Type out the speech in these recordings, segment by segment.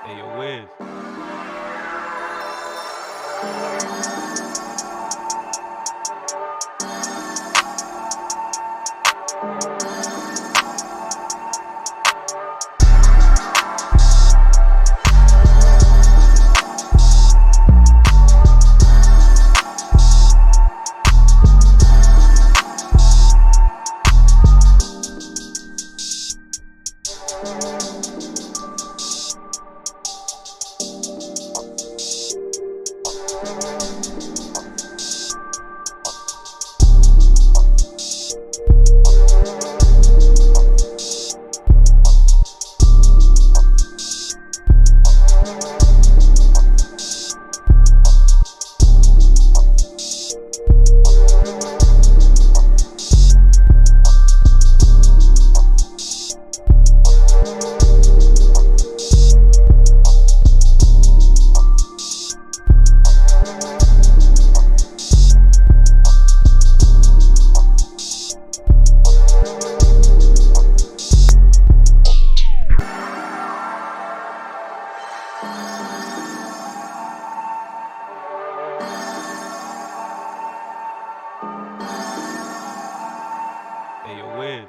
Hey, yo, Wiz. Hey, yo, Wiz.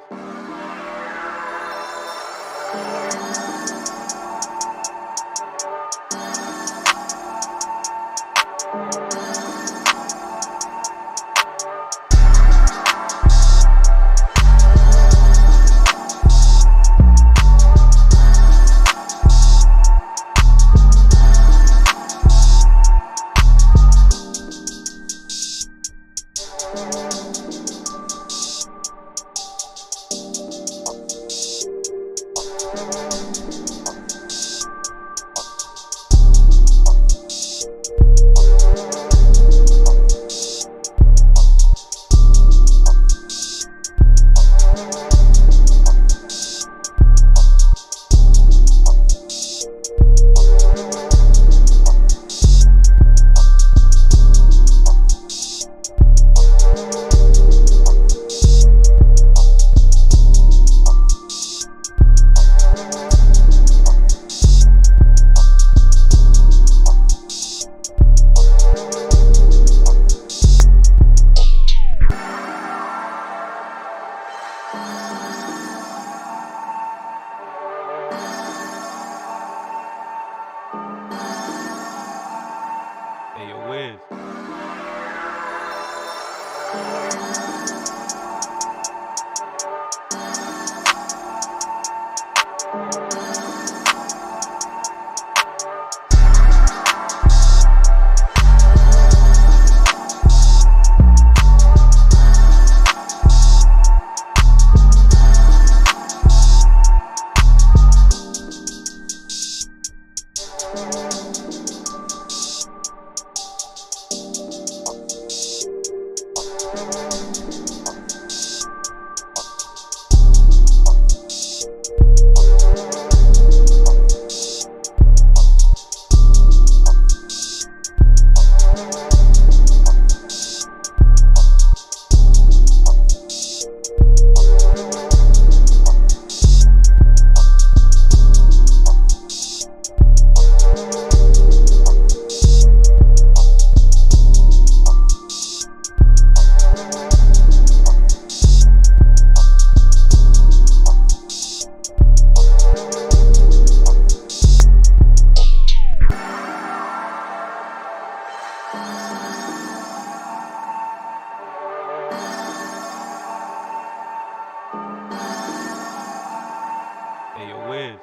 Hey, yo, Wiz. Hey, yo, Wiz.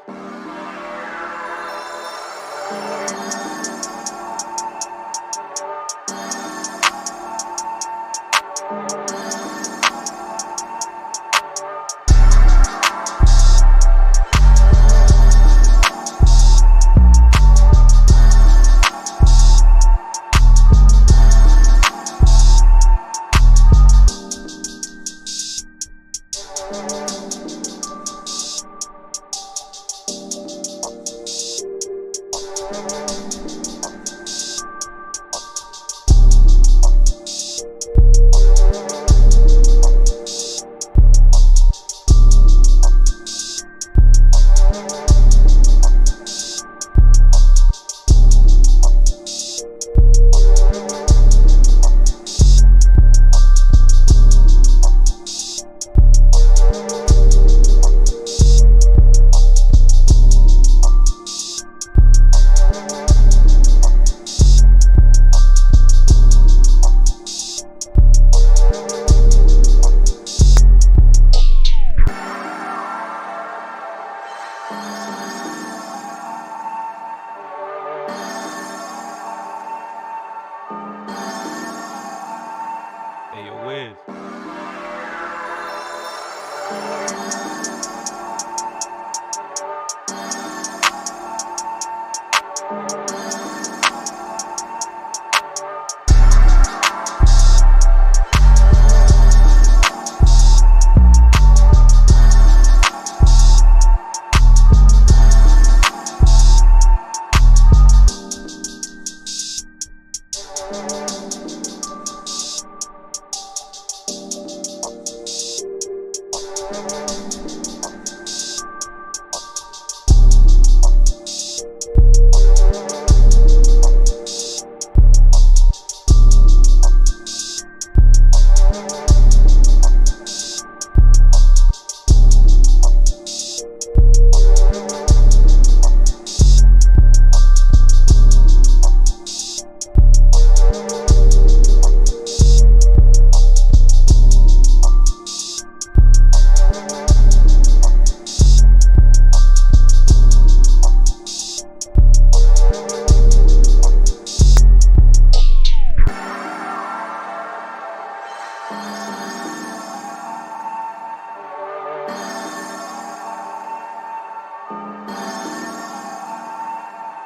Hey, yo, Wiz.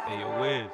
Hey, yo, Wiz.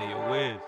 Hey, yo, Wiz.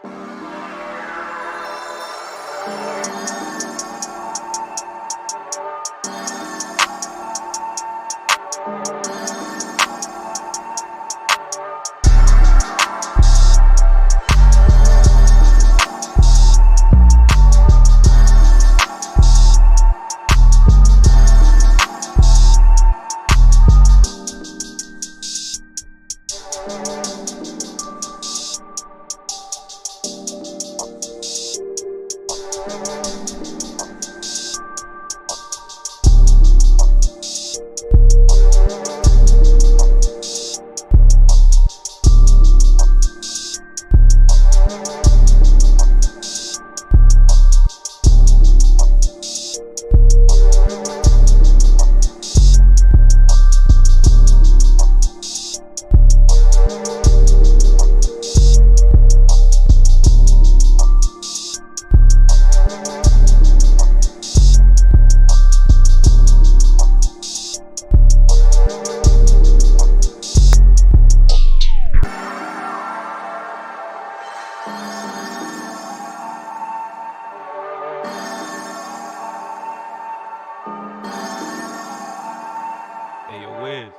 Hey, yo, Wiz.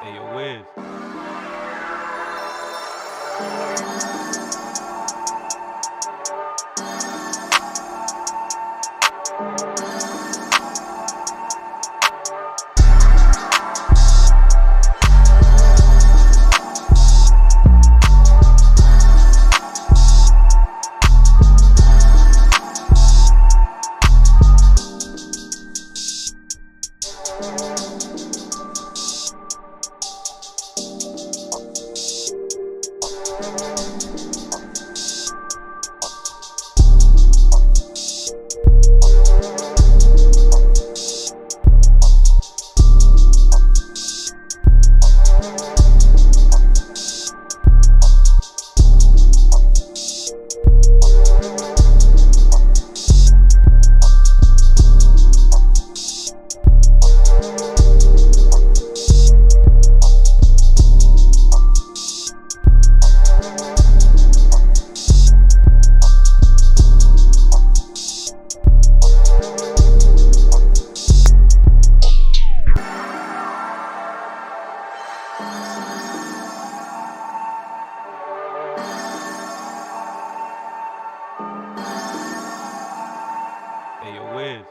Hey, yo, Wiz. Hey, yo, Wiz.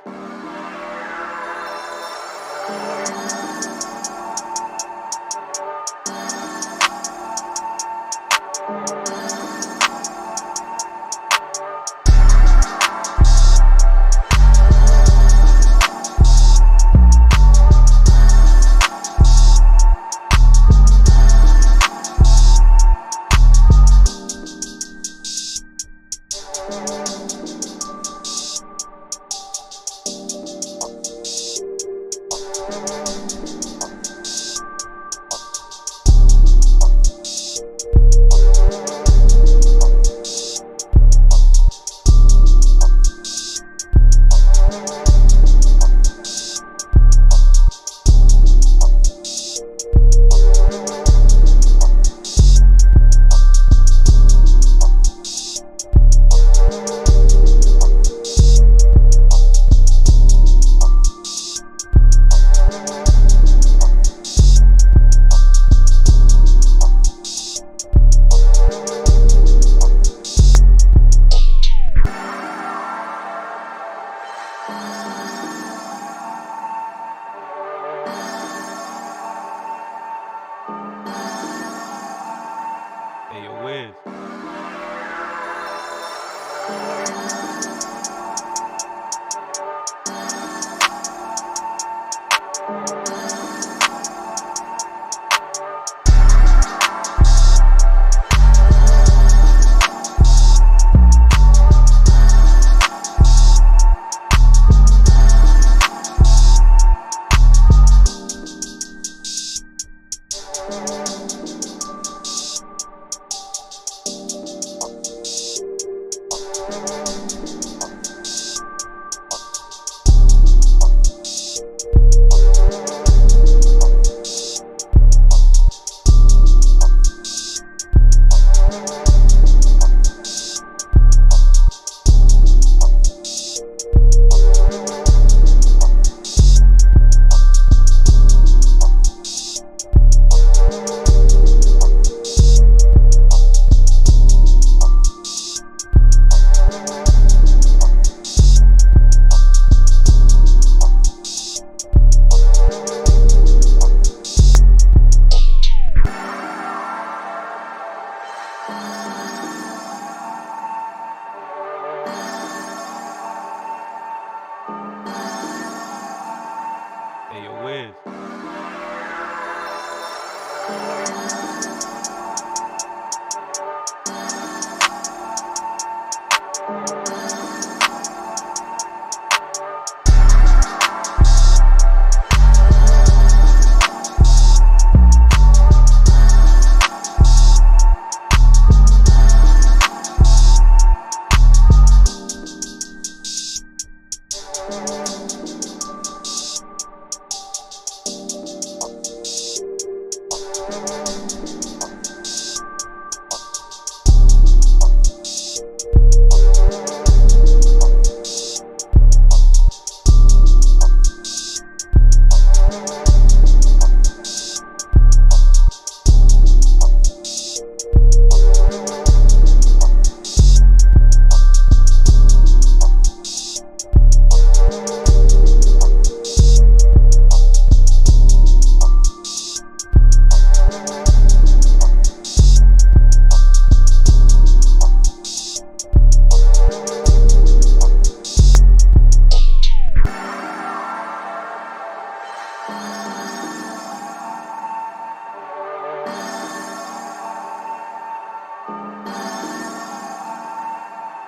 Hey, yo, Wiz.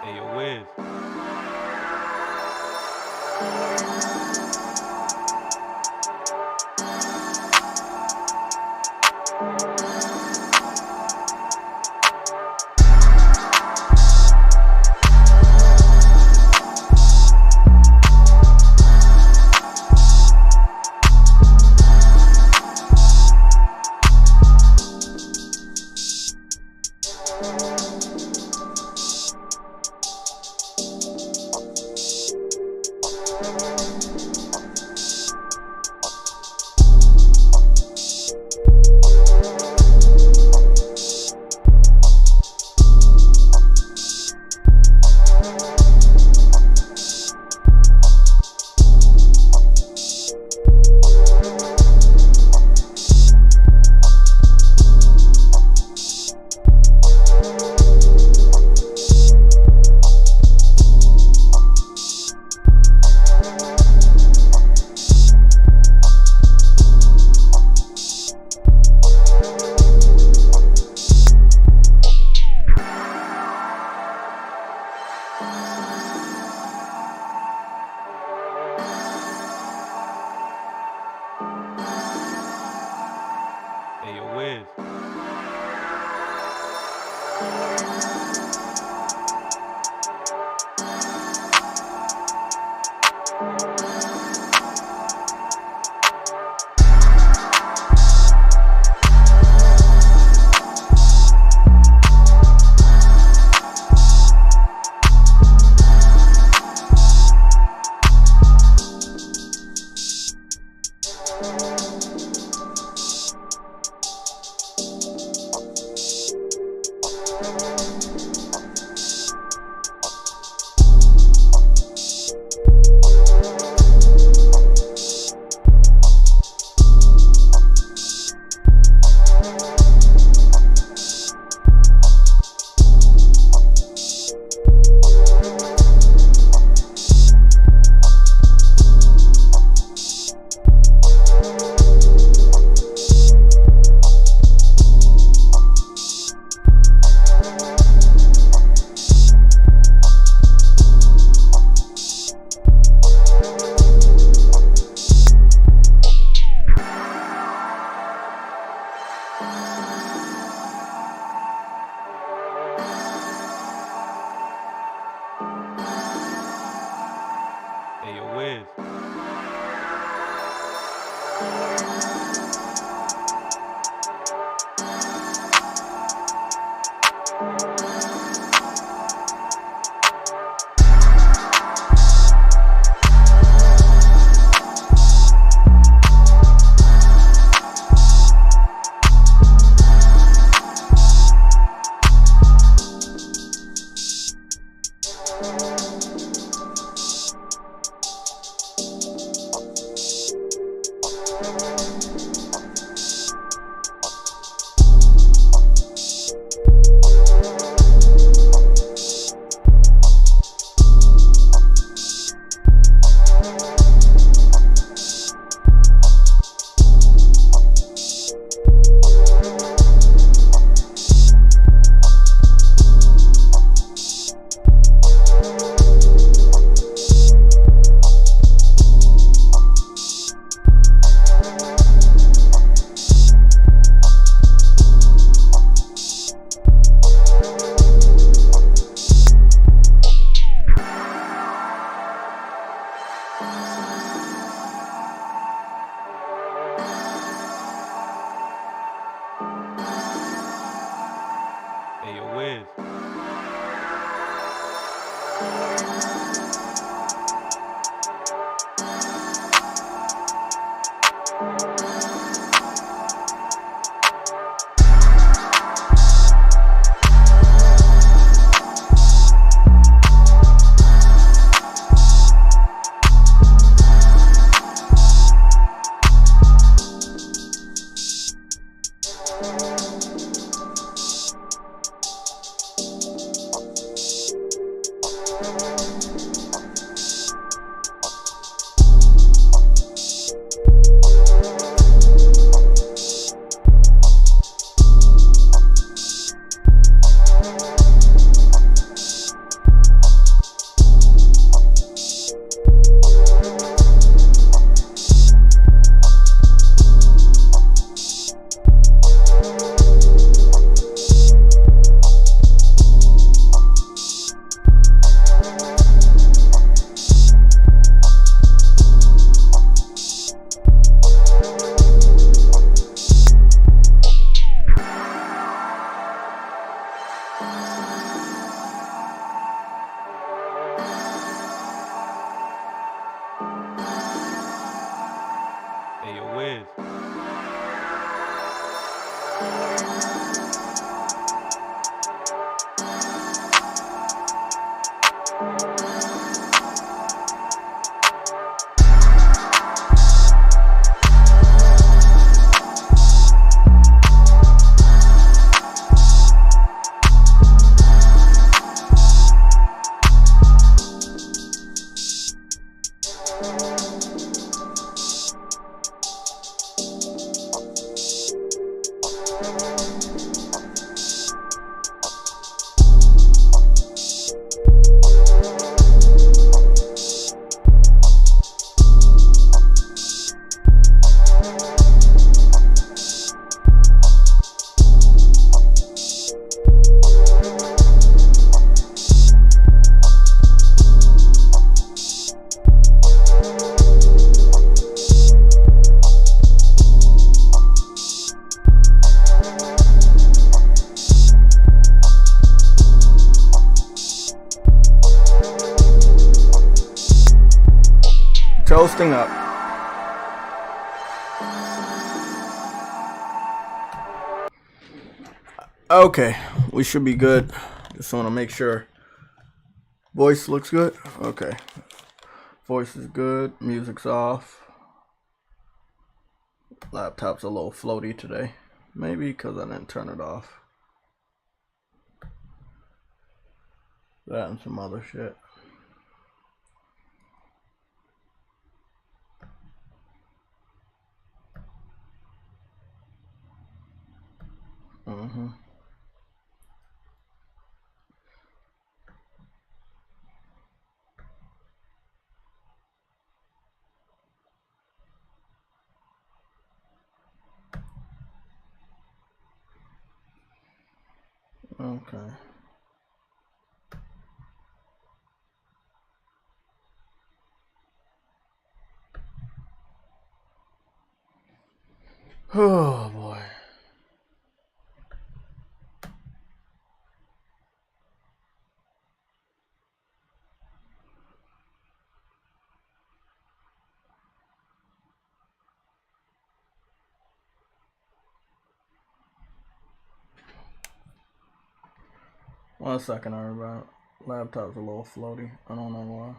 Hey, yo, Wiz. Hey, yo, Wiz. Hey, yo, Wiz. Wiz. Toasting up. Okay, we should be good. Just want to make sure. Voice looks good. Okay. Voice is good. Music's off. Laptop's a little floaty today. Maybe because I didn't turn it off. That and some other shit. Okay. Oh boy. One second, everybody. Laptop's a little floaty. I don't know why.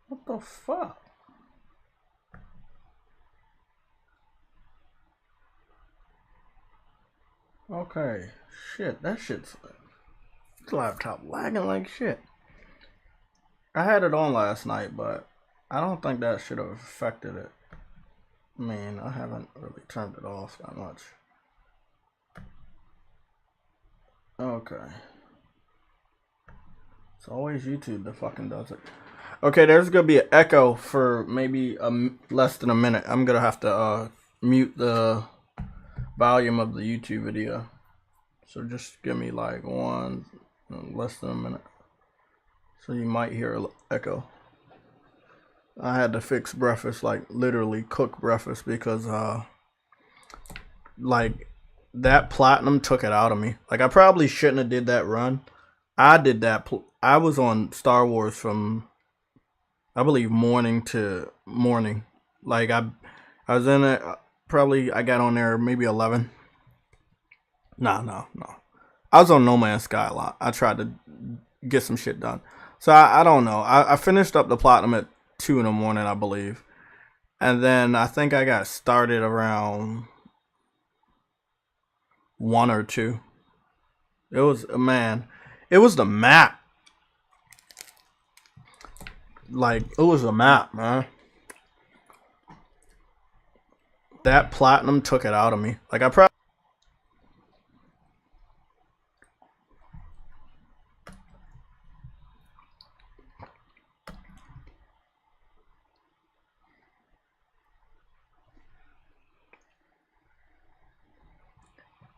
What the fuck? Okay, shit, that shit's laptop lagging like shit. I had it on last night, but I don't think that should have affected it. I mean, I haven't really turned it off that much. Okay. It's always YouTube that fucking does it. Okay, there's gonna be an echo for maybe less than a minute. I'm gonna have to mute the volume of the YouTube video. So just give me like less than a minute. So you might hear an echo. I had to fix breakfast, like literally cook breakfast, because like that platinum took it out of me. Like I probably shouldn't have did that run. I did that. I was on Star Wars from, I believe, morning to morning. Like I was in it. Probably I got on there maybe 11. No. I was on No Man's Sky a lot. I tried to get some shit done. So I don't know. I finished up the platinum at 2 in the morning, I believe. And then I think I got started around 1 or 2. It was, man, it was the map. Like, it was a map, man. That platinum took it out of me. Like, I probably...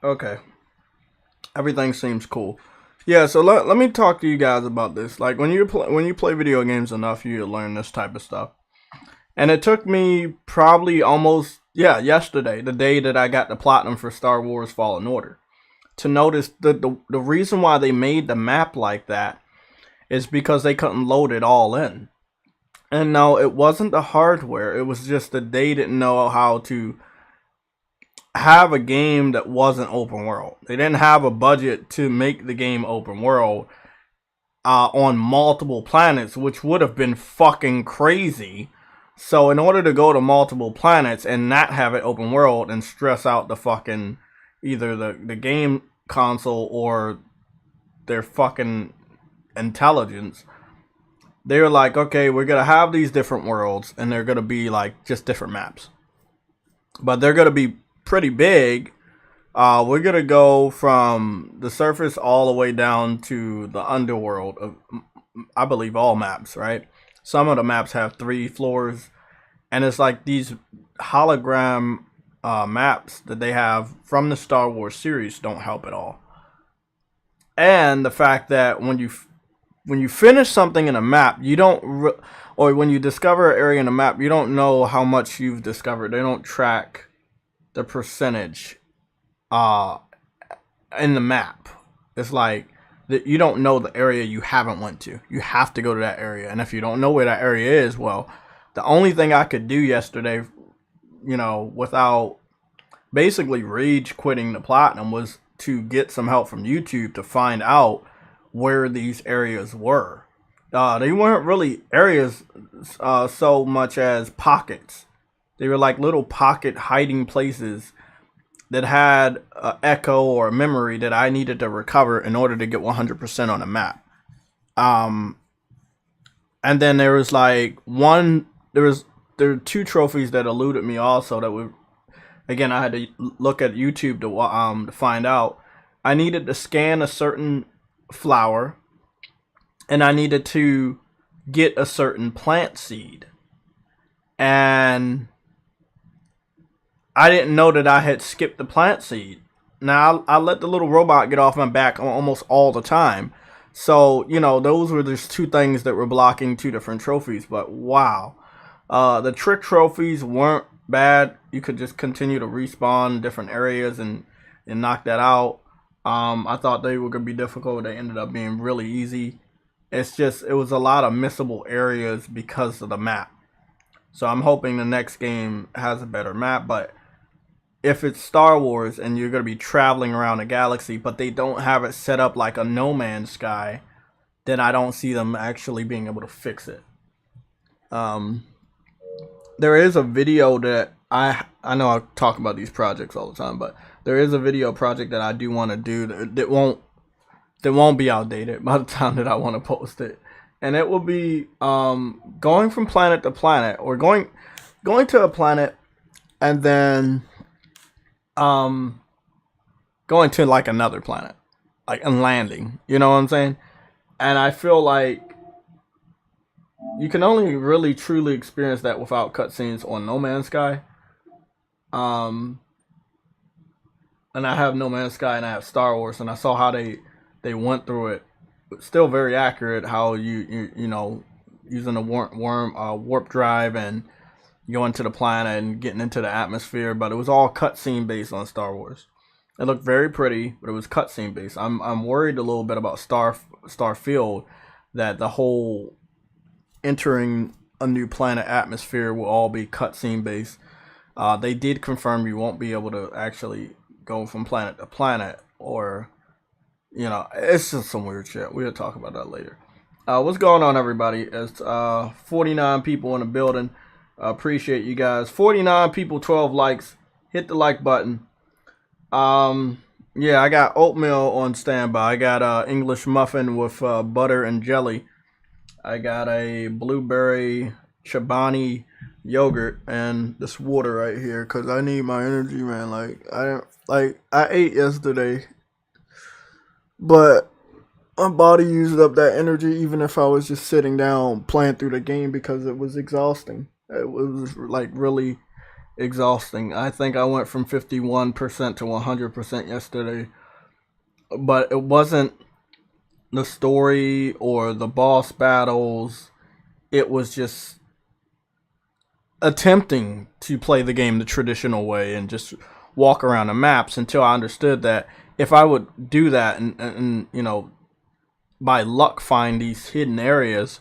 Okay. Everything seems cool. Yeah, so let me talk to you guys about this. Like when you play video games enough, you learn this type of stuff. And it took me probably almost yesterday, the day that I got the platinum for Star Wars Fallen Order, to notice the reason why they made the map like that is because they couldn't load it all in. And no, it wasn't the hardware. It was just that they didn't know how to have a game that wasn't open world. They didn't have a budget to make the game open world on multiple planets, which would have been fucking crazy. So in order to go to multiple planets and not have it open world and stress out the fucking either the game console or their fucking intelligence, they were like, okay, we're gonna have these different worlds and they're gonna be like just different maps, but they're gonna be pretty big. We're gonna go from the surface all the way down to the underworld of, I believe, all maps, right? Some of the maps have 3 floors, and it's like these hologram maps that they have from the Star Wars series don't help at all. And the fact that when you finish something in a map, you don't, or when you discover an area in a map, you don't know how much you've discovered. They don't track the percentage in the map. It's like that you don't know the area you haven't went to. You have to go to that area, and if you don't know where that area is, well, the only thing I could do yesterday, without basically rage quitting the platinum, was to get some help from YouTube to find out where these areas were. They weren't really areas so much as pockets. They were like little pocket hiding places that had an echo or a memory that I needed to recover in order to get 100% on the map. And then there was like there were 2 trophies that eluded me also that were, again, I had to look at YouTube to find out. I needed to scan a certain flower, and I needed to get a certain plant seed. And I didn't know that I had skipped the plant seed. Now, I let the little robot get off my back almost all the time. So, those were just 2 things that were blocking 2 different trophies. But wow. The trick trophies weren't bad. You could just continue to respawn different areas and knock that out. I thought they were going to be difficult. They ended up being really easy. It was a lot of missable areas because of the map. So I'm hoping the next game has a better map. But if it's Star Wars and you're going to be traveling around the galaxy, but they don't have it set up like a No Man's Sky, then I don't see them actually being able to fix it. There is a video that I know I talk about these projects all the time, but there is a video project that I do want to do that won't be outdated by the time that I want to post it. And it will be going from planet to planet, or going to a planet and then going to like another planet, like, and landing. You know what I'm saying? And I feel like you can only really truly experience that without cutscenes on No Man's Sky. And I have No Man's Sky and I have Star Wars, and I saw how they went through it. It's still very accurate how you using a warp drive and going to the planet and getting into the atmosphere, but it was all cutscene based on Star Wars. It looked very pretty, but it was cutscene based. I'm worried a little bit about Starfield, that the whole entering a new planet atmosphere will all be cutscene based. They did confirm you won't be able to actually go from planet to planet, or it's just some weird shit. We'll talk about that later. What's going on, everybody? It's 49 people in the building. Appreciate you guys. 49 people, 12 likes. Hit the like button. Yeah, I got oatmeal on standby. I got English muffin with butter and jelly. I got a blueberry Chobani yogurt and this water right here because I need my energy, man. I ate yesterday, but my body used up that energy even if I was just sitting down playing through the game because it was exhausting. It was like really exhausting. I think I went from 51% to 100% yesterday, but it wasn't the story or the boss battles. It was just attempting to play the game the traditional way and just walk around the maps until I understood that if I would do that and you know, by luck find these hidden areas,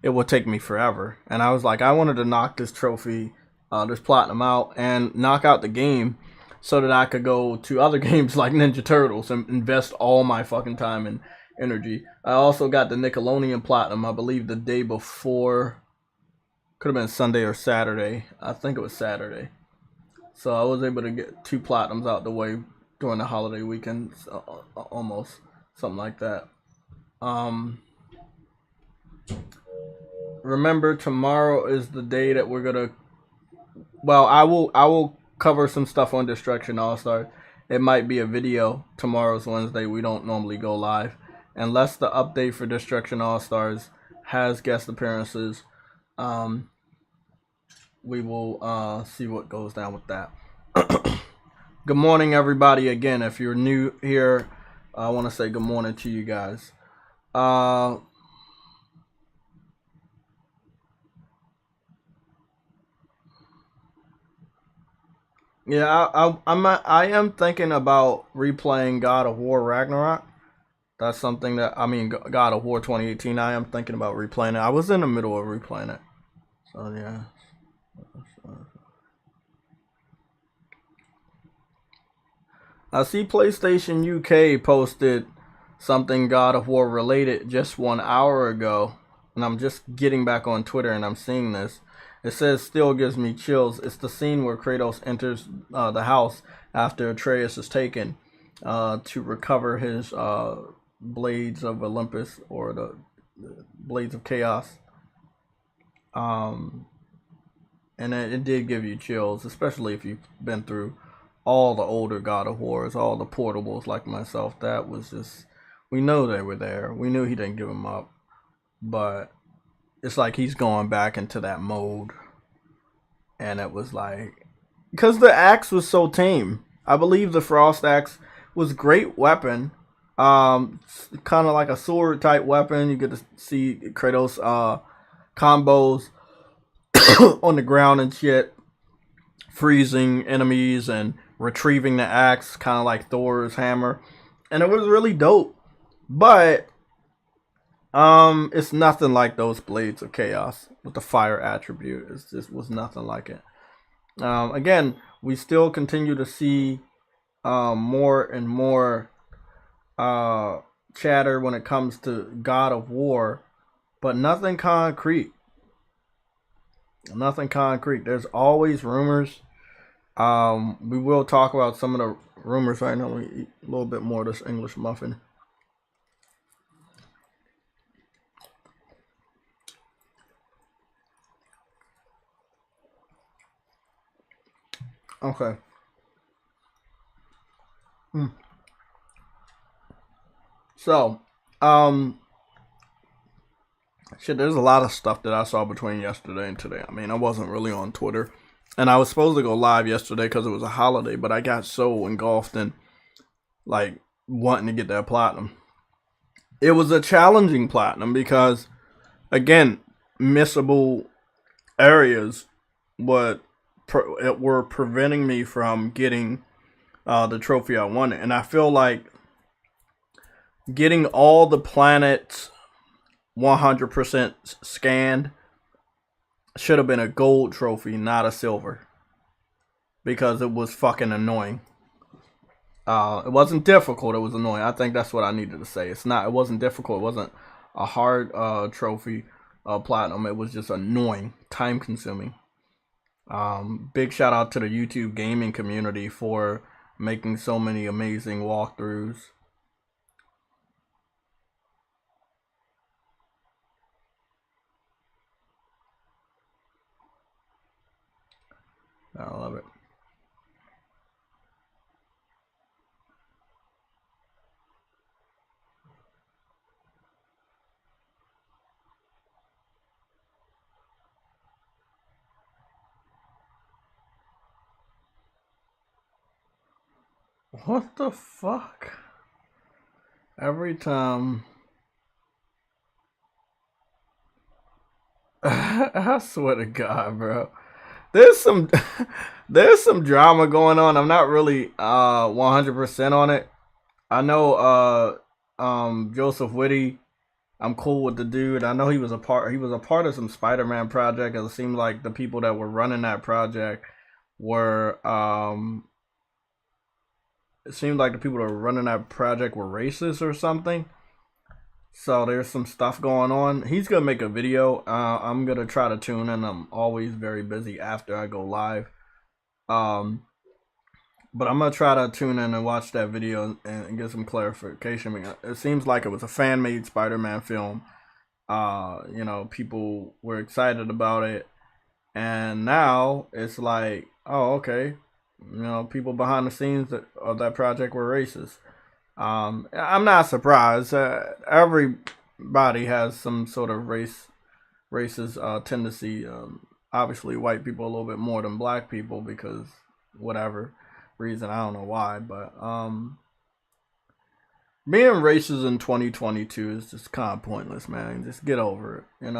it would take me forever. And I was like, I wanted to knock this trophy, this platinum out and knock out the game so that I could go to other games like Ninja Turtles and invest all my fucking time and energy. I also got the Nickelodeon platinum, I believe the day before. Could have been Sunday or Saturday. I think it was Saturday. So I was able to get 2 platinums out the way during the holiday weekend, almost something like that. Remember, tomorrow is the day that we're gonna. Well, I will cover some stuff on Destruction All Stars. It might be a video. Tomorrow's Wednesday. We don't normally go live unless the update for Destruction All Stars has guest appearances. We will see what goes down with that. Good morning, everybody. Again, if you're new here, I want to say good morning to you guys. Yeah, I am thinking about replaying God of War Ragnarok. That's something that God of War 2018. I am thinking about replaying it. I was in the middle of replaying it, so yeah. I see PlayStation UK posted something God of War related just 1 hour ago, and I'm just getting back on Twitter and I'm seeing this. It says still gives me chills. It's the scene where Kratos enters the house after Atreus is taken to recover his blades of Olympus, or the blades of chaos. And it did give you chills, especially if you've been through all the older God of Wars, all the portables like myself. That was just, we know they were there. We knew he didn't give them up, but it's like he's going back into that mode. And it was like, because the axe was so tame. I believe the frost axe was a great weapon. Kind of like a sword type weapon. You get to see Kratos combos on the ground and shit, freezing enemies and retrieving the axe, kind of like Thor's hammer, and it was really dope. But it's nothing like those blades of chaos with the fire attribute. It just was nothing like it. Again, we still continue to see more and more chatter when it comes to God of War, but nothing concrete. Nothing concrete. There's always rumors. We will talk about some of the rumors right now. We eat a little bit more of this English muffin. Okay. So, shit, there's a lot of stuff that I saw between yesterday and today. I mean, I wasn't really on Twitter. And I was supposed to go live yesterday because it was a holiday, but I got so engulfed in, like, wanting to get that platinum. It was a challenging platinum because, again, missable areas were preventing me from getting the trophy I wanted. And I feel like getting all the planets 100% scanned should have been a gold trophy, not a silver, because it was fucking annoying. It wasn't difficult, it was annoying. I think that's what I needed to say. It wasn't difficult, it wasn't a hard trophy platinum. It was just annoying, time consuming. Big shout out to the YouTube gaming community for making so many amazing walkthroughs. I love it. What the fuck? Every time I swear to God, bro. There's some there's some drama going on. I'm not really 100% on it. I know Joseph Whitty. I'm cool with the dude. I know he was a part of some Spider-Man project. It seemed like the people that were running that project were it seemed like the people that were running that project were racist or something. So there's some stuff going on. He's gonna make a video. I'm gonna try to tune in. I'm always very busy after I go live. Um, but I'm gonna try to tune in and watch that video and get some clarification. I mean, it seems like it was a fan-made Spider-Man film. People were excited about it, and now it's like, oh, okay. People behind the scenes of that project were racist. I'm not surprised. Everybody has some sort of racist tendency. Obviously, white people a little bit more than black people because whatever reason, I don't know why. But being racist in 2022 is just kind of pointless, man. Just get over it.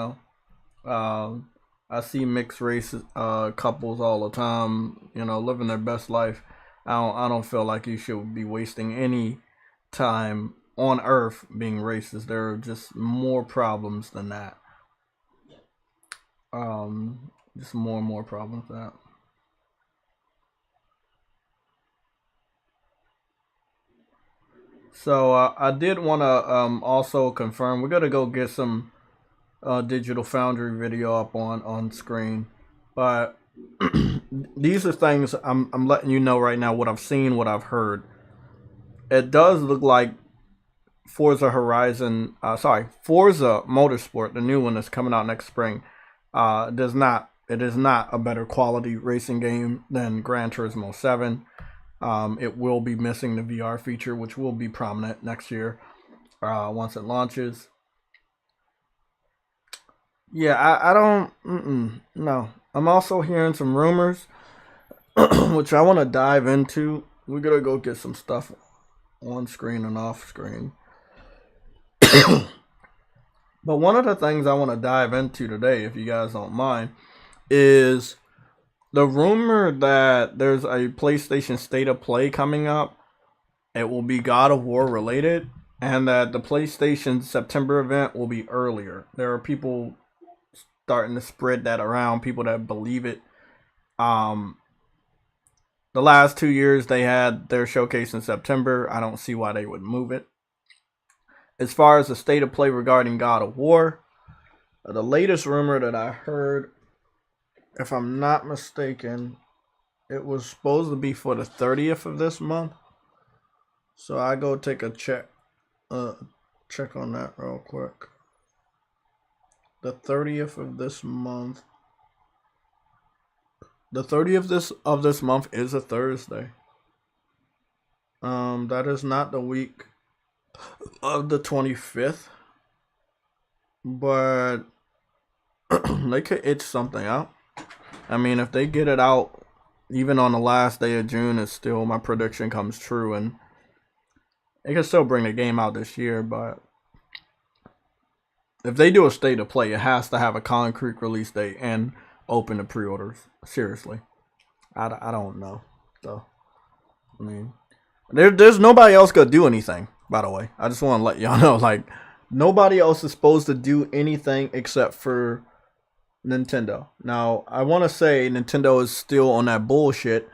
I see mixed race couples all the time. Living their best life. I don't feel like you should be wasting any time on Earth being racist. There are just more problems than that. Just more and more problems than that. So I did want to also confirm we're gonna go get some Digital Foundry video up on screen, but these are things I'm letting you know right now. What I've seen, what I've heard. It does look like Forza Motorsport, the new one that's coming out next spring, it is not a better quality racing game than Gran Turismo 7. It will be missing the VR feature, which will be prominent next year once it launches. Yeah, I don't. No. I'm also hearing some rumors, which I want to dive into. We're going to go get some stuff on screen and off screen. But one of the things I want to dive into today, if you guys don't mind, is the rumor that there's a PlayStation State of Play coming up. It will be God of War related, and that the PlayStation September event will be earlier. There are people starting to spread that around, people that believe it. The last 2 years they had their showcase in September. I don't see why they would move it. As far as the State of Play regarding God of War, the latest rumor that I heard, if I'm not mistaken, it was supposed to be for the 30th of this month. So I go take a check on that real quick. The 30th of this month. The 30th of this month is a Thursday. That is not the week of the 25th, but they could itch something out. I mean, if they get it out even on the last day of June, it's still, my prediction comes true, and they can still bring the game out this year. But if they do a State of Play, it has to have a concrete release date and open to pre-orders. Seriously, I don't know. So, I mean, there's nobody else gonna do anything. By the way, I just want to let y'all know, like, nobody else is supposed to do anything except for Nintendo. Now, I want to say Nintendo is still on that bullshit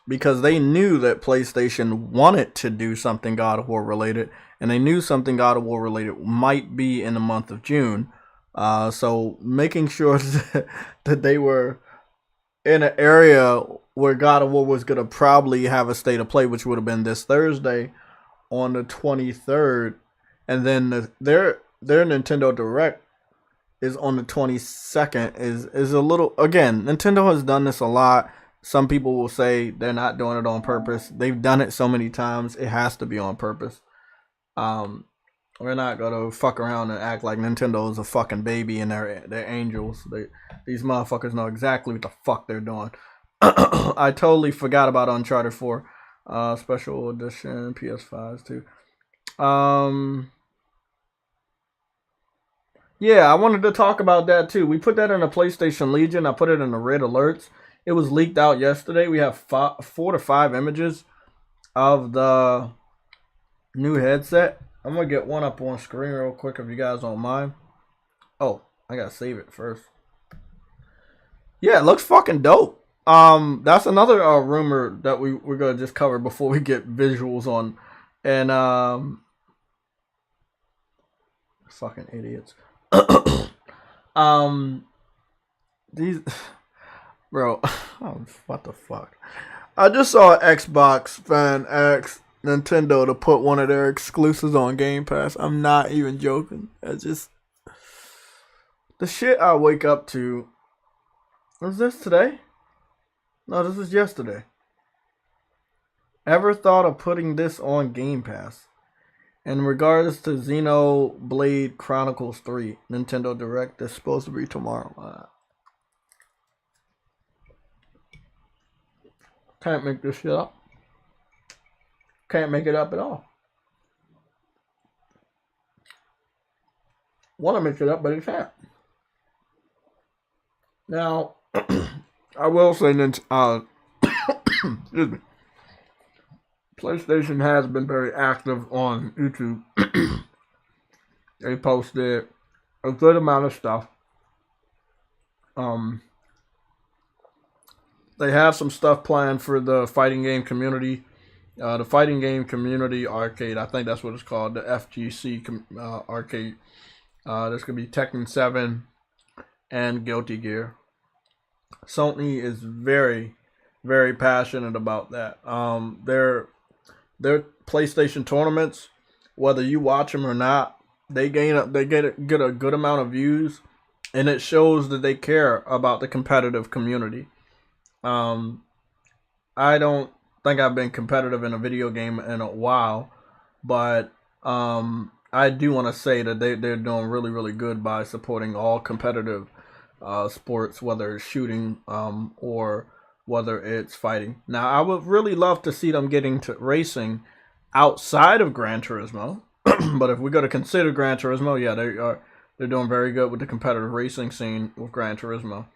because they knew that PlayStation wanted to do something God of War related, and they knew something God of War related might be in the month of June. So making sure that they were in an area where God of War was going to probably have a State of Play, which would have been this Thursday on the 23rd, and then their Nintendo Direct is on the 22nd is a little, again, Nintendo has done this a lot. Some people will say they're not doing it on purpose. They've done it so many times, it has to be on purpose. We're not gonna fuck around and act like Nintendo is a fucking baby and they're angels. These motherfuckers know exactly what the fuck they're doing. I totally forgot about Uncharted 4 special edition PS5s too. Yeah, I wanted to talk about that too. We put that in the PlayStation Legion. I put it in the red alerts. It was leaked out yesterday. We have 4 to 5 images of the new headset. I'm gonna get one up on screen real quick if you guys don't mind. Oh, I gotta save it first. Yeah, it looks fucking dope. That's another rumor that we're gonna just cover before we get visuals on, and fucking idiots. These, bro, oh, what the fuck? I just saw Xbox fan ask Nintendo to put one of their exclusives on Game Pass. I'm not even joking. It's just the shit I wake up to. Was this today? No, this was yesterday. Ever thought of putting this on Game Pass? In regards to Xenoblade Chronicles 3, Nintendo Direct is supposed to be tomorrow. Can't make this shit up. Can't make it up at all. Want to make it up, but it can't. Now, I will say, excuse me. PlayStation has been very active on YouTube. They posted a good amount of stuff. They have some stuff planned for the fighting game community. The fighting game community arcade, I think that's what it's called, the FGC arcade. There's going to be Tekken 7 and Guilty Gear. Sony is very, very passionate about that. Their PlayStation tournaments, whether you watch them or not, they get a good amount of views, and it shows that they care about the competitive community. I don't think I've been competitive in a video game in a while, but I do want to say that they're doing really, really good by supporting all competitive sports, whether it's shooting or whether it's fighting. Now, I would really love to see them getting to racing outside of Gran Turismo, but if we go to consider Gran Turismo, yeah, they're doing very good with the competitive racing scene with Gran Turismo.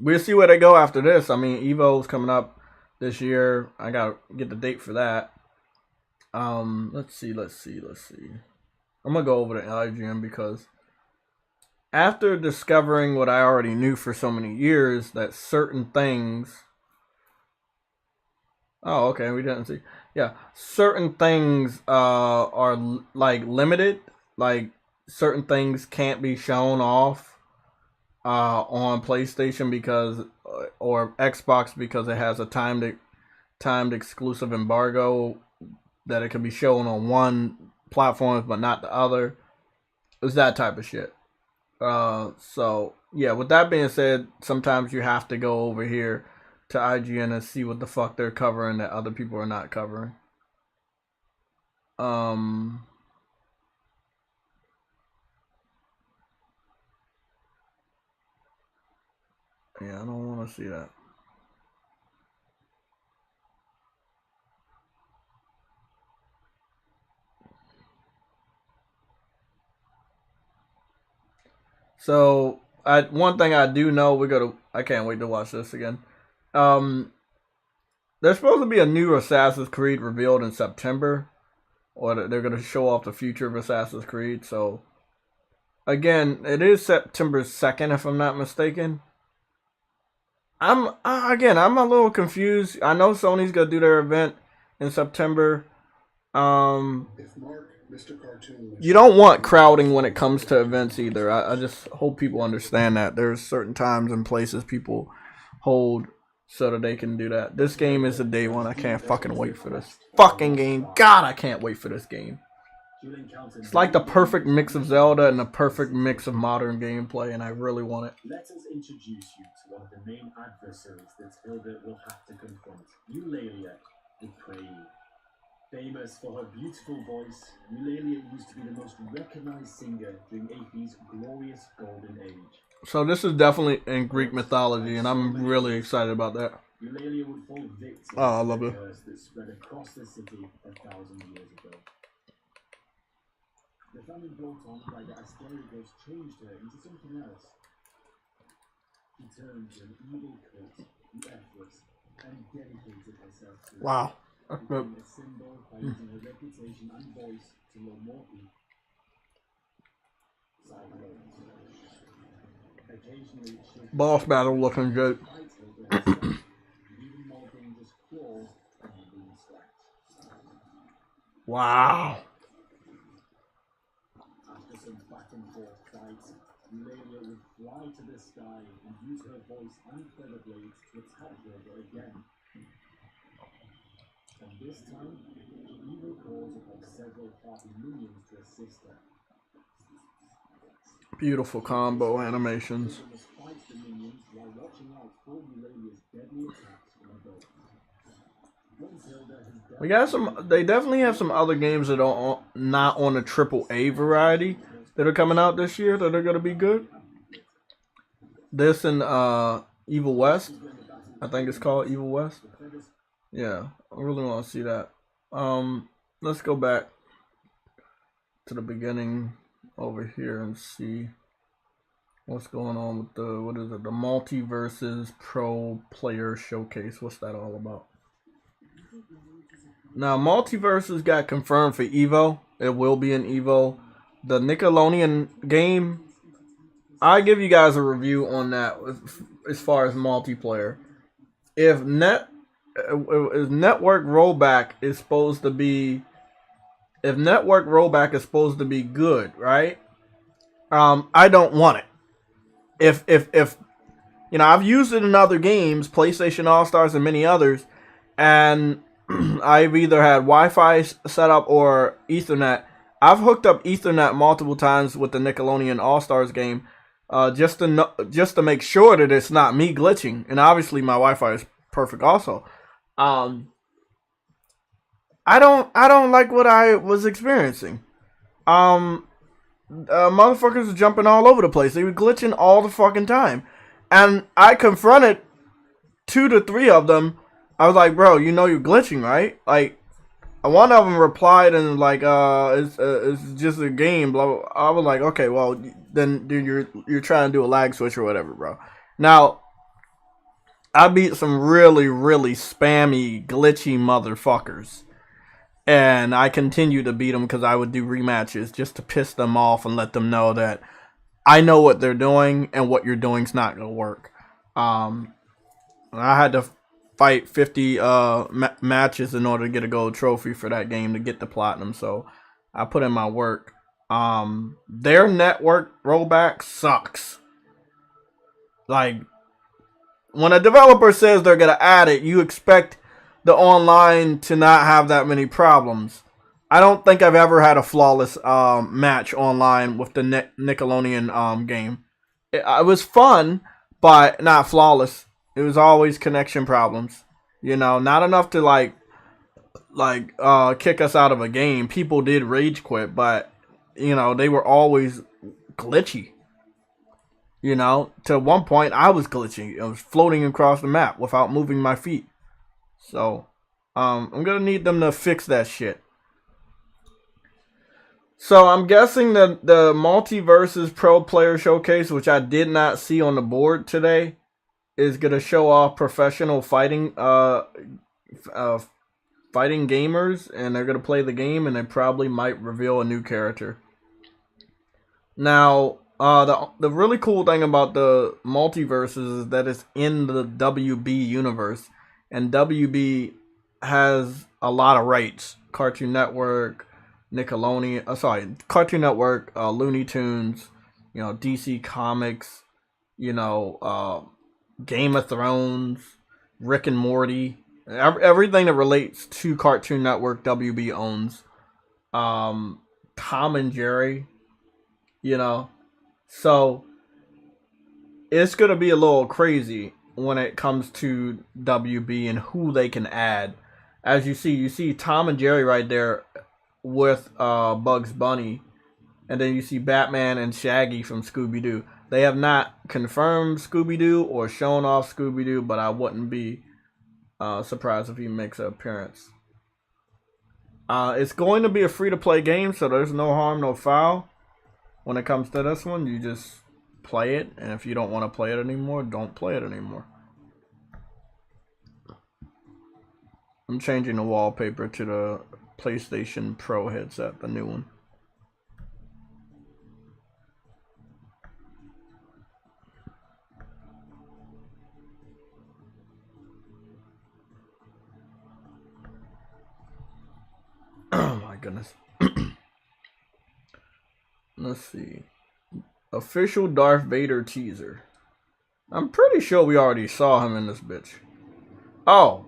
We'll see where they go after this. I mean, Evo's coming up this year. I gotta get the date for that. Let's see. I'm gonna go over to IGN because after discovering what I already knew for so many years, that certain things. Oh, okay, we didn't see. Yeah, certain things are like limited. Like certain things can't be shown off on PlayStation because or Xbox because it has a timed exclusive embargo that it can be shown on one platform but not the other. It's that type of shit. So yeah, with that being said, sometimes you have to go over here to IGN and see what the fuck they're covering that other people are not covering. Yeah, I don't want to see that. So, one thing I do know, I can't wait to watch this again. There's supposed to be a new Assassin's Creed revealed in September, or they're going to show off the future of Assassin's Creed. So, again, it is September 2nd, if I'm not mistaken. I'm a little confused. I know Sony's gonna do their event in September. You don't want crowding when it comes to events either. I just hope people understand that there's certain times and places people hold so that they can do that. This game is a day one. I can't fucking wait for this fucking game. God, I can't wait for this game. It's like the perfect mix of Zelda and the perfect mix of modern gameplay, and I really want it. Let us introduce you to one of the main adversaries that Hilda will have to confront. Eulalia, the Prelude. Famous for her beautiful voice, Eulalia used to be the most recognized singer during AP's glorious golden age. So this is definitely in Greek mythology, and I'm really excited about that. Eulalia would fall victim I love to it. the curse that spread across the city 1,000 years ago. The family brought on by the Asterios changed her into something else. She turned to an evil cult, the Ethers, and dedicated herself to it. Wow. Becoming a symbol by using her reputation and voice to lure more people. Occasionally, she'll Boss battle looking good. fight Hilda herself, even more dangerous claws than the being scratched. Wow. After some back and forth fights, Eulalia would fly to the sky and use her voice and feather blades to attack Hilda again. And this time, the evil calls upon several party minions to assist her. Beautiful combo animations. Hilda must fight the minions while watching out for Eulalia's deadly attacks from above. Once Hilda has dealt We got some. They definitely have some other games that are not on the AAA variety that are coming out this year that are gonna be good. This and Evil West, I think it's called Evil West. Yeah, I really want to see that. Let's go back to the beginning over here and see what's going on with the the Multiverses Pro Player Showcase. What's that all about? Now, Multiverses got confirmed for Evo. It will be an Evo. The Nickelodeon game, I give you guys a review on that as far as multiplayer. If network rollback is supposed to be, if network rollback is supposed to be good, right? I don't want it. If you know, I've used it in other games, PlayStation All Stars and many others, and I've either had Wi-Fi set up or Ethernet. I've hooked up Ethernet multiple times with the Nickelodeon All Stars game, just to make sure that it's not me glitching. And obviously, my Wi-Fi is perfect. Also, I don't like what I was experiencing. Motherfuckers were jumping all over the place. They were glitching all the fucking time, and I confronted 2 to 3 of them. I was like, bro, you know you're glitching, right? Like, one of them replied and like, it's just a game. Blah, blah. I was like, okay, well, then dude, you're trying to do a lag switch or whatever, bro. Now, I beat some really, really spammy, glitchy motherfuckers, and I continue to beat them because I would do rematches just to piss them off and let them know that I know what they're doing and what you're doing's not gonna work. I had to fight 50 matches in order to get a gold trophy for that game to get the platinum, so I put in my work. Their network rollback sucks. Like, when a developer says they're gonna add it, you expect the online to not have that many problems. I don't think I've ever had a flawless match online with the Nickelodeon game. It was fun, but not flawless. It was always connection problems. You know, not enough to like kick us out of a game. People did rage quit, but you know, they were always glitchy. You know, to one point I was glitching. I was floating across the map without moving my feet. So, I'm gonna need them to fix that shit. So I'm guessing that the Multiverses Pro Player Showcase, which I did not see on the board today, is gonna show off professional fighting fighting gamers, and they're gonna play the game, and they probably might reveal a new character. Now, the really cool thing about the Multiverses is that it's in the WB universe, and WB has a lot of rights. Cartoon Network, Nickelodeon, Cartoon Network, Looney Tunes, you know, DC Comics, you know, Game of Thrones, Rick and Morty, everything that relates to Cartoon Network, WB owns. Tom and Jerry, you know, so it's gonna be a little crazy when it comes to WB and who they can add. As you see Tom and Jerry right there with Bugs Bunny, and then you see Batman and Shaggy from Scooby-Doo. They have not confirmed Scooby-Doo or shown off Scooby-Doo, but I wouldn't be surprised if he makes an appearance. It's going to be a free-to-play game, so there's no harm, no foul. When it comes to this one, you just play it, and if you don't want to play it anymore, don't play it anymore. I'm changing the wallpaper to the PlayStation Pro headset, the new one. Oh my goodness. Let's see. Official Darth Vader teaser. I'm pretty sure we already saw him in this bitch. Oh.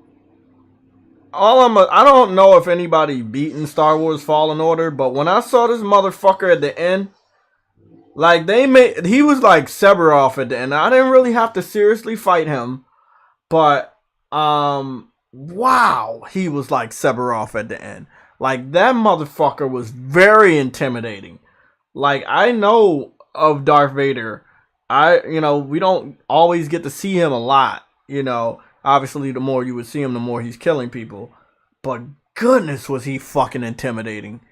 I don't know if anybody beaten Star Wars Fallen Order, but when I saw this motherfucker at the end, like he was like Sephiroth at the end. I didn't really have to seriously fight him, but wow, he was like Sephiroth at the end. Like that motherfucker was very intimidating. Like I know of Darth Vader. We don't always get to see him a lot, Obviously, the more you would see him, the more he's killing people. But goodness, was he fucking intimidating.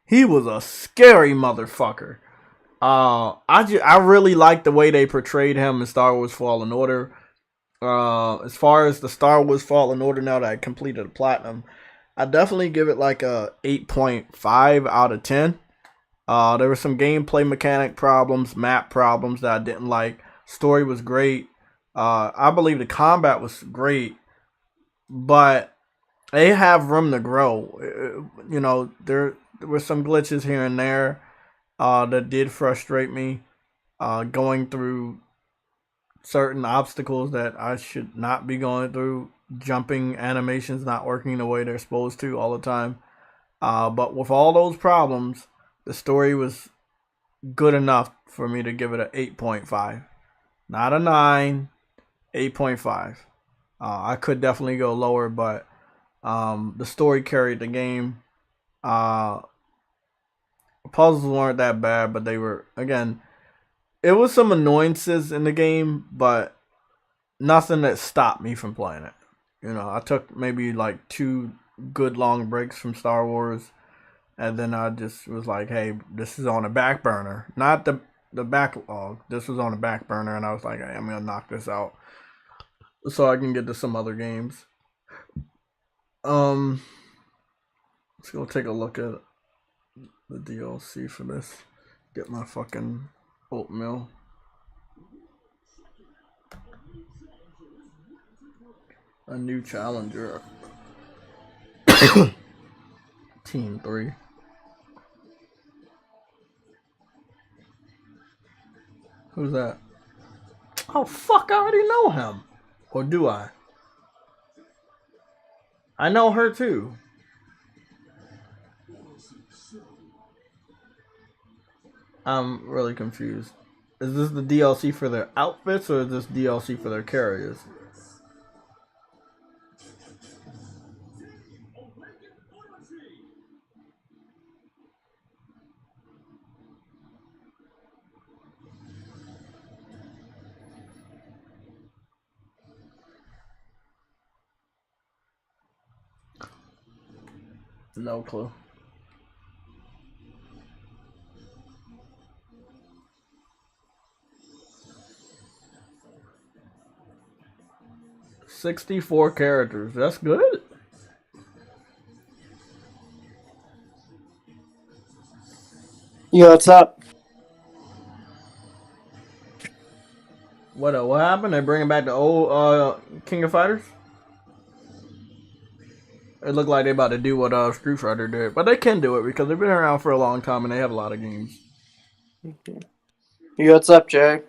He was a scary motherfucker. I really like the way they portrayed him in Star Wars Fallen Order. As far as the Star Wars Fallen Order, now that I completed the platinum, I definitely give it like a 8.5 out of 10. There were some gameplay mechanic problems, map problems that I didn't like. Story was great. I believe the combat was great, but they have room to grow. There were some glitches here and there that did frustrate me. Going through certain obstacles that I should not be going through. Jumping animations not working the way they're supposed to all the time. But with all those problems, the story was good enough for me to give it an 8.5. Not a 9. 8.5. I could definitely go lower, but the story carried the game. Puzzles weren't that bad, but they were, again, it was some annoyances in the game, but nothing that stopped me from playing it. I took maybe like 2 good long breaks from Star Wars, and then I just was like, hey, this is on the back burner. Not the backlog. This was on the back burner, and I was like, hey, I'm going to knock this out so I can get to some other games. Let's go take a look at the DLC for this. Get my fucking oatmeal. A new challenger. Team 3. Who's that? Oh fuck, I already know him. Or do I? I know her too. I'm really confused. Is this the DLC for their outfits or is this DLC for their carriers? No clue. $64 characters. That's good. Yo, what's up? What happened? They bringing back the old King of Fighters? It looked like they about to do what Street Fighter did, but they can do it because they've been around for a long time and they have a lot of games. Yo, what's up, Jay?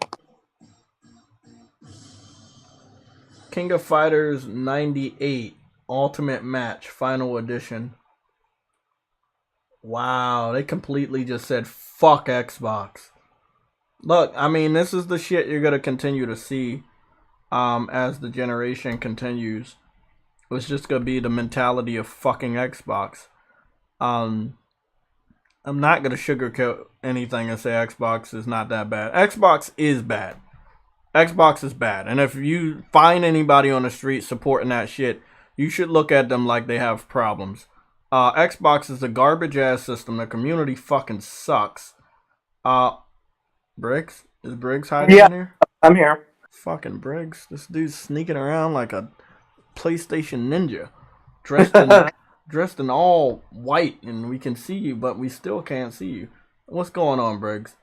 King of Fighters 98 Ultimate Match Final Edition. Wow, they completely just said fuck Xbox. Look, I mean, this is the shit you're gonna continue to see as the generation continues. It's just gonna be the mentality of fucking Xbox. I'm not gonna sugarcoat anything and say Xbox is not that bad. Xbox is bad. Xbox is bad. And if you find anybody on the street supporting that shit, you should look at them like they have problems. Xbox is a garbage ass system. The community fucking sucks. Briggs? Is Briggs hiding in here? I'm here. Fucking Briggs. This dude's sneaking around like a PlayStation ninja. Dressed in all white, and we can see you, but we still can't see you. What's going on, Briggs?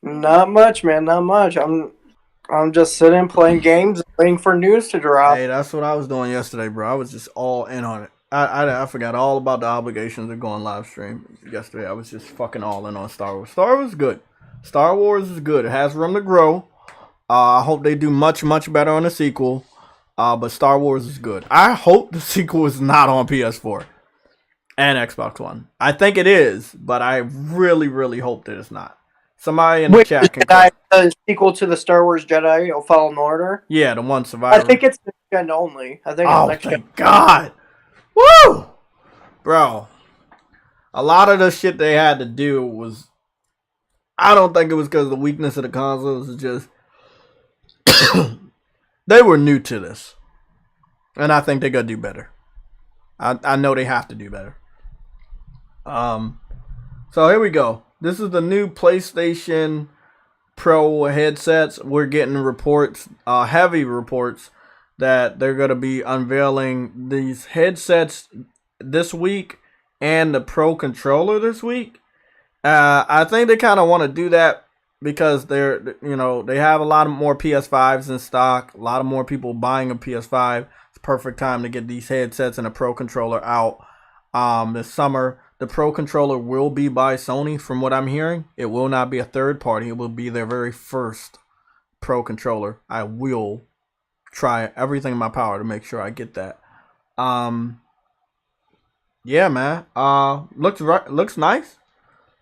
Not much, man. Not much. I'm just sitting playing games, waiting for news to drop. Hey, that's what I was doing yesterday, bro. I was just all in on it. I forgot all about the obligations of going live stream yesterday. I was just fucking all in on Star Wars. Star Wars is good. Star Wars is good. It has room to grow. I hope they do much better on the sequel. But Star Wars is good. I hope the sequel is not on PS4 and Xbox One. I think it is, but I really hope that it's not. Somebody in the chat can the sequel to the Star Wars Jedi Fallen Order. Yeah, the one Survivor. I think it's next gen only. I think it's next gen. Thank God. Woo! Bro. A lot of the shit they had to do was... I don't think it was because of the weakness of the consoles. It's just... they were new to this. And I think they're going to do better. I know they have to do better. So here we go. This is the new PlayStation Pro headsets. We're getting reports, heavy reports, that they're going to be unveiling these headsets this week and the Pro controller this week. I think they kind of want to do that because they have a lot of more PS5s in stock. A lot of more people buying a PS5. It's perfect time to get these headsets and a Pro controller out this summer. The Pro controller will be by Sony, from what I'm hearing. It will not be a third party. It will be their very first Pro controller. I will try everything in my power to make sure I get that. Yeah, man. Looks nice.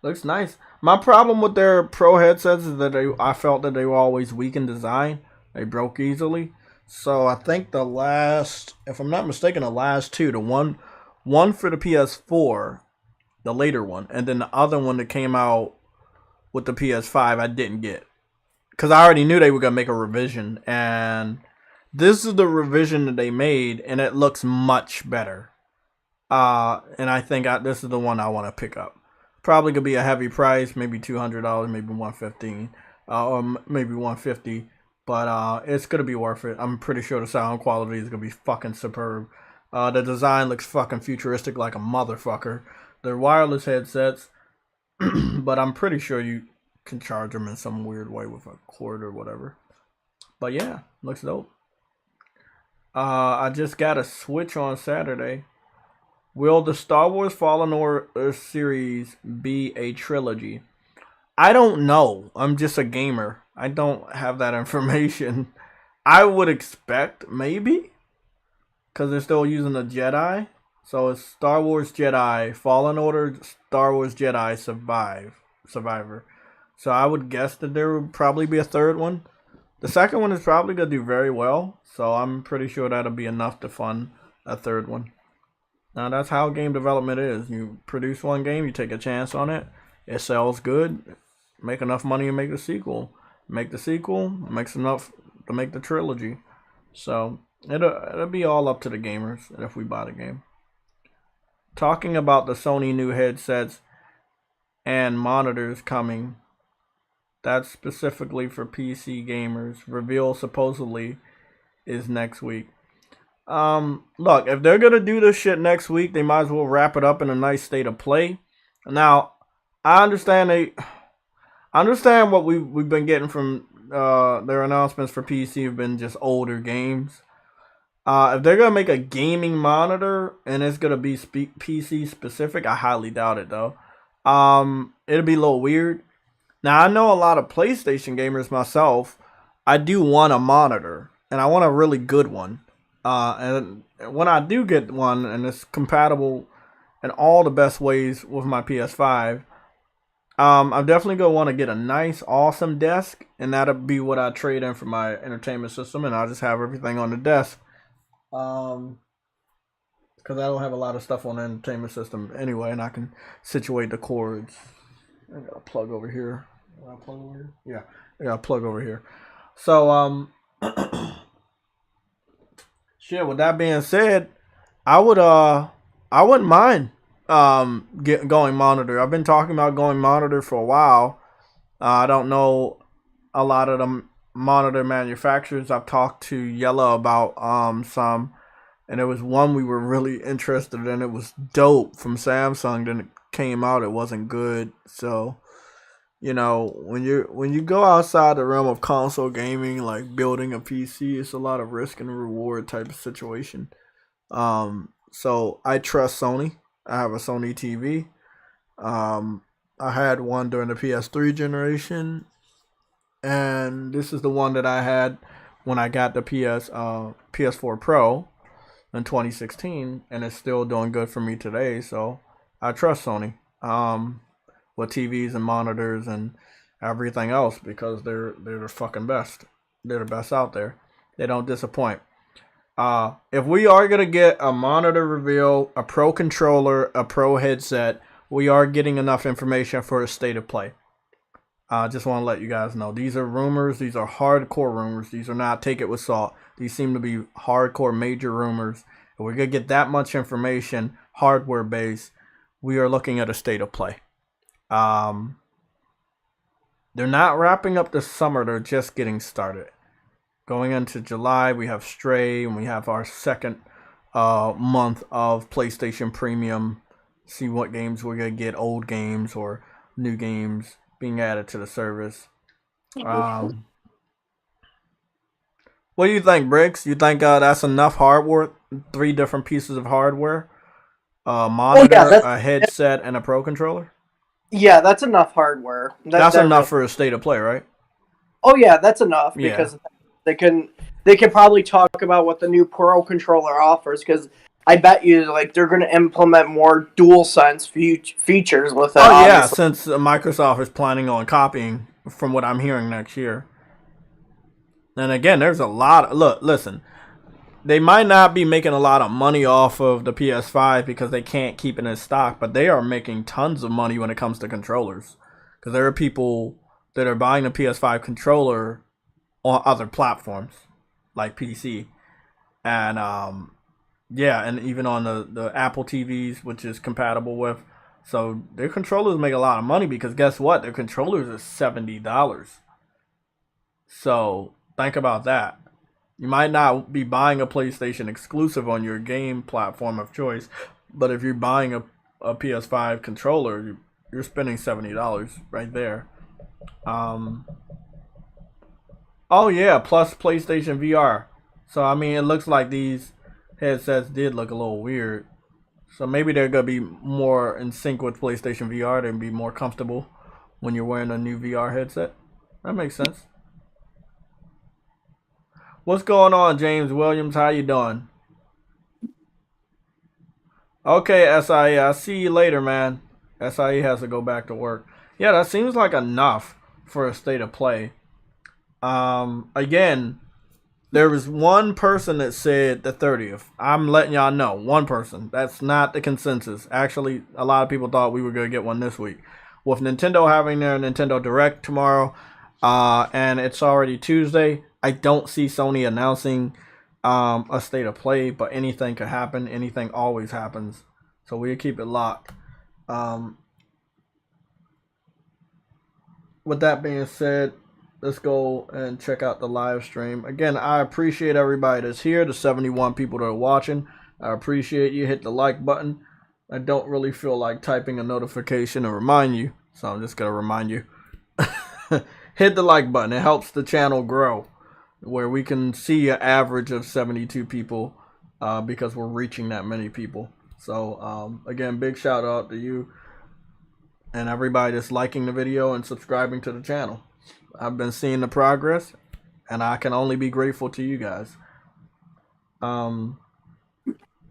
Looks nice. My problem with their Pro headsets is that I felt that they were always weak in design. They broke easily. So I think if I'm not mistaken, the last two, the one for the PS4, the later one, and then the other one that came out with the PS5, I didn't get. Because I already knew they were going to make a revision. And this is the revision that they made, and it looks much better. And I think this is the one I want to pick up. Probably going to be a heavy price, maybe $200, maybe $115, or maybe $150. But it's going to be worth it. I'm pretty sure the sound quality is going to be fucking superb. The design looks fucking futuristic like a motherfucker. They're wireless headsets, but I'm pretty sure you can charge them in some weird way with a cord or whatever. But yeah, looks dope. I just got a Switch on Saturday. Will the Star Wars Fallen Order series be a trilogy? I don't know. I'm just a gamer. I don't have that information. I would expect maybe, because they're still using the Jedi. So it's Star Wars Jedi, Fallen Order, Star Wars Jedi, Survivor. So I would guess that there would probably be a third one. The second one is probably going to do very well. So I'm pretty sure that'll be enough to fund a third one. Now that's how game development is. You produce one game, you take a chance on it. It sells good. Make enough money to make the sequel. Make the sequel, makes enough to make the trilogy. So it'll be all up to the gamers if we buy the game. Talking about the Sony new headsets and monitors coming, that's specifically for PC gamers. Reveal supposedly is next week. Look, if they're gonna do this shit next week, they might as well wrap it up in a nice state of play. Now, I understand what we've been getting from their announcements for PC have been just older games. If they're going to make a gaming monitor and it's going to be PC specific, I highly doubt it though. It'll be a little weird. Now, I know a lot of PlayStation gamers myself. I do want a monitor, and I want a really good one. And when I do get one and it's compatible in all the best ways with my PS5, I'm definitely going to want to get a nice, awesome desk, and that'll be what I trade in for my entertainment system, and I'll just have everything on the desk. Because I don't have a lot of stuff on the entertainment system anyway, and I can situate the cords. I got a plug over here. I plug over here? Yeah, I got a plug over here. So, shit, with that being said, I would I wouldn't mind going monitor. I've been talking about going monitor for a while. I don't know a lot of the monitor manufacturers. I've talked to Yella about some, and there was one we were really interested in. It was dope from Samsung. Then it came out, it wasn't good. So when you go outside the realm of console gaming, like building a PC, it's a lot of risk and reward type of situation. So I trust Sony. I have a Sony TV. I had one during the PS3 generation, and this is the one that I had when I got the PS4 Pro in 2016, and it's still doing good for me today. So I trust Sony with TVs and monitors and everything else because they're the fucking best. They're the best out there. They don't disappoint. If we are gonna get a monitor reveal, a pro controller, a pro headset, we are getting enough information for a state of play. I just want to let you guys know. These are rumors. These are hardcore rumors. These are not take it with salt. These seem to be hardcore major rumors. If we're going to get that much information, hardware based, we are looking at a state of play. They're not wrapping up the summer. They're just getting started. Going into July, we have Stray, and we have our second month of PlayStation Premium. See what games we're going to get, old games or new games being added to the service. What do you think, Briggs? You think that's enough hardware? 3 different pieces of hardware? A monitor, a headset, and a pro controller? Yeah, that's enough hardware. That's enough for a state of play, right? Oh yeah, that's enough because they can probably talk about what the new Pro controller offers because I bet you they're going to implement more DualSense features with it. Oh yeah, since Microsoft is planning on copying from what I'm hearing next year. And again, there's a lot. Listen, they might not be making a lot of money off of the PS5 because they can't keep it in stock, but they are making tons of money when it comes to controllers. Because there are people that are buying the PS5 controller on other platforms like PC, and and even on the Apple TVs, which is compatible with. So their controllers make a lot of money because guess what? Their controllers are $70. So think about that. You might not be buying a PlayStation exclusive on your game platform of choice, but if you're buying a PS5 controller, you're spending $70 right there. Oh yeah, plus PlayStation VR. So I mean, it looks like these headsets did look a little weird. So maybe they're gonna be more in sync with PlayStation VR and be more comfortable when you're wearing a new VR headset. That makes sense. What's going on, James Williams? How you doing? Okay, SIE. I'll see you later, man. SIE has to go back to work. Yeah, that seems like enough for a state of play. Again, there was one person that said the 30th. I'm letting y'all know. One person. That's not the consensus. Actually, a lot of people thought we were going to get one this week. With Nintendo having their Nintendo Direct tomorrow, and it's already Tuesday, I don't see Sony announcing a state of play, but anything could happen. Anything always happens. So we'll keep it locked. With that being said, let's go and check out the live stream. Again, I appreciate everybody that's here, the 71 people that are watching. I appreciate you. Hit the like button. I don't really feel like typing a notification to remind you, so I'm just going to remind you. Hit the like button. It helps the channel grow, where we can see an average of 72 people because we're reaching that many people. So, again, big shout out to you and everybody that's liking the video and subscribing to the channel. I've been seeing the progress, and I can only be grateful to you guys.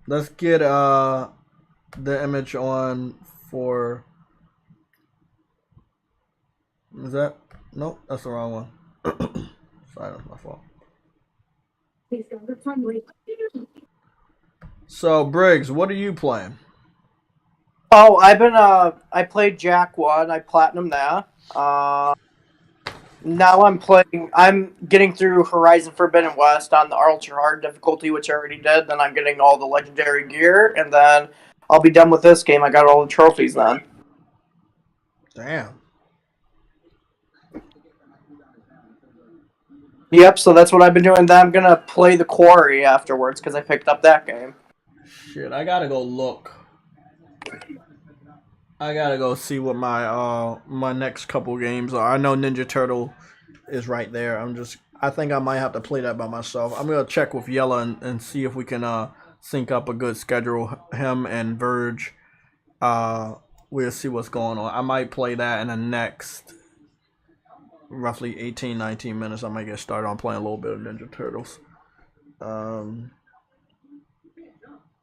Let's get the image on for... Is that... Nope, that's the wrong one. Sorry, that's my fault. So, Briggs, what are you playing? Oh, I've been I played Jack 1. I platinum that. Now I'm getting through Horizon Forbidden West on the ultra hard difficulty, which I already did. Then I'm getting all the legendary gear, and then I'll be done with this game. I got all the trophies then. Damn. Yep, so that's what I've been doing. Then I'm going to play The Quarry afterwards because I picked up that game. Shit, I gotta go look. I gotta go see what my my next couple games are. I know Ninja Turtle is right there. I think I might have to play that by myself. I'm gonna check with Yella and see if we can sync up a good schedule. Him and Verge. We'll see what's going on. I might play that in the next roughly 18-19 minutes. I might get started on playing a little bit of Ninja Turtles.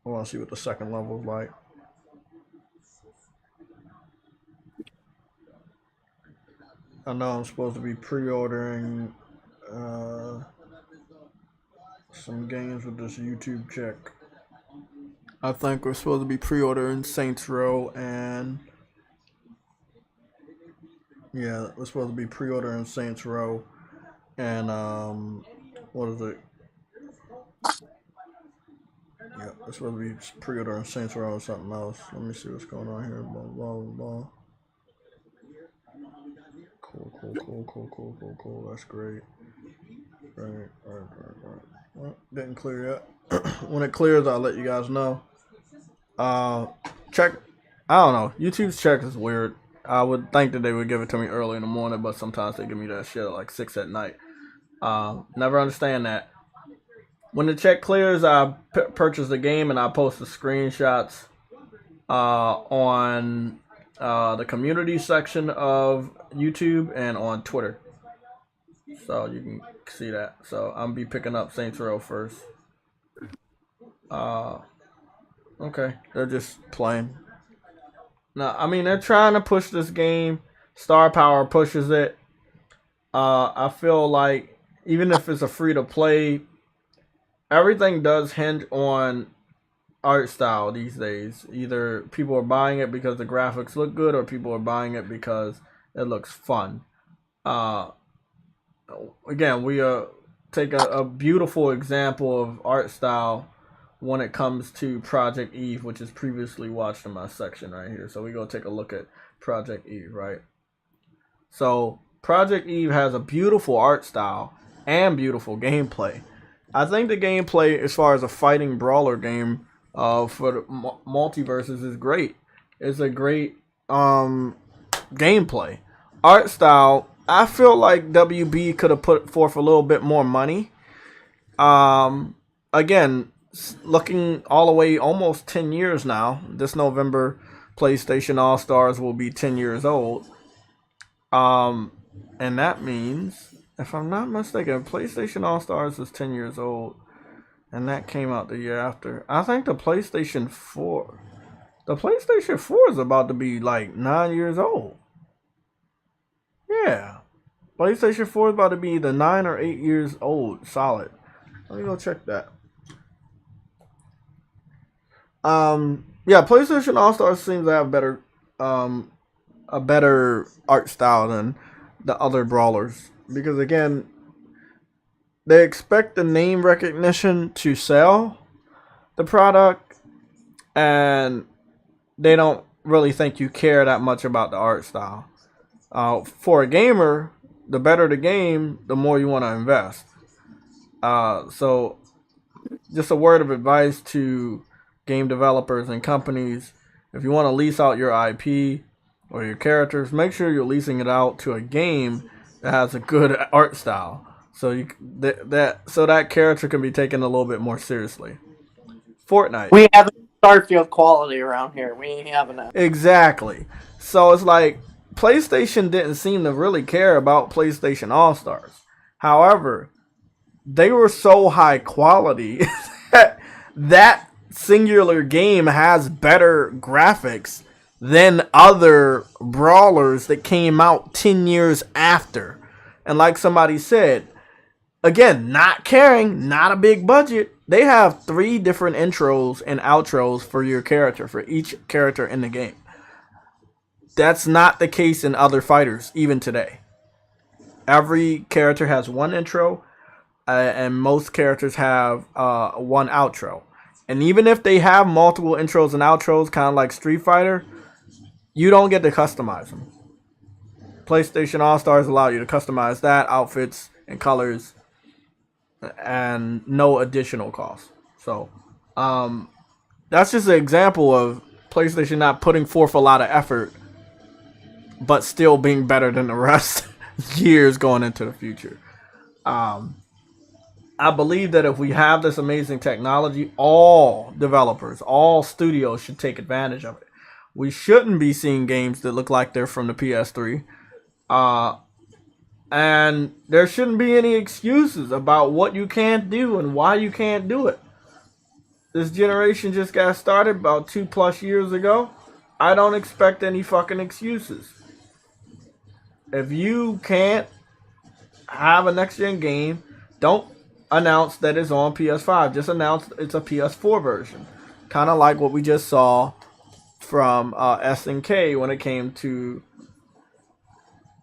I want to see what the second level is like. I know I'm supposed to be pre-ordering some games with this YouTube check. I think we're supposed to be pre-ordering Saints Row and yeah, we're supposed to be pre-ordering Saints Row and what is it? Yeah, we're supposed to be pre-ordering Saints Row or something else. Let me see what's going on here. Blah blah blah. Cool. That's great. Right. Well, didn't clear yet. When it clears, I'll let you guys know. Check. I don't know. YouTube's check is weird. I would think that they would give it to me early in the morning, but sometimes they give me that shit at like 6 at night. Never understand that. When the check clears, I purchase the game and I post the screenshots on the community section of YouTube and on Twitter. So you can see that. So I'm be picking up Saints Row first. Okay, they're just playing. Now, I mean, they're trying to push this game. Star Power pushes it. I feel like even if it's a free to play, everything does hinge on art style these days. Either people are buying it because the graphics look good, or people are buying it because it looks fun. Again, we take a beautiful example of art style when it comes to Project Eve, which is previously watched in my section right here. So we go take a look at Project Eve, right? So Project Eve has a beautiful art style and beautiful gameplay. I think the gameplay, as far as a fighting brawler game for the multiverses, is great. It's a great gameplay. Art style, I feel like WB could have put forth a little bit more money. Again, looking all the way almost 10 years now. This November, PlayStation All-Stars will be 10 years old. And that means, if I'm not mistaken, PlayStation All-Stars is 10 years old. And that came out the year after. I think the PlayStation 4. The PlayStation 4 is about to be like 9 years old. Yeah. PlayStation 4 is about to be either 9 or 8 years old. Solid. Let me go check that. Yeah, PlayStation All-Stars seems to have a better art style than the other brawlers. Because again, they expect the name recognition to sell the product, and they don't really think you care that much about the art style. For a gamer, the better the game, the more you want to invest. So just a word of advice to game developers and companies: if you want to lease out your IP or your characters, make sure you're leasing it out to a game that has a good art style, so that character can be taken a little bit more seriously. Fortnite. We have Starfield quality around here. We ain't having that. Exactly. So it's like PlayStation didn't seem to really care about PlayStation All-Stars. However, they were so high quality that singular game has better graphics than other brawlers that came out 10 years after. And like somebody said, again, not caring, not a big budget, they have 3 different intros and outros for your character, for each character in the game. That's not the case in other fighters, even today. Every character has one intro, and most characters have one outro. And even if they have multiple intros and outros, kind of like Street Fighter, you don't get to customize them. PlayStation All-Stars allow you to customize that, outfits and colors, and no additional cost. So, that's just an example of PlayStation not putting forth a lot of effort, but still being better than the rest years going into the future. I believe that if we have this amazing technology, all developers, all studios should take advantage of it. We shouldn't be seeing games that look like they're from the PS3. And there shouldn't be any excuses about what you can't do and why you can't do it. This generation just got started about 2+ years ago. I don't expect any fucking excuses. If you can't have a next-gen game, don't announce that it's on PS5. Just announce it's a PS4 version. Kind of like what we just saw from SNK when it came to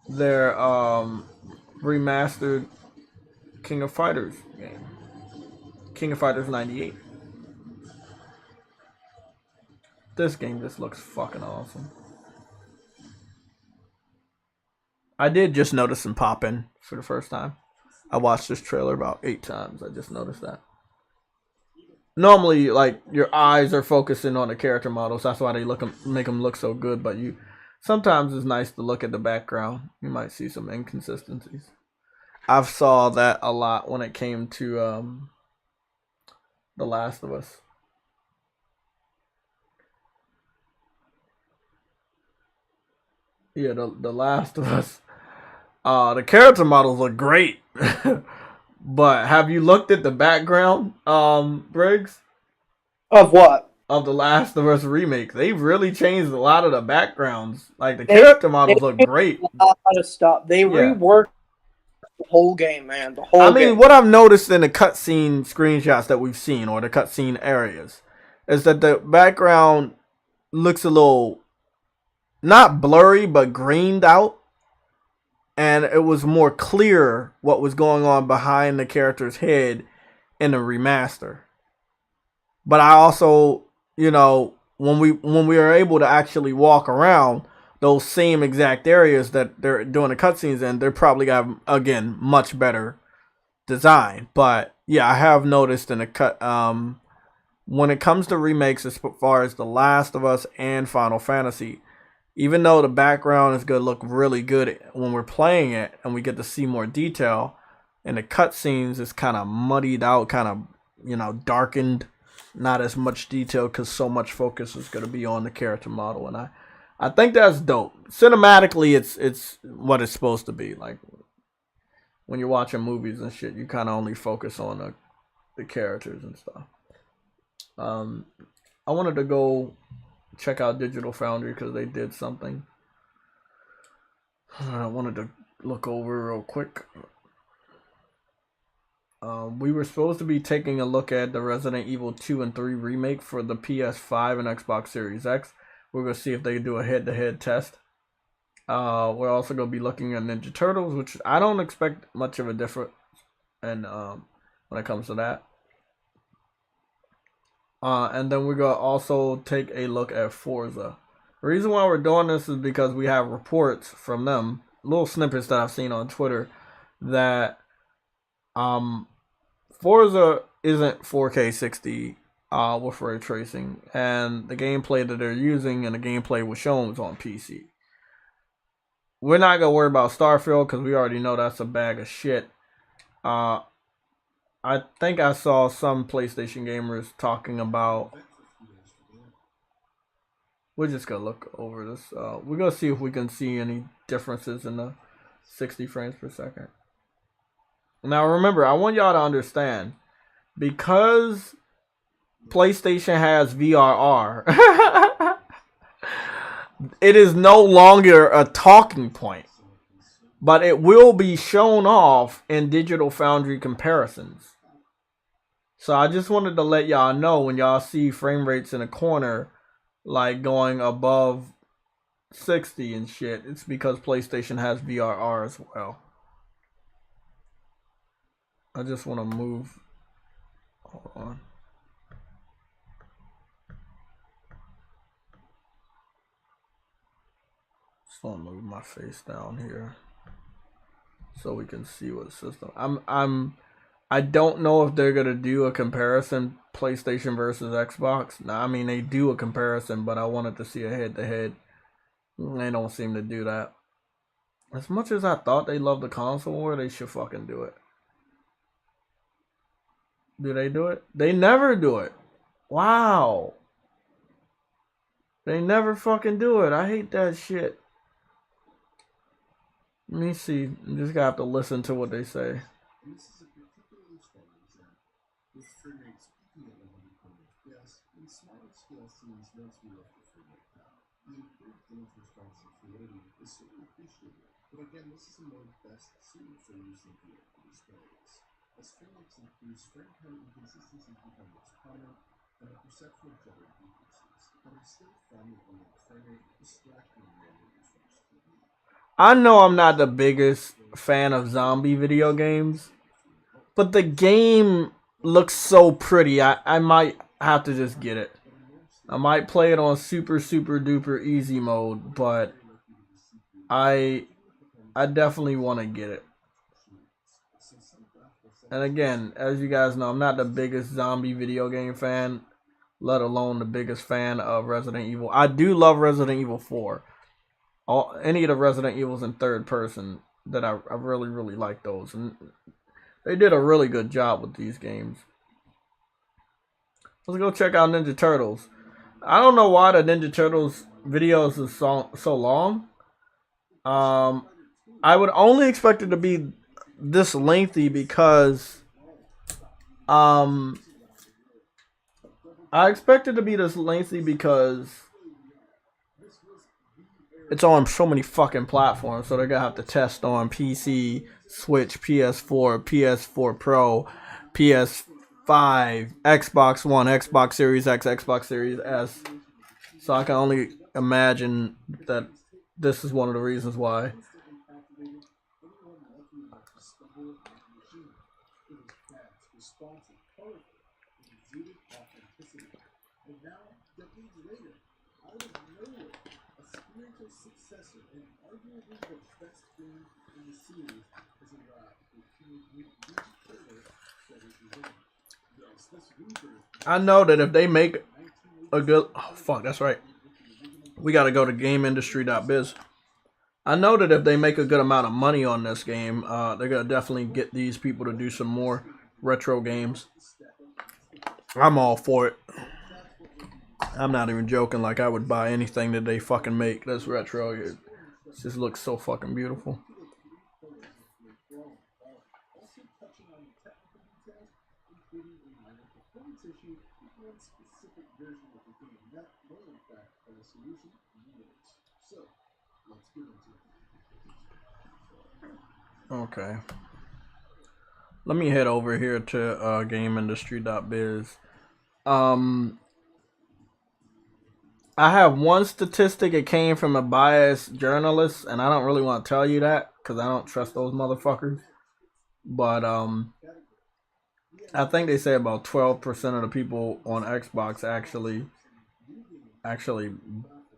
their remastered King of Fighters game. King of Fighters 98. This game just looks fucking awesome. I did just notice him pop in for the first time. I watched this trailer about 8 times. I just noticed that. Normally, like, your eyes are focusing on the character models. That's why they make them look so good. But sometimes it's nice to look at the background. You might see some inconsistencies. I've saw that a lot when it came to The Last of Us. Yeah, the Last of Us. The character models look great. But have you looked at the background, Briggs? Of what? Of The Last of Us remake. They've really changed a lot of the backgrounds. Like, the character models look great. A lot of stuff. They reworked the whole game, man. The whole game. What I've noticed in the cutscene screenshots that we've seen, or the cutscene areas, is that the background looks a little, not blurry, but greened out. And it was more clear what was going on behind the character's head in the remaster. But I also, when we are able to actually walk around those same exact areas that they're doing the cutscenes in, they're probably got, again, much better design. But yeah, I have noticed in the cut, when it comes to remakes, as far as The Last of Us and Final Fantasy, even though the background is going to look really good when we're playing it and we get to see more detail, and the cutscenes is kind of muddied out, kind of, darkened, not as much detail because so much focus is going to be on the character model. And I think that's dope. Cinematically, it's what it's supposed to be. Like, when you're watching movies and shit, you kind of only focus on the characters and stuff. I wanted to go check out Digital Foundry because they did something I wanted to look over real quick. We were supposed to be taking a look at the Resident Evil 2 and 3 remake for the PS5 and Xbox Series X. We're going to see if they do a head-to-head test. We're also going to be looking at Ninja Turtles, which I don't expect much of a difference when it comes to that. And then we're going to also take a look at Forza. The reason why we're doing this is because we have reports from them, little snippets that I've seen on Twitter, that Forza isn't 4K 60 with ray tracing, and the gameplay that they're using and the gameplay was shown was on PC. We're not going to worry about Starfield because we already know that's a bag of shit. I think I saw some PlayStation gamers talking about... We're just going to look over this. We're going to see if we can see any differences in the 60 frames per second. Now remember, I want y'all to understand, because PlayStation has VRR, it is no longer a talking point. But it will be shown off in Digital Foundry comparisons. So I just wanted to let y'all know, when y'all see frame rates in a corner, like going above 60 and shit, it's because PlayStation has VRR as well. I just want to move. Hold on. So I'll move my face down here so we can see what system. I don't know if they're gonna do a comparison PlayStation versus Xbox. Now, I mean they do a comparison, but I wanted to see a head-to-head. They don't seem to do that. As much as I thought they loved the console war, they should fucking do it. Do they do it? They never do it. Wow. They never fucking do it. I hate that shit. Let me see. I'm just gonna have to listen to what they say. This is a particularly strong example. With frame rate speaking at 100 FPS, and smaller scale scenes not to be left with frame rate down. The improved image response and fluidity is certainly appreciated, but again, this is a mode best suited for use in VR displays. As frame rates increase, frame count inconsistencies become less prominent, and the perception of jitter decreases, but it's still fun when the frame rate distracting users from TV. I know I'm not the biggest fan of zombie video games, but the game looks so pretty. I might have to just get it. I might play it on super duper easy mode, but I definitely want to get it. And again, as you guys know, I'm not the biggest zombie video game fan, let alone the biggest fan of Resident Evil. I do love Resident Evil 4. Any of the Resident Evils in third person that I really like those, and they did a really good job with these games. Let's go check out Ninja Turtles. I don't know why the Ninja Turtles videos is so long. I would only expect it to be this lengthy because I expect it to be this lengthy because it's on so many fucking platforms, so they're gonna have to test on PC, Switch, PS4, PS4 Pro, PS5, Xbox One, Xbox Series X, Xbox Series S. So I can only imagine that this is one of the reasons why. Successor and arguably the best game in the series is arrived with Teenage Mutant Ninja Turtles Shredder's Revenge. Yes, this rebirth. I know that if they make a good... Oh, fuck, that's right. We gotta go to GameIndustry.biz. I know that if they make a good amount of money on this game, they're gonna definitely get these people to do some more retro games. I'm all for it. I'm not even joking. Like, I would buy anything that they fucking make that's retro. It just looks so fucking beautiful. Okay. Let me head over here to GameIndustry.biz. I have one statistic. It came from a biased journalist, and I don't really want to tell you that because I don't trust those motherfuckers. But I think they say about 12% of the people on Xbox actually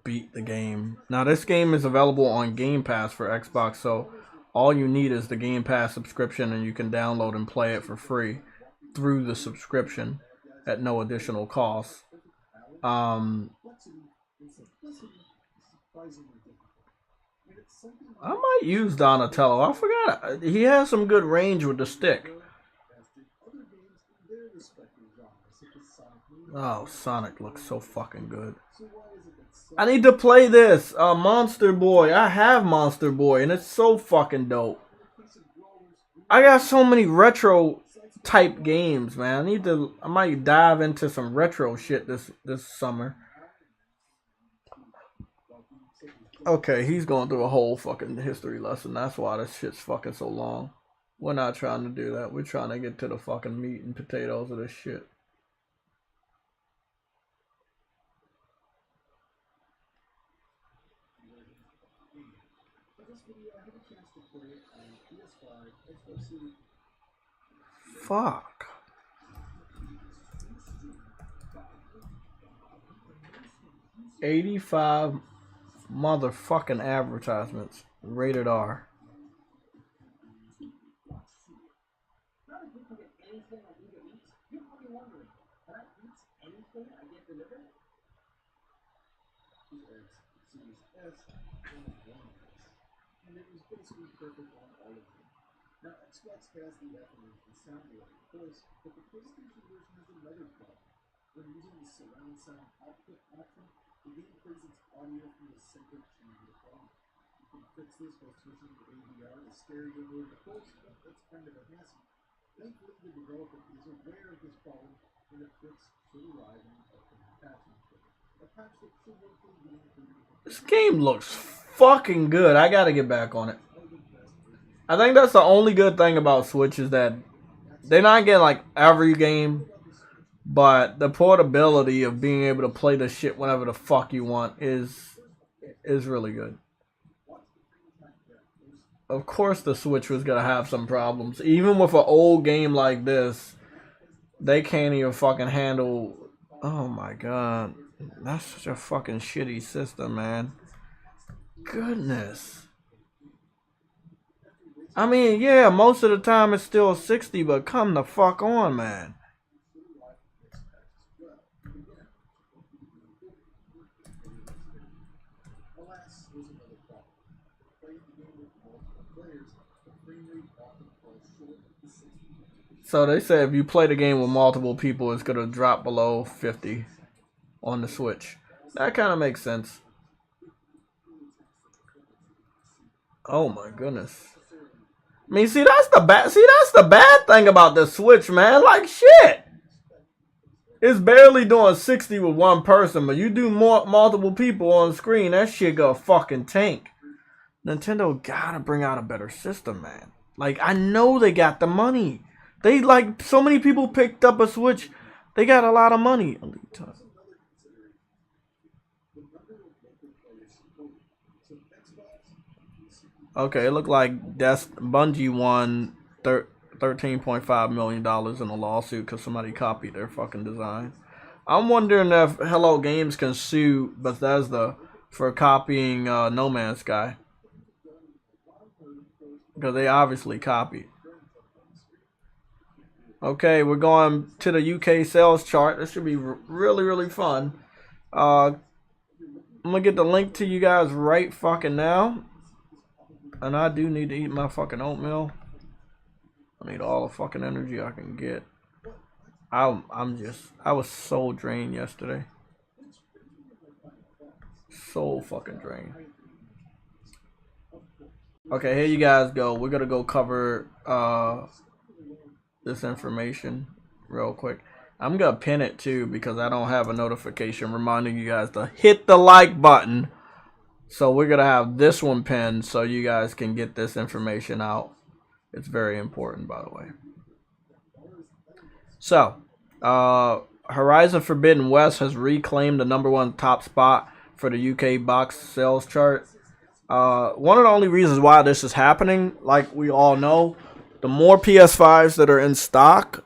beat the game. Now this game is available on Game Pass for Xbox, so all you need is the Game Pass subscription, and you can download and play it for free through the subscription at no additional cost. I might use Donatello. I forgot. He has some good range with the stick. Oh, Sonic looks so fucking good. I need to play this. Monster Boy. I have Monster Boy, and it's so fucking dope. I got so many retro type games, man. I might dive into some retro shit this summer. Okay, he's going through a whole fucking history lesson. That's why this shit's fucking so long. We're not trying to do that. We're trying to get to the fucking meat and potatoes of this shit. Fuck. $85 motherfucking advertisements. Rated R. And it was basically perfect on all of them. Now, Xbox has the aforementioned sound wave, of course, but the PlayStation version has another problem. When using the surround sound output option, the game plays its audio from the separate channel of volume. You can fix this by switching the AVR to stereo mode, of course, but that's kind of a hassle. Thankfully, the developer is aware of this problem, and the fix should arrive in the upcoming patching kit. A patch that should hopefully be included. This game looks fucking good. I gotta get back on it. I think that's the only good thing about Switch is that they're not getting like every game, but the portability of being able to play the shit whenever the fuck you want is really good. Of course the Switch was gonna have some problems. Even with an old game like this, they can't even fucking handle. Oh my god. That's such a fucking shitty system, man. Goodness. I mean, yeah, most of the time it's still 60, but come the fuck on, man. So they say if you play the game with multiple people, it's gonna drop below 50 on the Switch. That kind of makes sense. Oh my goodness. I mean, see, that's the bad thing about the Switch, man. Like, shit. It's barely doing 60 with one person, but you do multiple people on screen, that shit go fucking tank. Nintendo gotta bring out a better system, man. Like, I know they got the money. They, like, so many people picked up a Switch. They got a lot of money. Okay, it looked like Bungie won $13.5 million in a lawsuit because somebody copied their fucking design. I'm wondering if Hello Games can sue Bethesda for copying No Man's Sky. Because they obviously copied. Okay, we're going to the UK sales chart. This should be really, really fun. I'm going to get the link to you guys right fucking now. And I do need to eat my fucking oatmeal. I need all the fucking energy I can get. I was so drained yesterday. So fucking drained. Okay, here you guys go. We're gonna go cover this information real quick. I'm gonna pin it too because I don't have a notification reminding you guys to hit the like button. So we're gonna have this one pinned so you guys can get this information out. It's very important, by the way. So, Horizon Forbidden West has reclaimed the #1 top spot for the UK box sales chart. One of the only reasons why this is happening, like we all know, the more PS5s that are in stock,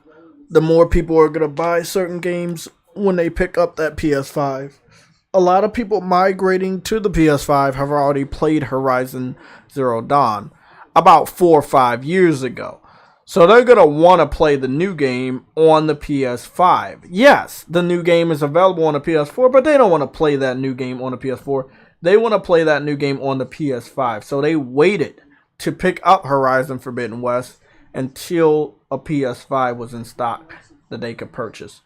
the more people are gonna buy certain games when they pick up that PS5. A lot of people migrating to the PS5 have already played Horizon Zero Dawn about 4 or 5 years ago. So they're going to want to play the new game on the PS5. Yes, the new game is available on the PS4, but they don't want to play that new game on the PS4. They want to play that new game on the PS5. So they waited to pick up Horizon Forbidden West until a PS5 was in stock that they could purchase.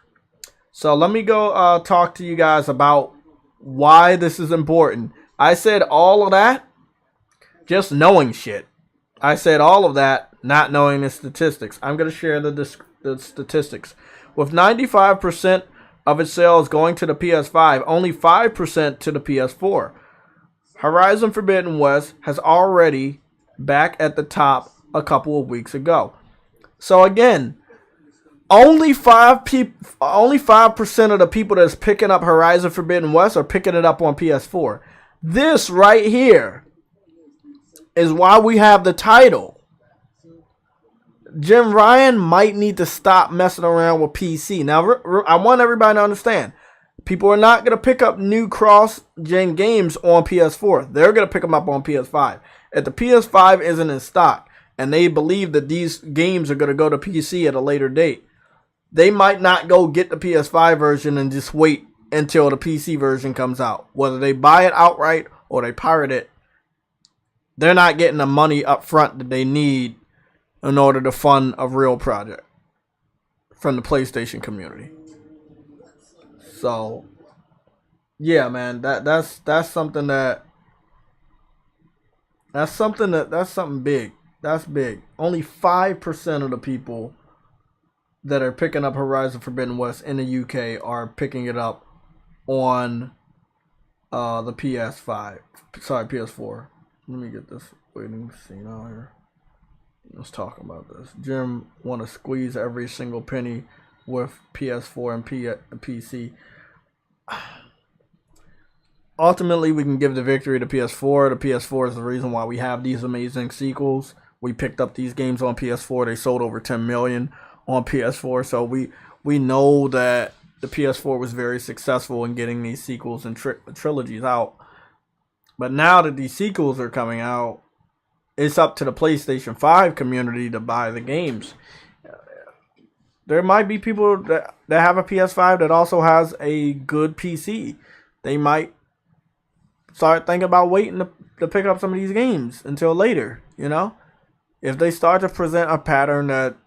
So let me go talk to you guys about why this is important. I said all of that just knowing shit. I said all of that not knowing the statistics. I'm going to share the statistics. With 95% of its sales going to the PS5, only 5% to the PS4. Horizon Forbidden West has already back at the top a couple of weeks ago. So again, only 5% of the people that's picking up Horizon Forbidden West are picking it up on PS4. This right here is why we have the title. Jim Ryan might need to stop messing around with PC. Now, I want everybody to understand, People are not going to pick up new cross-gen games on PS4. They're going to pick them up on PS5. If the PS5 isn't in stock and they believe that these games are going to go to PC at a later date, they might not go get the PS5 version and just wait until the PC version comes out. Whether they buy it outright or they pirate it, they're not getting the money up front that they need in order to fund a real project from the PlayStation community. So, yeah, man, that's something big. That's big. Only 5% of the people that are picking up Horizon Forbidden West in the UK are picking it up on the PS5. Sorry, PS4. Let me get this waiting scene out here. Let's talk about this. Jim want to squeeze every single penny with PS4 and PC. Ultimately, we can give the victory to PS4. The PS4 is the reason why we have these amazing sequels. We picked up these games on PS4. They sold over 10 million on PS4. So we know that the PS4 was very successful in getting these sequels and trilogies out. But now that these sequels are coming out, it's up to the PlayStation 5 community to buy the games. There might be people that have a PS5 that also has a good PC. They might start thinking about waiting to pick up some of these games until later, you know? If they start to present a pattern that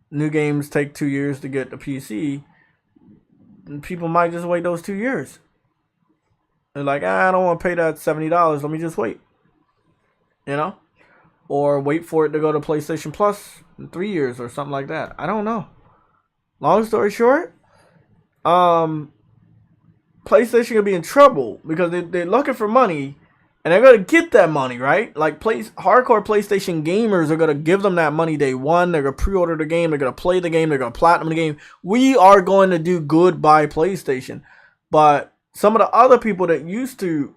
new games take 2 years to get to PC, people might just wait those 2 years. They're like, I don't want to pay that $70. Let me just wait. You know? Or wait for it to go to PlayStation Plus in 3 years or something like that. I don't know. Long story short, PlayStation could be in trouble because they're looking for money and they're going to get that money, right? Like hardcore PlayStation gamers are going to give them that money day one. They're going to pre-order the game. They're going to play the game. They're going to platinum the game. We are going to do good by PlayStation. But some of the other people that used to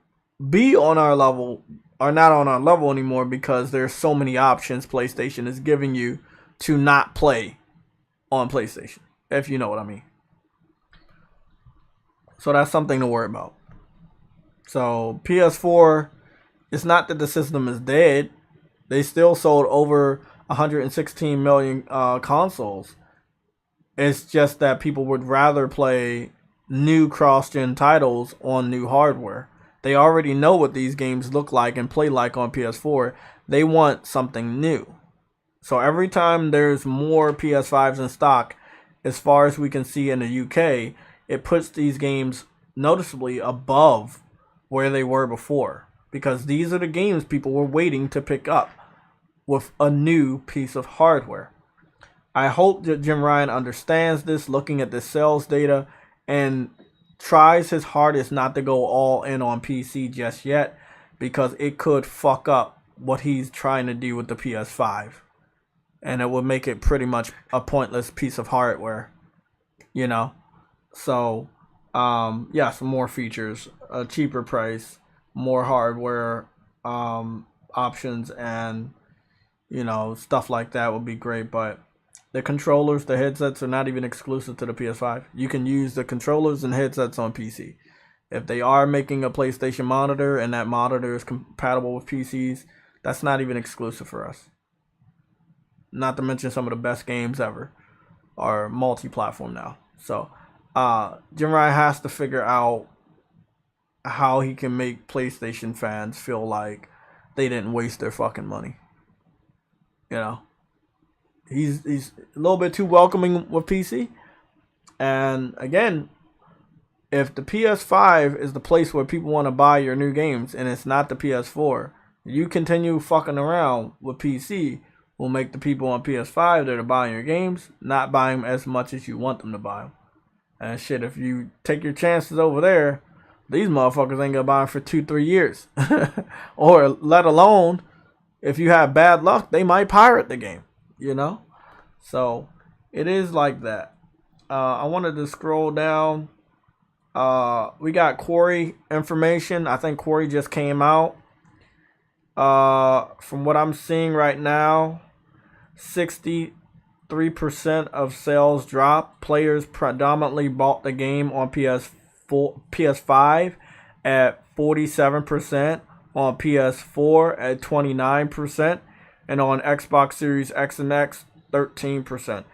be on our level are not on our level anymore because there's so many options PlayStation is giving you to not play on PlayStation, if you know what I mean. So that's something to worry about. So PS4, it's not that the system is dead. They still sold over 116 million consoles. It's just that people would rather play new cross-gen titles on new hardware. They already know what these games look like and play like on PS4. They want something new. So every time there's more PS5s in stock, as far as we can see in the UK, it puts these games noticeably above where they were before. Because these are the games people were waiting to pick up with a new piece of hardware. I hope that Jim Ryan understands this, looking at the sales data, and tries his hardest not to go all in on PC just yet, because it could fuck up what he's trying to do with the PS5. And it would make it pretty much a pointless piece of hardware, you know? So, yeah, some more features, a cheaper price, more hardware options, and, you know, stuff like that would be great. But the controllers, the headsets are not even exclusive to the PS5. You can use the controllers and headsets on PC. If they are making a PlayStation monitor and that monitor is compatible with PCs, that's not even exclusive for us. Not to mention some of the best games ever are multi-platform now. So, Jim Ryan has to figure out how he can make PlayStation fans feel like they didn't waste their fucking money. You know? He's a little bit too welcoming with PC. And again, if the PS5 is the place where people want to buy your new games and it's not the PS4, you continue fucking around with PC will make the people on PS5 that are buying your games not buy them as much as you want them to buy them. And shit, if you take your chances over there, these motherfuckers ain't gonna buy them for 2-3 years. Or let alone, if you have bad luck, they might pirate the game. You know? So, it is like that. I wanted to scroll down. We got Quarry information. I think Quarry just came out. From what I'm seeing right now, 63% of sales dropped. Players predominantly bought the game on PS4 PS5 at 47%, on PS4 at 29%, and on Xbox Series X and X 13%.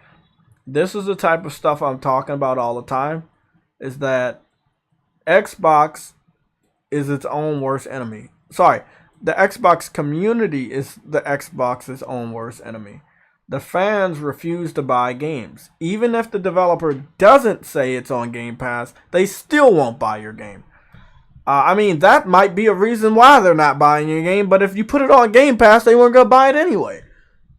This is the type of stuff I'm talking about all the time, is that Xbox is its own worst enemy. Sorry, the Xbox community is the Xbox's own worst enemy. The fans refuse to buy games. Even if the developer doesn't say it's on Game Pass, they still won't buy your game. I mean, that might be a reason why they're not buying your game, but if you put it on Game Pass, they weren't going to buy it anyway.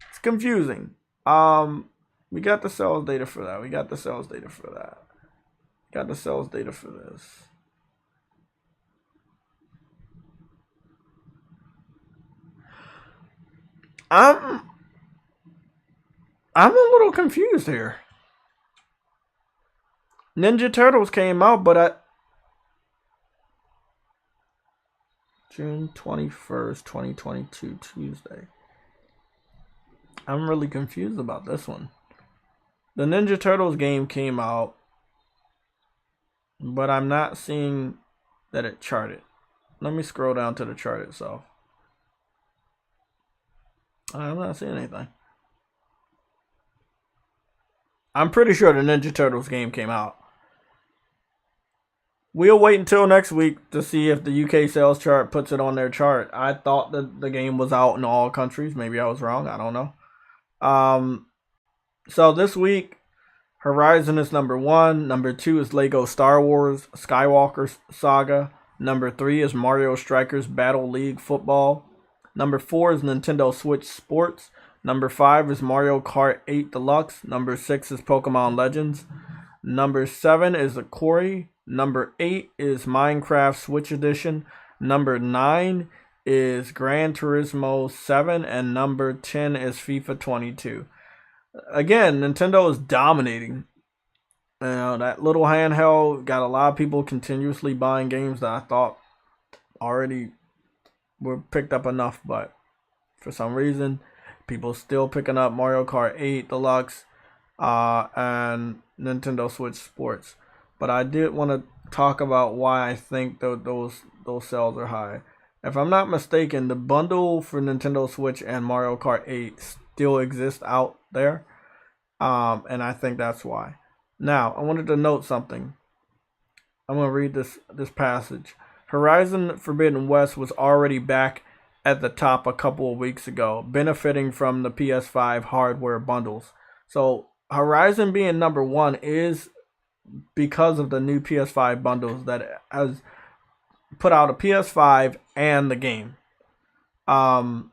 It's confusing. We got the sales data for that. We got the sales data for that. Got the sales data for this. I'm a little confused here. Ninja Turtles came out, but June 21st, 2022, Tuesday. I'm really confused about this one. The Ninja Turtles game came out, but I'm not seeing that it charted. Let me scroll down to the chart itself. I'm not seeing anything. I'm pretty sure the Ninja Turtles game came out. We'll wait until next week to see if the UK sales chart puts it on their chart. I thought that the game was out in all countries. Maybe I was wrong. I don't know. So this week, Horizon is number 1. Number 2 is Lego Star Wars Skywalker Saga. Number 3 is Mario Strikers Battle League Football. Number 4 is Nintendo Switch Sports. Number 5 is Mario Kart 8 Deluxe. Number 6 is Pokemon Legends. Number 7 is Akori. Number 8 is Minecraft Switch Edition. Number 9 is Gran Turismo 7. And number 10 is FIFA 22. Again, Nintendo is dominating. You know, that little handheld got a lot of people continuously buying games that I thought already were picked up enough, but for some reason, people still picking up Mario Kart 8 Deluxe and Nintendo Switch Sports. But I did want to talk about why I think those sales are high. If I'm not mistaken, the bundle for Nintendo Switch and Mario Kart 8 still exists out there, and I think that's why. Now, I wanted to note something. I'm going to read this passage. Horizon Forbidden West was already back at the top a couple of weeks ago, benefiting from the PS5 hardware bundles. So Horizon being number 1 is because of the new PS5 bundles that has put out a PS5 and the game. Some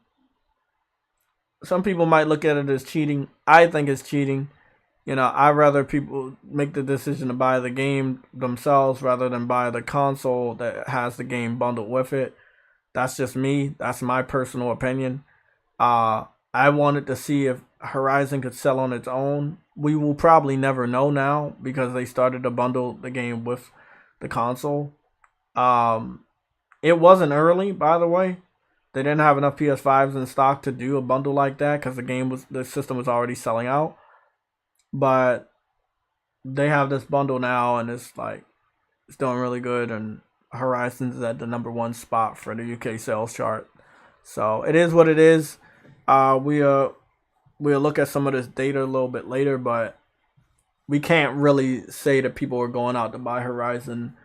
people might look at it as cheating. I think it's cheating. You know, I'd rather people make the decision to buy the game themselves rather than buy the console that has the game bundled with it. That's just me. That's my personal opinion. I wanted to see if Horizon could sell on its own. We will probably never know now because they started to bundle the game with the console. It wasn't early, by the way. They didn't have enough PS5s in stock to do a bundle like that because the system was already selling out. But they have this bundle now, and it's doing really good, and Horizon's at the number 1 spot for the UK sales chart. So it is what it is. We'll look at some of this data a little bit later, but we can't really say that people are going out to buy Horizon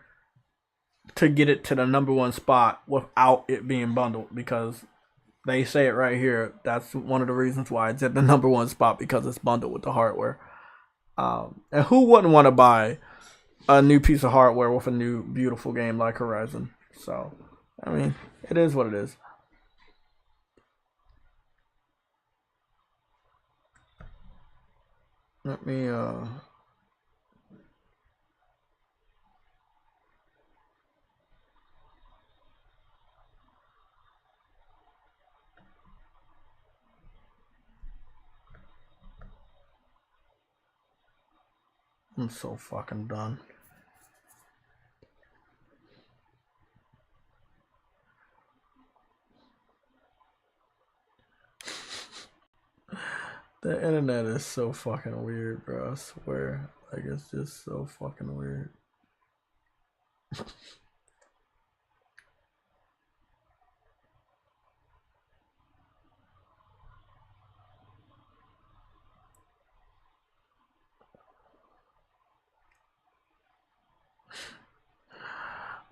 to get it to the number 1 spot without it being bundled, because they say it right here. That's one of the reasons why it's at the number 1 spot, because it's bundled with the hardware. And who wouldn't want to buy a new piece of hardware with a new beautiful game like Horizon? So, I mean, it is what it is. Let me I'm so fucking done. The internet is so fucking weird, bro. I swear. Like, it's just so fucking weird.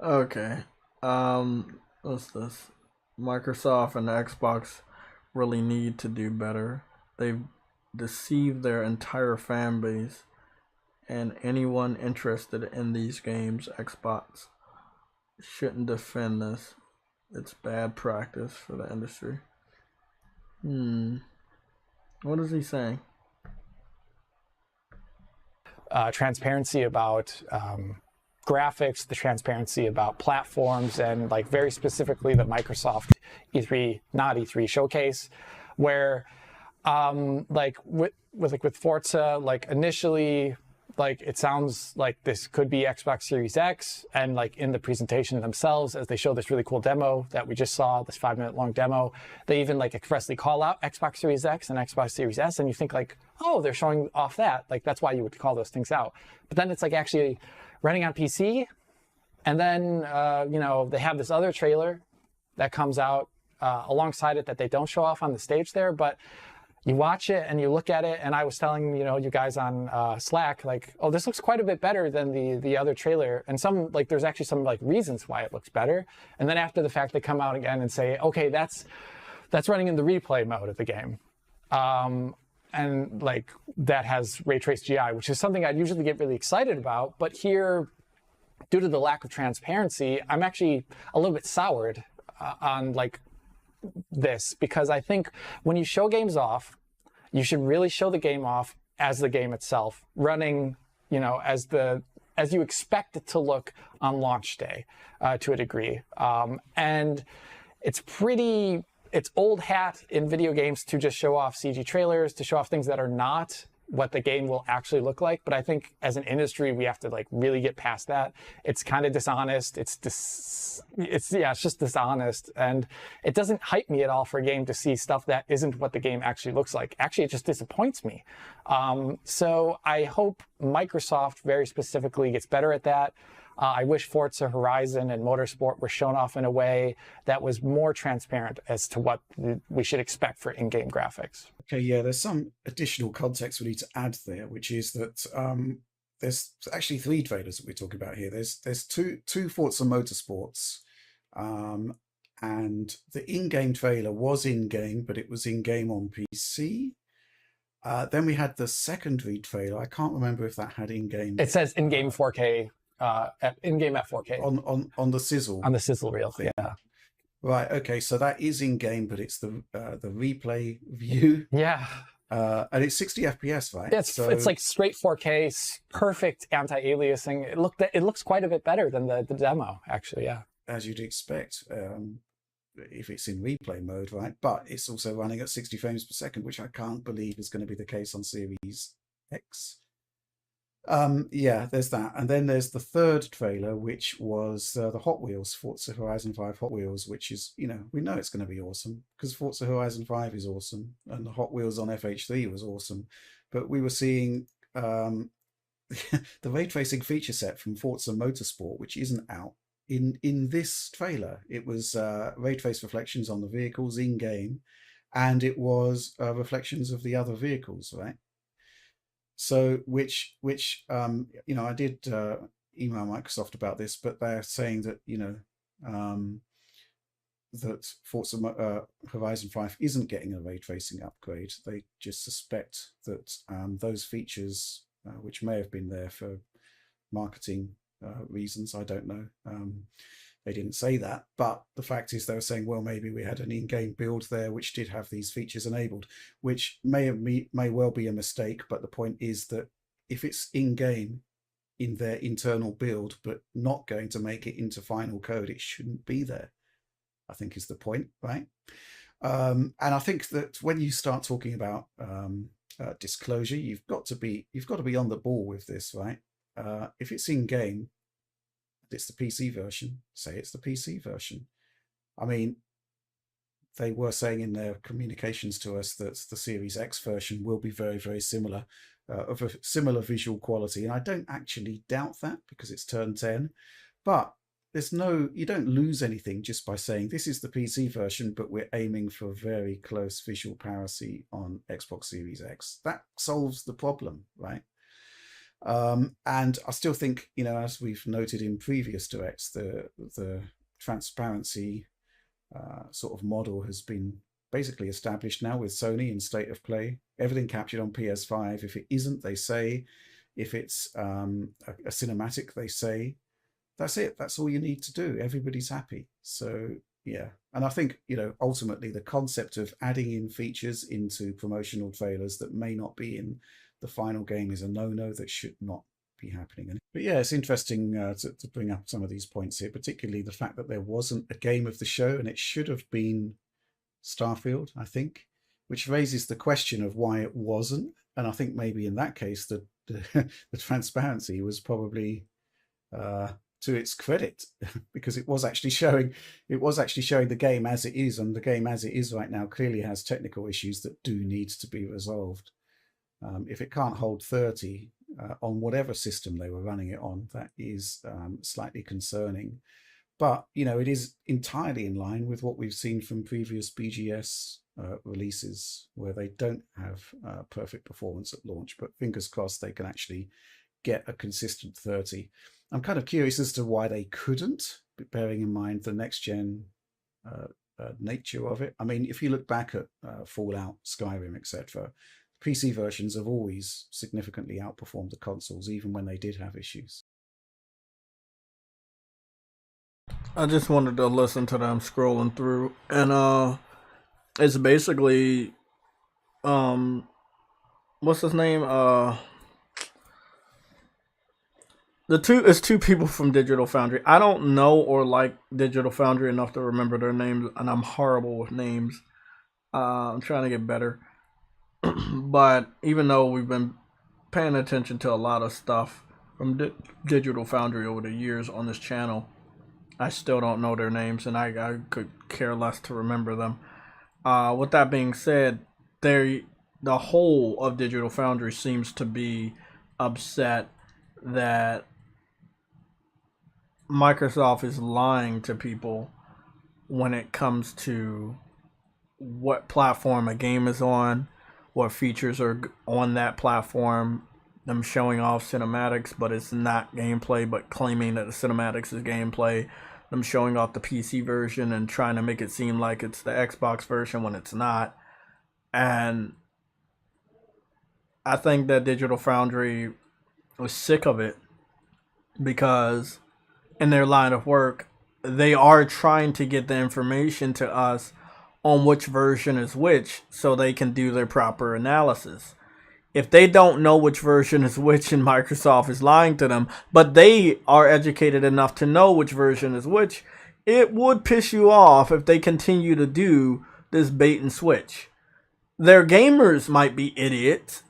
Okay. What's this? Microsoft and Xbox really need to do better. They've deceived their entire fan base and anyone interested in these games. Xbox shouldn't defend this. It's bad practice for the industry. What is he saying? Transparency about graphics, the transparency about platforms, and like very specifically the Microsoft E3, not E3 showcase, where like with Forza, like initially, like it sounds like this could be Xbox Series X, and like in the presentation themselves, as they show this really cool demo that we just saw, this 5-minute long demo, they even like expressly call out Xbox Series X and Xbox Series S, and you think like, oh, they're showing off that, like that's why you would call those things out. But then it's like actually running on PC, and then you know, they have this other trailer that comes out alongside it that they don't show off on the stage there, but you watch it and you look at it, and I was telling, you know, you guys on Slack, like, oh, this looks quite a bit better than the other trailer, and some, like, there's actually some like reasons why it looks better, and then after the fact they come out again and say, okay, that's running in the replay mode of the game, and like that has ray trace GI, which is something I'd usually get really excited about, but here, due to the lack of transparency, I'm actually a little bit soured on like this, because I think when you show games off, you should really show the game off as the game itself, running, you know, as you expect it to look on launch day, to a degree. And it's old hat in video games to just show off CG trailers, to show off things that are not what the game will actually look like. But I think as an industry, we have to like really get past that. It's kind of dishonest. It's just dishonest. And it doesn't hype me at all for a game to see stuff that isn't what the game actually looks like. Actually, it just disappoints me. So I hope Microsoft very specifically gets better at that. I wish Forza Horizon and Motorsport were shown off in a way that was more transparent as to what we should expect for in-game graphics. Okay, yeah, there's some additional context we need to add there, which is that there's actually 3 trailers that we're talking about here. There's two Forza Motorsports, and the in-game trailer was in-game, but it was in-game on PC. Then we had the secondary trailer. I can't remember if that had in-game. It says in-game 4K. In-game at 4K on the sizzle, on the sizzle reel thing. Yeah, right. Okay, so that is in game, but it's the replay view. Yeah, and it's 60 FPS, right? Yeah, it's like straight 4K, perfect anti-aliasing. It looks quite a bit better than the demo, actually. Yeah, as you'd expect, if it's in replay mode, right? But it's also running at 60 frames per second, which I can't believe is going to be the case on Series X. Yeah, there's that, and then there's the third trailer, which was the Hot Wheels, Forza Horizon 5 Hot Wheels, which is, you know, we know it's going to be awesome because Forza Horizon 5 is awesome, and the Hot Wheels on FH3 was awesome, but we were seeing the ray tracing feature set from Forza Motorsport, which isn't out in this trailer. It was ray trace reflections on the vehicles in game, and it was reflections of the other vehicles, right? So which you know, I did email Microsoft about this, but they're saying that, you know, that Forza Horizon 5 isn't getting a ray tracing upgrade. They just suspect that those features, which may have been there for marketing reasons, I don't know. They didn't say that, but the fact is they were saying, well, maybe we had an in-game build there which did have these features enabled, which may well be a mistake. But the point is that if it's in-game in their internal build, but not going to make it into final code, it shouldn't be there, I think is the point, right? And I think that when you start talking about disclosure, you've got to be on the ball with this, right? If it's in-game, it's the PC version, say it's the PC version. I mean, they were saying in their communications to us that the Series X version will be very, very similar, of a similar visual quality. And I don't actually doubt that because it's Turn 10. But you don't lose anything just by saying this is the PC version, but we're aiming for very close visual parity on Xbox Series X. That solves the problem, right? And I still think, as we've noted in previous directs, the transparency sort of model has been basically established now with Sony in State of Play. Everything captured on PS5. If it isn't, they say. If it's a cinematic, they say. That's it. That's all you need to do. Everybody's happy. So yeah. And I think, ultimately the concept of adding in features into promotional trailers that may not be in the final game is a no-no that should not be happening. But yeah, it's interesting to bring up some of these points here, particularly the fact that there wasn't a game of the show, and it should have been Starfield, I think, which raises the question of why it wasn't. And I think maybe in that case, the transparency was probably to its credit, because it was actually showing the game as it is, and the game as it is right now clearly has technical issues that do need to be resolved. If it can't hold 30 on whatever system they were running it on, that is slightly concerning. But, it is entirely in line with what we've seen from previous BGS releases, where they don't have perfect performance at launch, but fingers crossed they can actually get a consistent 30. I'm kind of curious as to why they couldn't, bearing in mind the next-gen nature of it. I mean, if you look back at Fallout, Skyrim, etc., PC versions have always significantly outperformed the consoles, even when they did have issues. I just wanted to listen to them scrolling through, and it's basically what's his name? It's two people from Digital Foundry. I don't know or like Digital Foundry enough to remember their names, and I'm horrible with names. I'm trying to get better. But even though we've been paying attention to a lot of stuff from Digital Foundry over the years on this channel, I still don't know their names, and I could care less to remember them. With that being said, the whole of Digital Foundry seems to be upset that Microsoft is lying to people when it comes to what platform a game is on, what features are on that platform, them showing off cinematics, but it's not gameplay, but claiming that the cinematics is gameplay, them showing off the PC version and trying to make it seem like it's the Xbox version when it's not. And I think that Digital Foundry was sick of it, because in their line of work, they are trying to get the information to us on which version is which, so they can do their proper analysis. If they don't know which version is which and Microsoft is lying to them, but they are educated enough to know which version is which, it would piss you off if they continue to do this bait and switch. Their gamers might be idiots,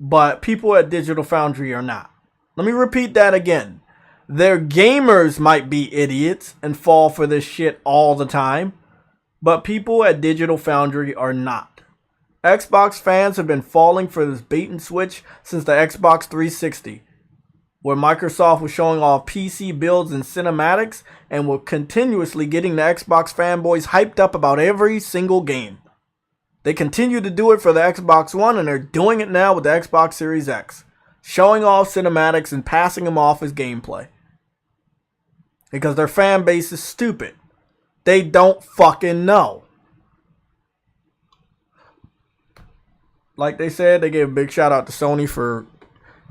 but people at Digital Foundry are not. Let me repeat that again. Their gamers might be idiots and fall for this shit all the time, but people at Digital Foundry are not. Xbox fans have been falling for this bait and switch since the Xbox 360, where Microsoft was showing off PC builds and cinematics and were continuously getting the Xbox fanboys hyped up about every single game. They continue to do it for the Xbox One, and they're doing it now with the Xbox Series X, showing off cinematics and passing them off as gameplay. Because their fan base is stupid. They don't fucking know. Like they said, they gave a big shout out to Sony for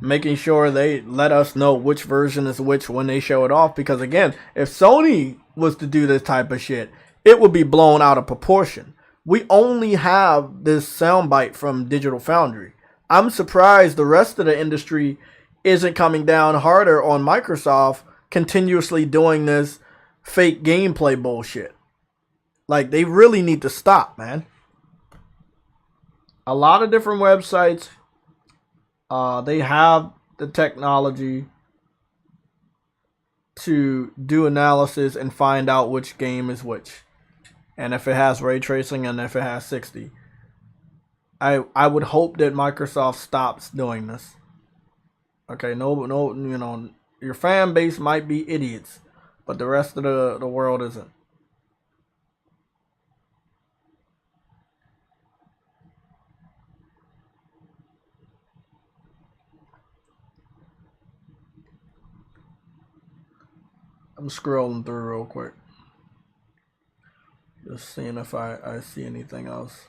making sure they let us know which version is which when they show it off. Because again, if Sony was to do this type of shit, it would be blown out of proportion. We only have this soundbite from Digital Foundry. I'm surprised the rest of the industry isn't coming down harder on Microsoft continuously doing this fake gameplay bullshit. Like, they really need to stop, man. A lot of different websites, they have the technology to do analysis and find out which game is which, and if it has ray tracing and if it has 60. I would hope that Microsoft stops doing this. Okay, no, your fan base might be idiots, but the rest of the world isn't. I'm scrolling through real quick. Just seeing if I see anything else.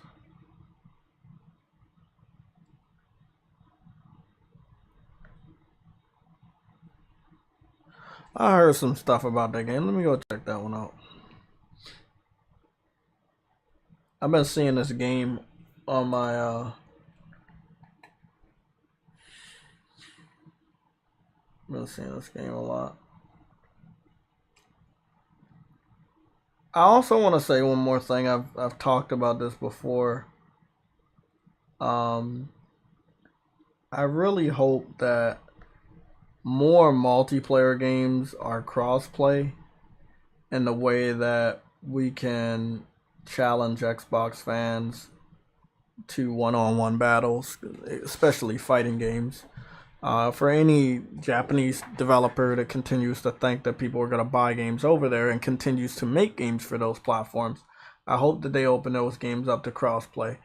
I heard some stuff about that game. Let me go check that one out. I've been seeing this game on my I've been seeing this game a lot. I also want to say one more thing. I've talked about this before. I really hope that more multiplayer games are crossplay in the way that we can challenge Xbox fans to one-on-one battles, especially fighting games. For any Japanese developer that continues to think that people are going to buy games over there and continues to make games for those platforms, I hope that they open those games up to crossplay.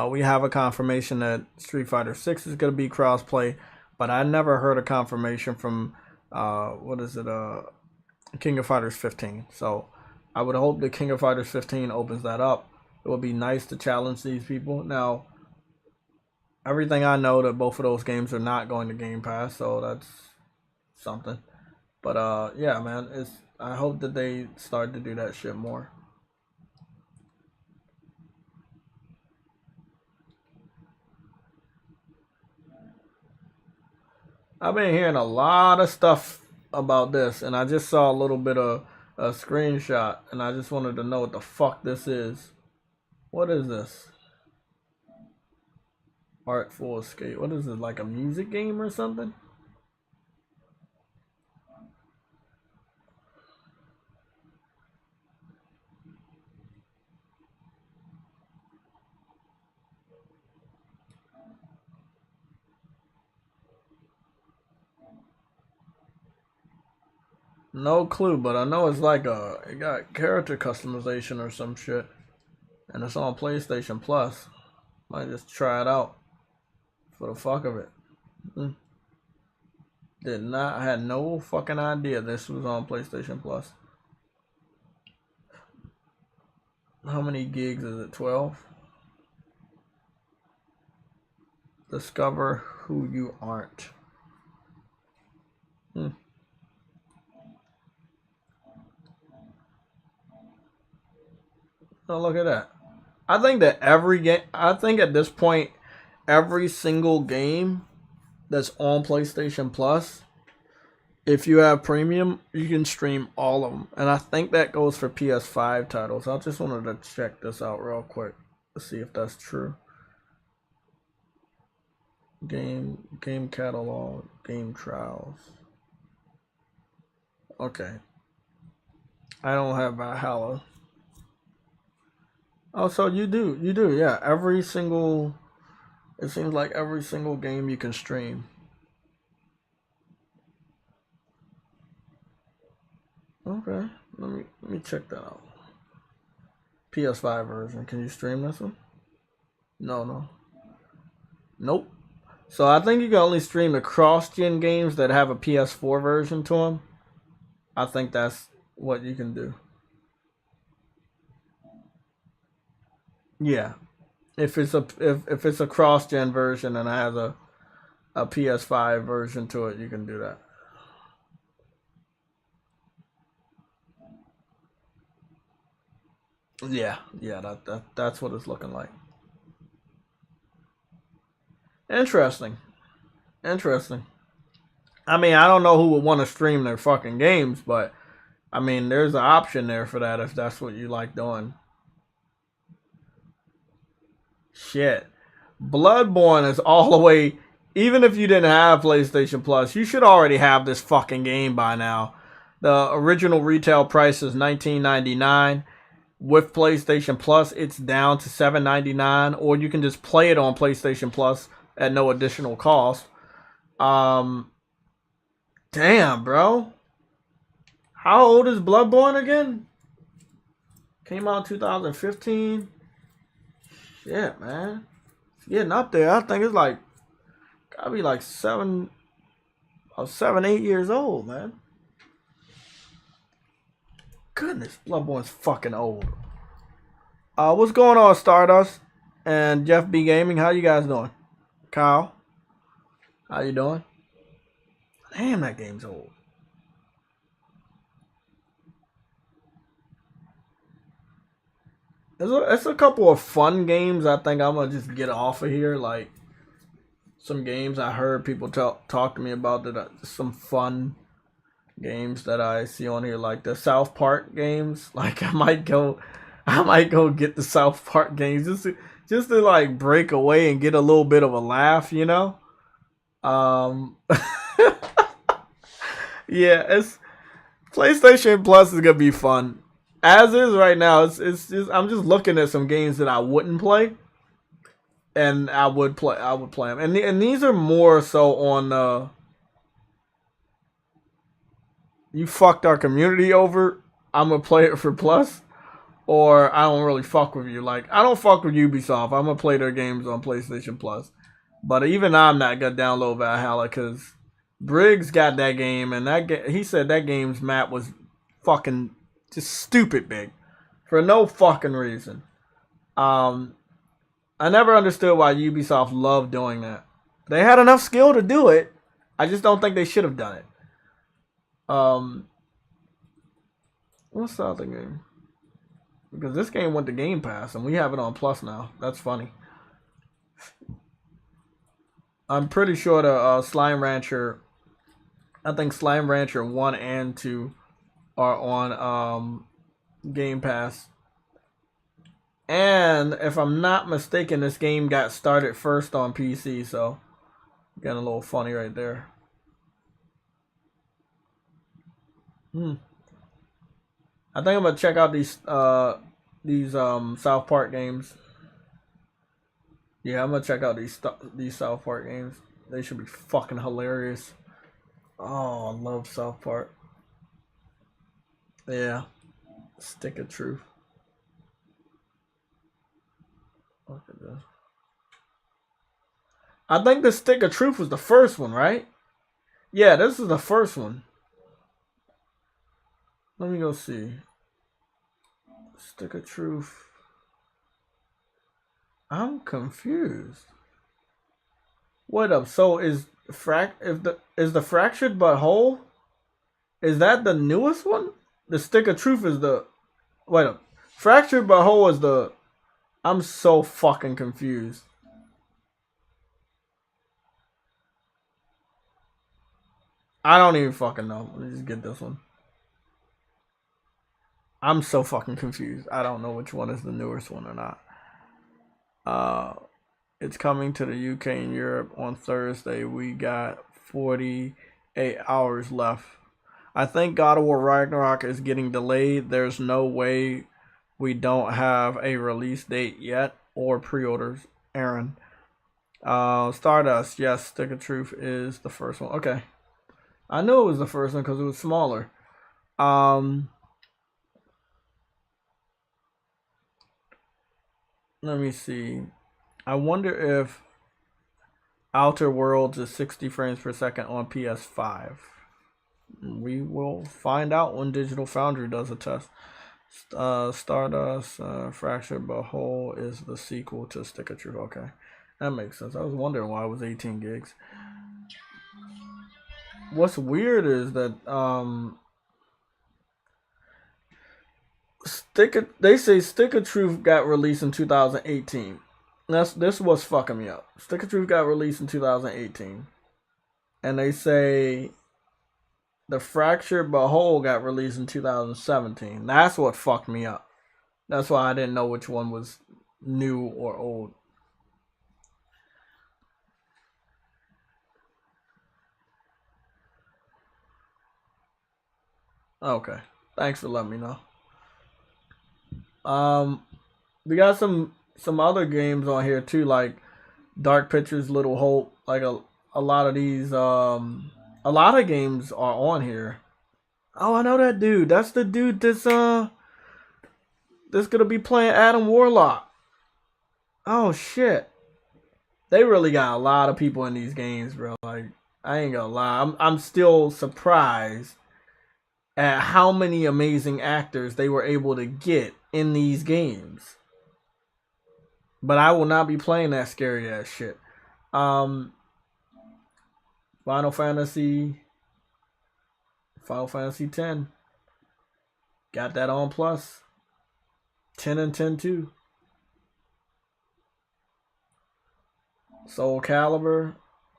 We have a confirmation that Street Fighter 6 is going to be crossplay, but I never heard a confirmation from King of Fighters 15. So I would hope that King of Fighters 15 opens that up. It would be nice to challenge these people. Now, everything I know that both of those games are not going to Game Pass, so that's something. But yeah, man, I hope that they start to do that shit more. I've been hearing a lot of stuff about this, and I just saw a little bit of a screenshot, and I just wanted to know what the fuck this is. What is this? Artful Escape. What is it, like a music game or something? No clue, but I know it's like it got character customization or some shit. And it's on PlayStation Plus. Might just try it out for the fuck of it. I had no fucking idea this was on PlayStation Plus. How many gigs is it? 12? Discover who you aren't. Oh, look at that. I think that at this point, every single game that's on PlayStation Plus, if you have premium, you can stream all of them. And I think that goes for PS5 titles. I just wanted to check this out real quick to see if that's true. Game catalog, game trials. Okay. I don't have Valhalla. Oh, so you do, yeah. It seems like every single game you can stream. Okay, let me check that out. PS5 version. Can you stream this one? No. Nope. So I think you can only stream the cross-gen games that have a PS4 version to them. I think that's what you can do. Yeah, if it's a cross-gen version and it has a PS5 version to it, you can do that. Yeah, that's what it's looking like. Interesting. I mean, I don't know who would want to stream their fucking games, but I mean, there's an option there for that if that's what you like doing. Shit. Bloodborne is all the way. Even if you didn't have PlayStation Plus, you should already have this fucking game by now. The original retail price is $19.99. With PlayStation Plus, it's down to $7.99, or you can just play it on PlayStation Plus at no additional cost. Damn, bro. How old is Bloodborne again? Came out 2015. Shit, man. It's getting up there. I think it's like, gotta be like 7, 8 years old, man. Goodness, Bloodborne's fucking old. What's going on, Stardust and Jeff B Gaming? How you guys doing? Kyle, how you doing? Damn, that game's old. It's a couple of fun games. I think I'm gonna just get off of here. Like some games I heard people talk to me about that. Some fun games that I see on here, like the South Park games. Like I might go get the South Park games just to like break away and get a little bit of a laugh, you know. Yeah, it's PlayStation Plus is gonna be fun. As is right now, it's just I'm just looking at some games that I wouldn't play, and I would play them, and these are more so on you fucked our community over. I'm gonna play it for Plus, or I don't really fuck with you. Like I don't fuck with Ubisoft. I'm gonna play their games on PlayStation Plus, but even I'm not gonna download Valhalla because Briggs got that game, and he said that game's map was fucking just stupid big for no fucking reason. I never understood why Ubisoft loved doing that. They had enough skill to do it. I just don't think they should have done it. What's the other game? Because this game went to Game Pass and we have it on Plus now. That's funny. I'm pretty sure the Slime Rancher, I think Slime Rancher 1 and 2 are on Game Pass. And if I'm not mistaken, this game got started first on PC, so getting a little funny right there. I think I'm gonna check out these South Park games. Yeah, I'm gonna check out these South Park games. They should be fucking hilarious. Oh, I love South Park. Yeah, Stick of Truth. Look at this. I think the Stick of Truth was the first one, right? Yeah, this is the first one. Let me go see. Stick of Truth. I'm confused. What up? So is the Fractured But Whole? Is that the newest one? The Stick of Truth is the... Wait up. Fractured But Whole is the... I'm so fucking confused. I don't even fucking know. Let me just get this one. I'm so fucking confused. I don't know which one is the newest one or not. It's coming to the UK and Europe on Thursday. We got 48 hours left. I think God of War Ragnarok is getting delayed. There's no way we don't have a release date yet or pre-orders. Aaron. Stardust. Yes, Stick of Truth is the first one. Okay. I knew it was the first one because it was smaller. Let me see. I wonder if Outer Worlds is 60 frames per second on PS5. We will find out when Digital Foundry does a test. Stardust Fractured But Whole is the sequel to Stick of Truth. Okay, that makes sense. I was wondering why it was 18 gigs. What's weird is that they say Stick of Truth got released in 2018. This was fucking me up. Stick of Truth got released in 2018, and they say the Fractured But Whole got released in 2017. That's what fucked me up. That's why I didn't know which one was new or old. Okay, thanks for letting me know. We got some other games on here too, like Dark Pictures, Little Hope. Like a lot of these, a lot of games are on here. Oh, I know that dude. That's the dude that's gonna be playing Adam Warlock. Oh shit. They really got a lot of people in these games, bro. Like, I ain't gonna lie. I'm still surprised at how many amazing actors they were able to get in these games. But I will not be playing that scary ass shit. Um Final Fantasy Final Fantasy 10. Got that on plus. 10 and 10 too. Soul Calibur.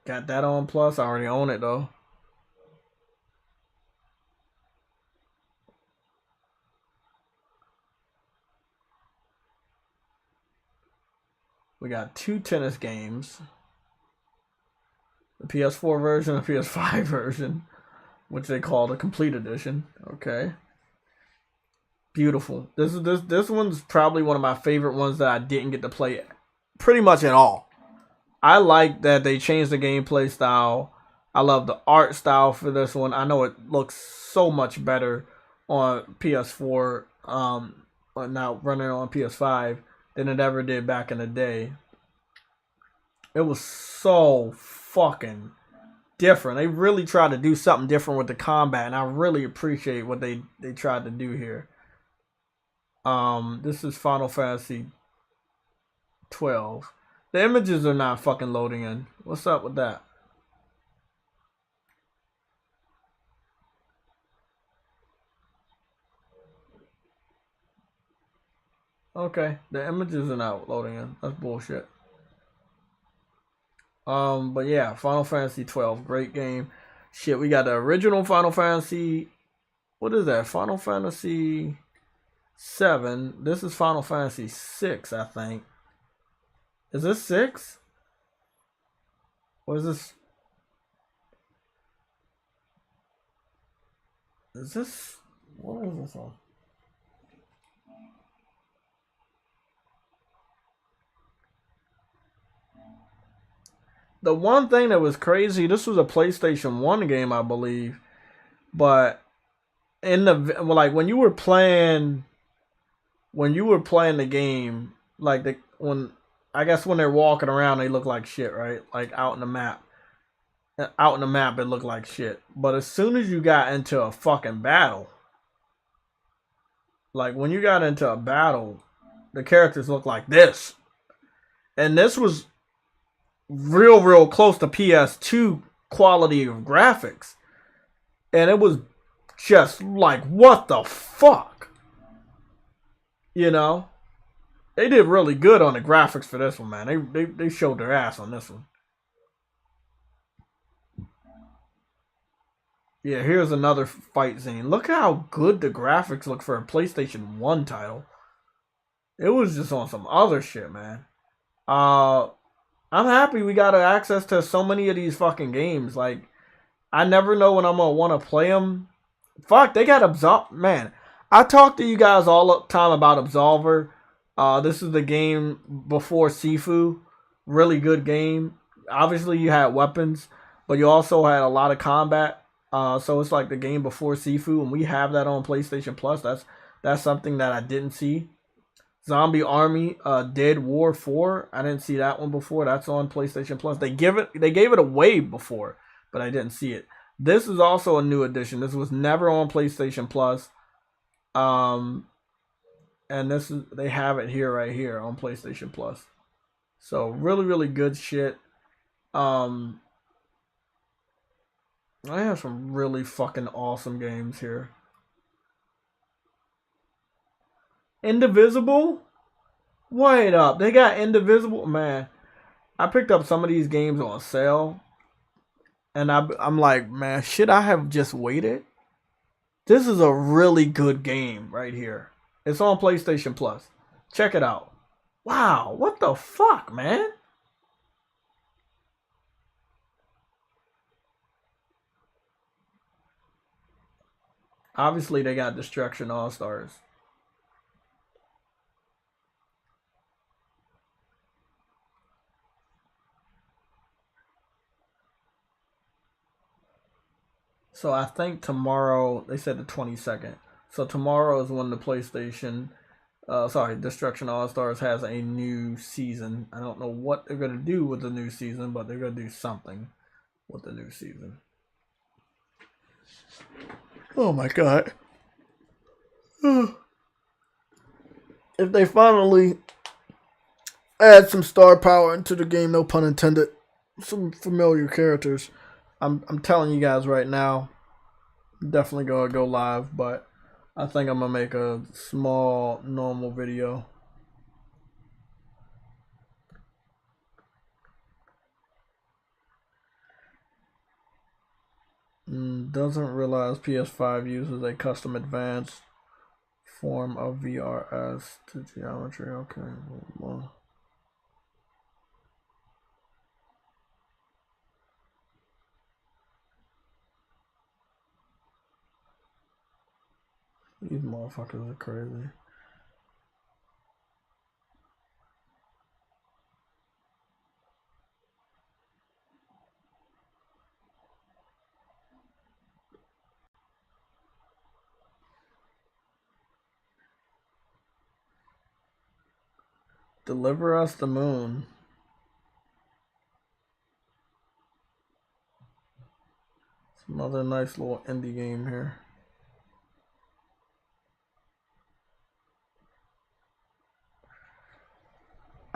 Got that on plus. I already own it though. We got 2 tennis games. The PS4 version, the PS5 version, which they call the complete edition. Okay. Beautiful. This one's probably one of my favorite ones that I didn't get to play pretty much at all. I like that they changed the gameplay style. I love the art style for this one. I know it looks so much better on PS4, but now running on PS5 than it ever did back in the day. It was so fucking different. They really tried to do something different with the combat, and I really appreciate what they tried to do here. This is Final Fantasy 12. The images are not fucking loading in. What's up with that? Okay, the images are not loading in. That's bullshit. But yeah, Final Fantasy 12, great game. Shit, we got the original Final Fantasy. What is that? Final Fantasy 7. This is Final Fantasy 6, I think. Is this 6? Or is this? Is this? What is this on? The one thing that was crazy, this was a PlayStation 1 game, I believe. But in the like when you were playing the game, like when they're walking around, they look like shit, right? Like out in the map, it looked like shit. But as soon as you got into a fucking battle, like when you got into a battle, the characters look like this, and this was real close to PS2 quality of graphics, and it was just like, what the fuck, you know? They did really good on the graphics for this one, man. They showed their ass on this one. Yeah, here's another fight scene. Look how good the graphics look for a PlayStation 1 title. It was just on some other shit, man. I'm happy we got access to so many of these fucking games. Like, I never know when I'm gonna want to play them. Fuck, they got Absolver. Man, I talk to you guys all the time about Absolver. This is the game before Sifu. Really good game. Obviously, you had weapons, but you also had a lot of combat. So it's like the game before Sifu, and we have that on PlayStation Plus. That's something that I didn't see. Zombie Army, Dead War 4. I didn't see that one before. That's on PlayStation Plus. They gave it away before, but I didn't see it. This is also a new edition. This was never on PlayStation Plus. And they have it here right here on PlayStation Plus. So really good shit. I have some really fucking awesome games here. Indivisible? Wait up. They got Indivisible? Man, I picked up some of these games on sale. And I'm like, man, should I have just waited? This is a really good game right here. It's on PlayStation Plus. Check it out. Wow, what the fuck, man? Obviously, they got Destruction All-Stars. So I think tomorrow, they said the 22nd. So tomorrow is when the PlayStation, Destruction All Stars has a new season. I don't know what they're going to do with the new season, but they're going to do something with the new season. Oh my god. If they finally add some star power into the game, no pun intended, some familiar characters, I'm telling you guys right now, I'm definitely gonna go live, but I think I'm gonna make a small normal video. Doesn't realize PS5 uses a custom advanced form of VRS to geometry. Okay, well. These motherfuckers are crazy. Deliver Us the Moon. Some other nice little indie game here.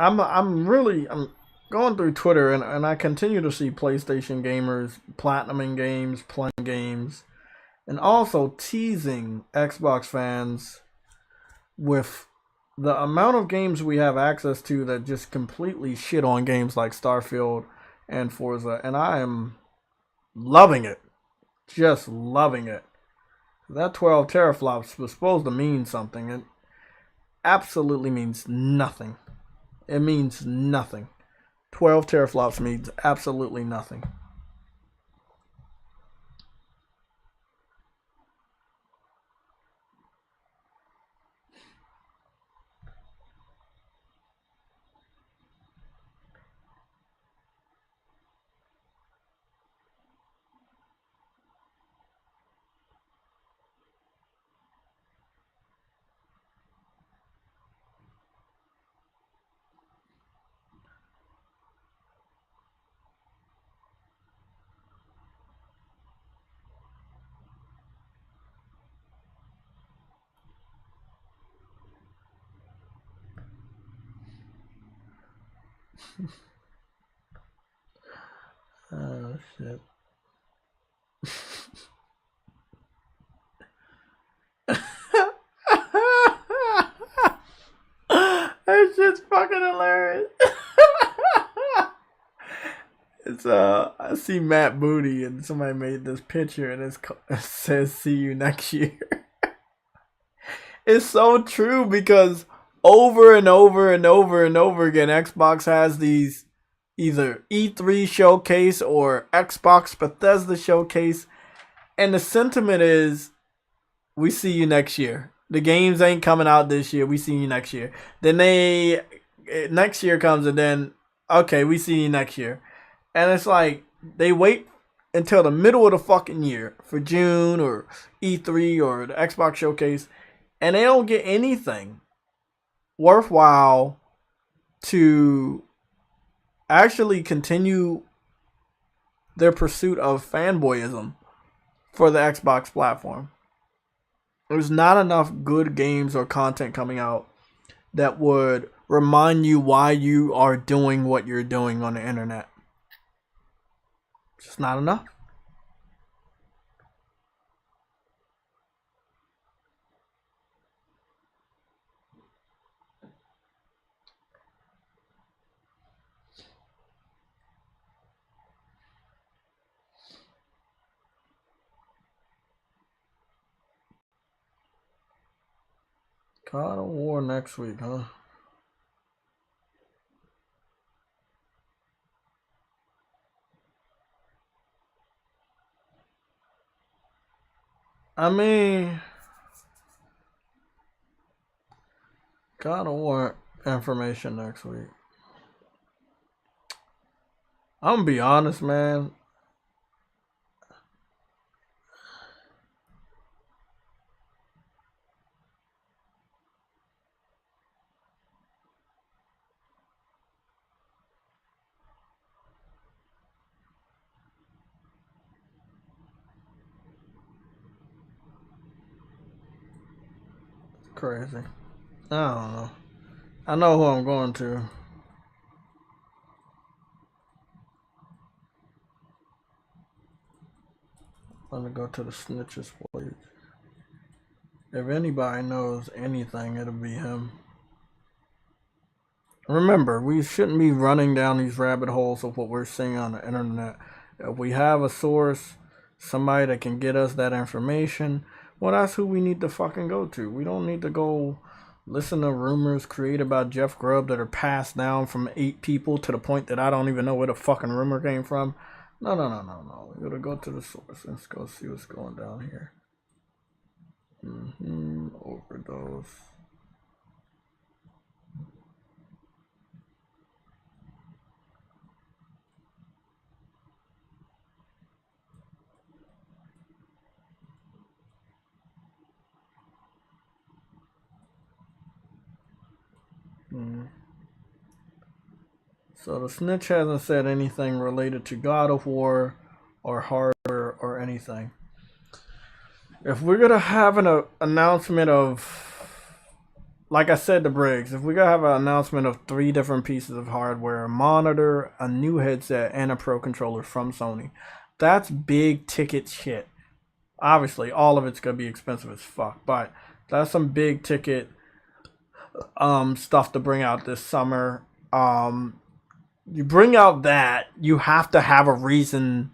I'm going through Twitter and I continue to see PlayStation gamers platinuming games, playing games, and also teasing Xbox fans with the amount of games we have access to that just completely shit on games like Starfield and Forza, and I am loving it. Just loving it. That 12 teraflops was supposed to mean something. It absolutely means nothing. It means nothing. 12 teraflops means absolutely nothing. Oh shit. That shit's fucking hilarious. It's I see Matt Booty and somebody made this picture and it says "See you next year." It's so true because over and over and over and over again, Xbox has these either E3 showcase or Xbox Bethesda showcase, and the sentiment is, we see you next year. The games ain't coming out this year. We see you next year. Then next year comes and then, okay, we see you next year. And it's like, they wait until the middle of the fucking year for June or E3 or the Xbox showcase, and they don't get anything worthwhile to actually continue their pursuit of fanboyism for the Xbox platform. There's not enough good games or content coming out that would remind you why you are doing what you're doing on the internet. Just not enough. God of War next week, huh? I mean, God of War information next week. I'm gonna be honest, man. Crazy. I don't know. I know who I'm going to. I'm gonna go to the snitches page. If anybody knows anything, it'll be him. Remember, we shouldn't be running down these rabbit holes of what we're seeing on the internet. If we have a source, somebody that can get us that information, well, that's who we need to fucking go to. We don't need to go listen to rumors created by Jeff Grubb that are passed down from 8 people to the point that I don't even know where the fucking rumor came from. No. We gotta go to the source. Let's go see what's going down here. Overdose. So the snitch hasn't said anything related to God of War or hardware or anything. If we're gonna have an announcement of, like I said to Briggs, if we're gonna have an announcement of 3 different pieces of hardware, a monitor, a new headset, and a Pro Controller from Sony, that's big ticket shit. Obviously, all of it's gonna be expensive as fuck, but that's some big ticket stuff to bring out this summer. You bring out that, you have to have a reason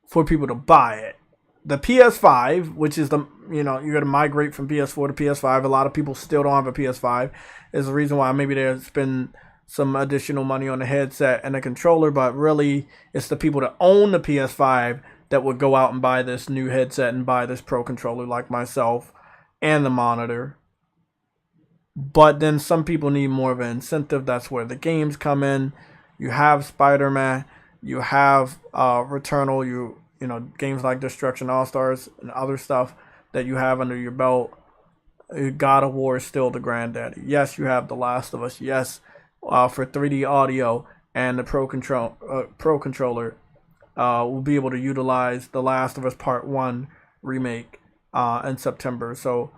for people to buy it. The PS5, which is the, you're going to migrate from PS4 to PS5. A lot of people still don't have a PS5. Is the reason why maybe they spend some additional money on the headset and the controller, but really it's the people that own the PS5 that would go out and buy this new headset and buy this Pro Controller, like myself, and the monitor. But then some people need more of an incentive. That's where the games come in. You have Spider-Man, you have Returnal, you games like Destruction All-Stars and other stuff that you have under your belt. God of War is still the granddaddy. Yes, you have The Last of Us. Yes, for 3D audio and the Pro Controller will be able to utilize The Last of Us Part 1 remake in September. So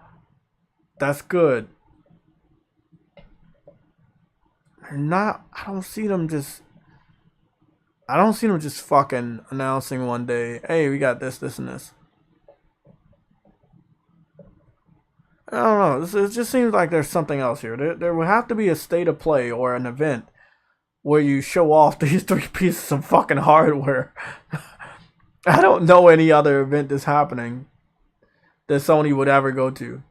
that's good. I don't see them just fucking announcing one day, hey, we got this, and this. I don't know. It just seems like there's something else here. There will have to be a state of play or an event where you show off these 3 pieces of fucking hardware. I don't know any other event that's happening that Sony would ever go to.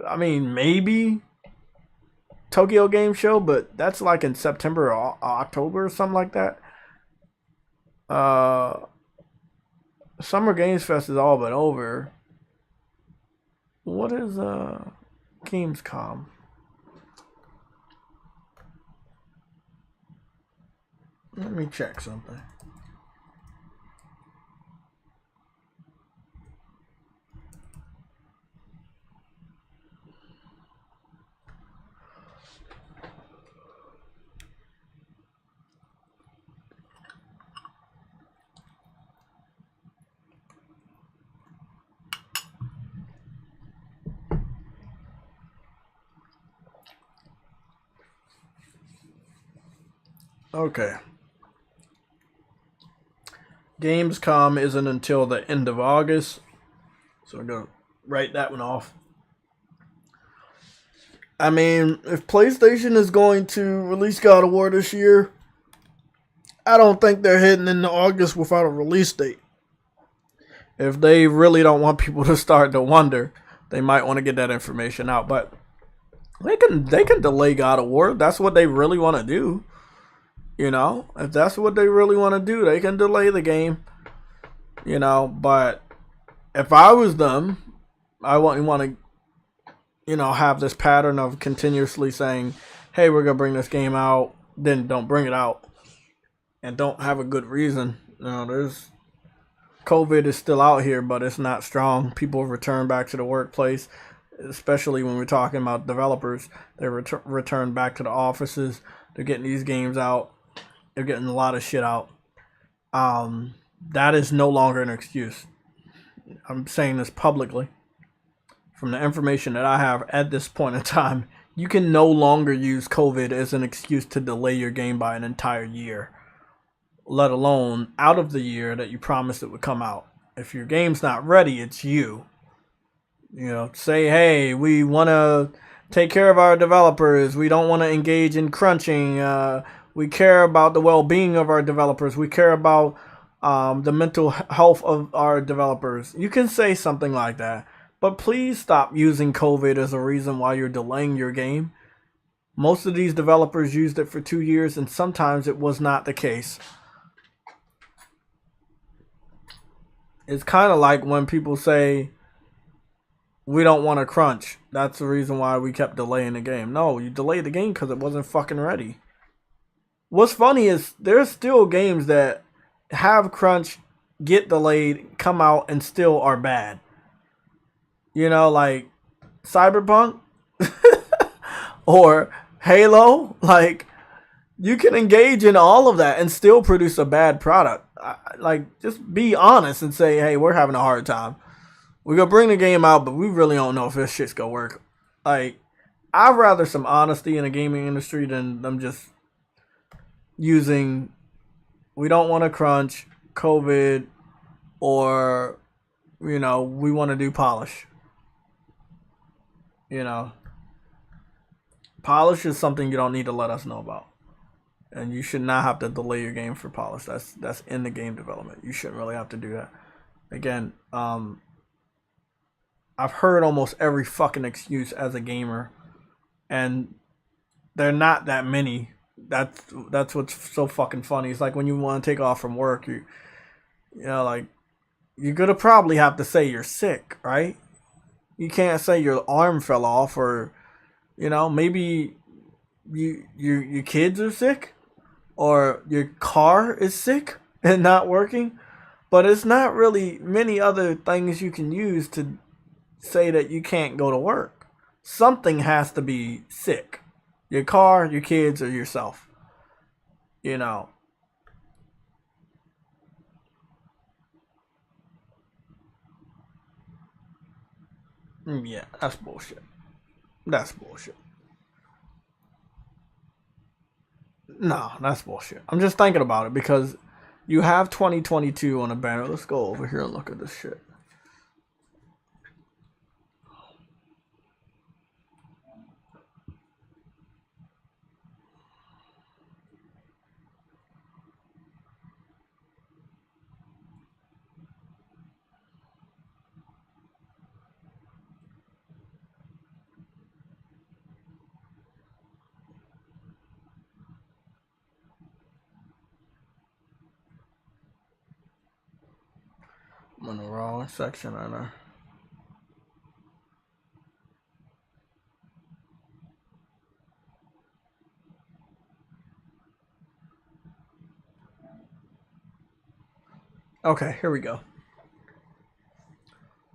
I mean, maybe Tokyo Game Show, but that's like in September or October or something like that. Summer Games Fest is all but over. What is Gamescom? Let me check something. Okay. Gamescom isn't until the end of August, so I'm going to write that one off. I mean, if PlayStation is going to release God of War this year, I don't think they're heading into August without a release date. If they really don't want people to start to wonder, they might want to get that information out. But they can delay God of War. That's what they really want to do. If that's what they really want to do, they can delay the game. But if I was them, I wouldn't want to, have this pattern of continuously saying, hey, we're going to bring this game out, then don't bring it out, and don't have a good reason. COVID is still out here, but it's not strong. People return back to the workplace, especially when we're talking about developers. They return back to the offices. They're getting these games out. They're getting a lot of shit out. That is no longer an excuse. I'm saying this publicly. from the information that I have at this point in time, you can no longer use COVID as an excuse to delay your game by an entire year, let alone out of the year that you promised it would come out. If your game's not ready, it's you. You know, say, hey, we want to take care of our developers. We don't want to engage in crunching. We care about the well-being of our developers. We care about the mental health of our developers. You can say something like that. But please stop using COVID as a reason why you're delaying your game. Most of these developers used it for 2 years, and sometimes it was not the case. It's kind of like when people say, we don't want to crunch. That's the reason why we kept delaying the game. No, you delayed the game because it wasn't fucking ready. What's funny is there's still games that have crunch, get delayed, come out, and still are bad. You know, like Cyberpunk or Halo. Like, you can engage in all of that and still produce a bad product. Like, just be honest and say, hey, we're having a hard time. We're going to bring the game out, but we really don't know if this shit's going to work. Like, I'd rather some honesty in the gaming industry than them just using, we don't want to crunch, COVID, or, you know, we want to do polish. You know, polish is something you don't need to let us know about. And you should not have to delay your game for polish. That's in the game development. You shouldn't really have to do that. Again, I've heard almost every fucking excuse as a gamer, and they're not that many. That's what's so fucking funny. It's like when you want to take off from work, you know, like, you're gonna probably have to say you're sick, right? You can't say your arm fell off, or, you know, maybe your kids are sick, or your car is sick and not working. But it's not really many other things you can use to say that you can't go to work. Something has to be sick. Your car, your kids, or yourself. You know. Yeah, that's bullshit. That's bullshit. No, that's bullshit. I'm just thinking about it because you have 2022 on a banner. Let's go over here and look at this shit. I'm in the wrong section right now. Okay, here we go.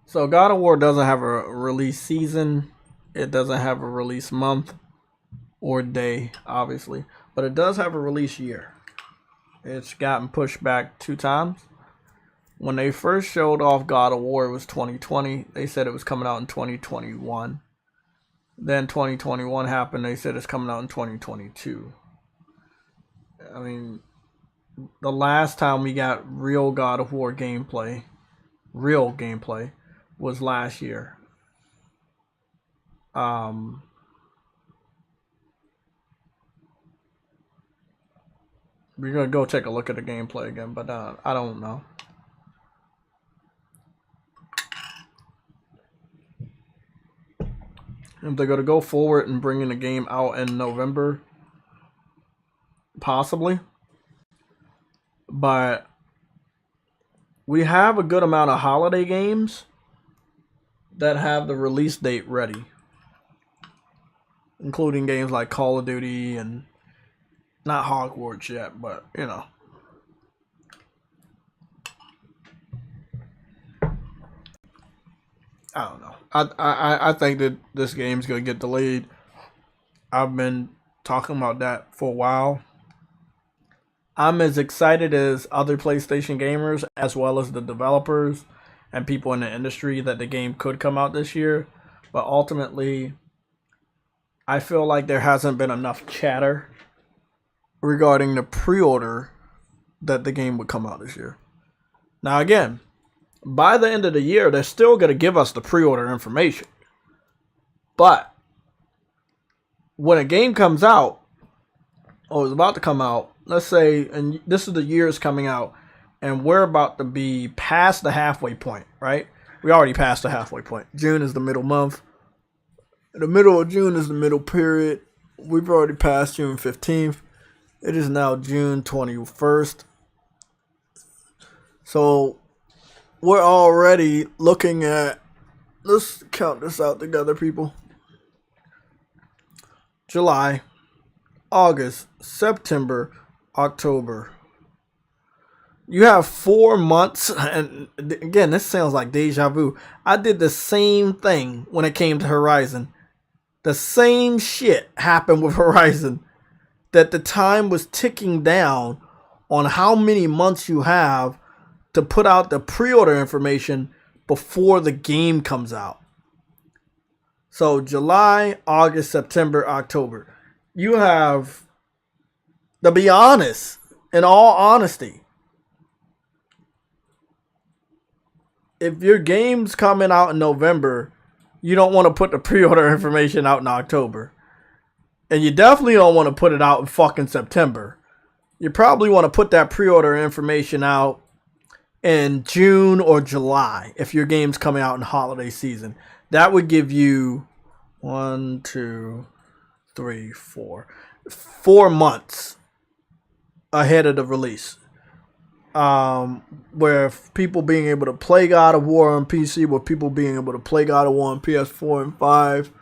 So God of War doesn't have a release season. It doesn't have a release month or day, obviously. But it does have a release year. It's gotten pushed back 2 times. When they first showed off God of War, it was 2020. They said it was coming out in 2021. Then 2021 happened. They said it's coming out in 2022. I mean, the last time we got real God of War gameplay, was last year. We're gonna go take a look at the gameplay again, but I don't know. If they're gonna go forward and bringing the game out in November, possibly. But we have a good amount of holiday games that have the release date ready, including games like Call of Duty and not Hogwarts yet, but you know. I don't know. I think that this game's gonna get delayed. I've been talking about that for a while. I'm as excited as other PlayStation gamers, as well as the developers and people in the industry, that the game could come out this year. But ultimately, I feel like there hasn't been enough chatter regarding the pre-order that the game would come out this year. Now again, by the end of the year, they're still going to give us the pre-order information. But when a game comes out, or is about to come out, let's say, and this is the year it's coming out, and we're about to be past the halfway point, right? We already passed the halfway point. June is the middle month. The middle of June is the middle period. We've already passed June 15th. It is now June 21st. So we're already looking at, let's count this out together, people. July, August, September, October. You have 4 months, and again, this sounds like deja vu. I did the same thing when it came to Horizon. The same shit happened with Horizon. That the time was ticking down on how many months you have to put out the pre-order information before the game comes out. So July, August, September, October. You have, to be honest, in all honesty, if your game's coming out in November, you don't want to put the pre-order information out in October. And you definitely don't want to put it out in fucking September. You probably want to put that pre-order information out in June or July if your game's coming out in holiday season. That would give you 1, 2, 3, 4 months ahead of the release. Where people being able to play God of War on PC, with people being able to play God of War on PS4 and 5,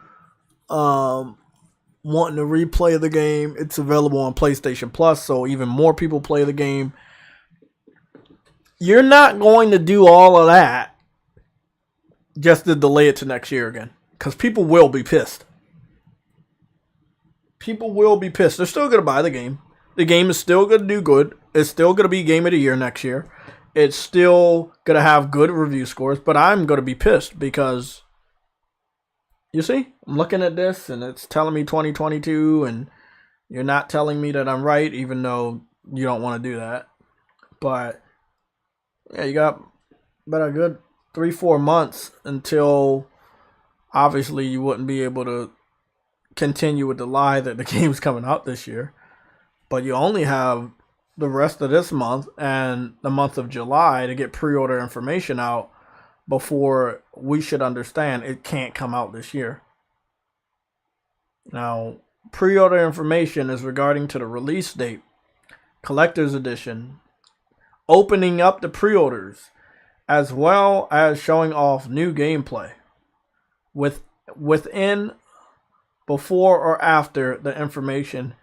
wanting to replay the game, it's available on PlayStation Plus, so even more people play the game. You're not going to do all of that just to delay it to next year again, because people will be pissed. People will be pissed. They're still going to buy the game. The game is still going to do good. It's still going to be Game of the Year next year. It's still going to have good review scores, but I'm going to be pissed because, you see, I'm looking at this and it's telling me 2022 and you're not telling me that I'm right, even though you don't want to do that. But, yeah, you got about a good 3-4 months until, obviously, you wouldn't be able to continue with the lie that the game's coming out this year. But you only have the rest of this month and the month of July to get pre-order information out before we should understand it can't come out this year. Now, pre-order information is regarding to the release date, collector's edition, opening up the pre-orders, as well as showing off new gameplay within, before, or after the information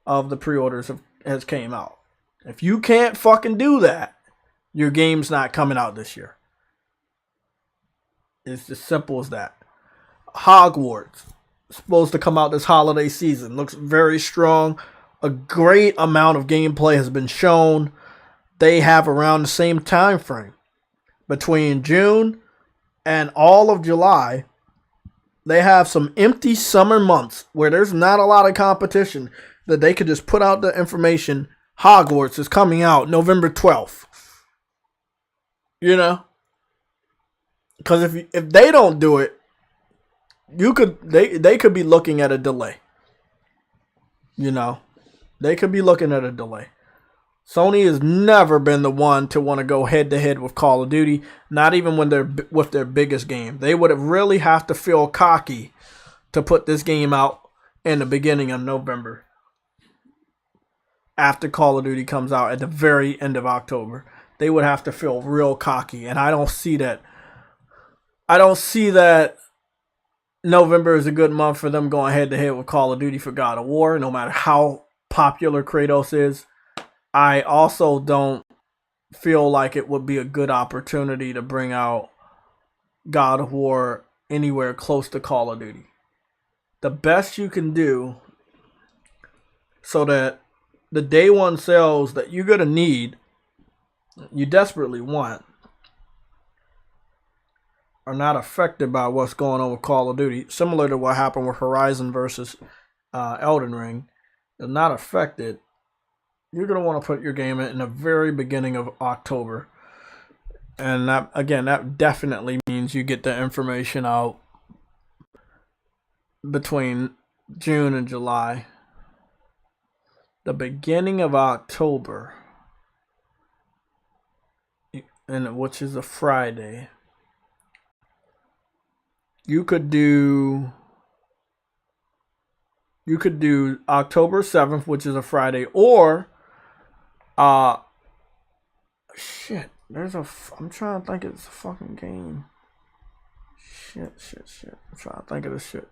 of the pre-orders has came out. If you can't fucking do that, your game's not coming out this year. It's as simple as that. Hogwarts, supposed to come out this holiday season. Looks very strong. A great amount of gameplay has been shown. They have around the same time frame. Between June and all of July, they have some empty summer months where there's not a lot of competition, that they could just put out the information. Hogwarts is coming out November 12th. You know? Because if they don't do it, they could be looking at a delay. You know? They could be looking at a delay. Sony has never been the one to want to go head to head with Call of Duty, not even when they're with their biggest game. They would really have to feel cocky to put this game out in the beginning of November, after Call of Duty comes out at the very end of October. They would have to feel real cocky, and I don't see that. I don't see that November is a good month for them going head to head with Call of Duty for God of War, no matter how popular Kratos is. I also don't feel like it would be a good opportunity to bring out God of War anywhere close to Call of Duty. The best you can do so that the day one sales that you're going to need, you desperately want, are not affected by what's going on with Call of Duty, similar to what happened with Horizon versus Elden Ring, are not affected, you're going to want to put your game in the very beginning of October. And that, again, that definitely means you get the information out between June and July. The beginning of October, and which is a Friday, you could do October 7th, which is a Friday, or shit, I'm trying to think of this fucking game. Shit. I'm trying to think of this shit.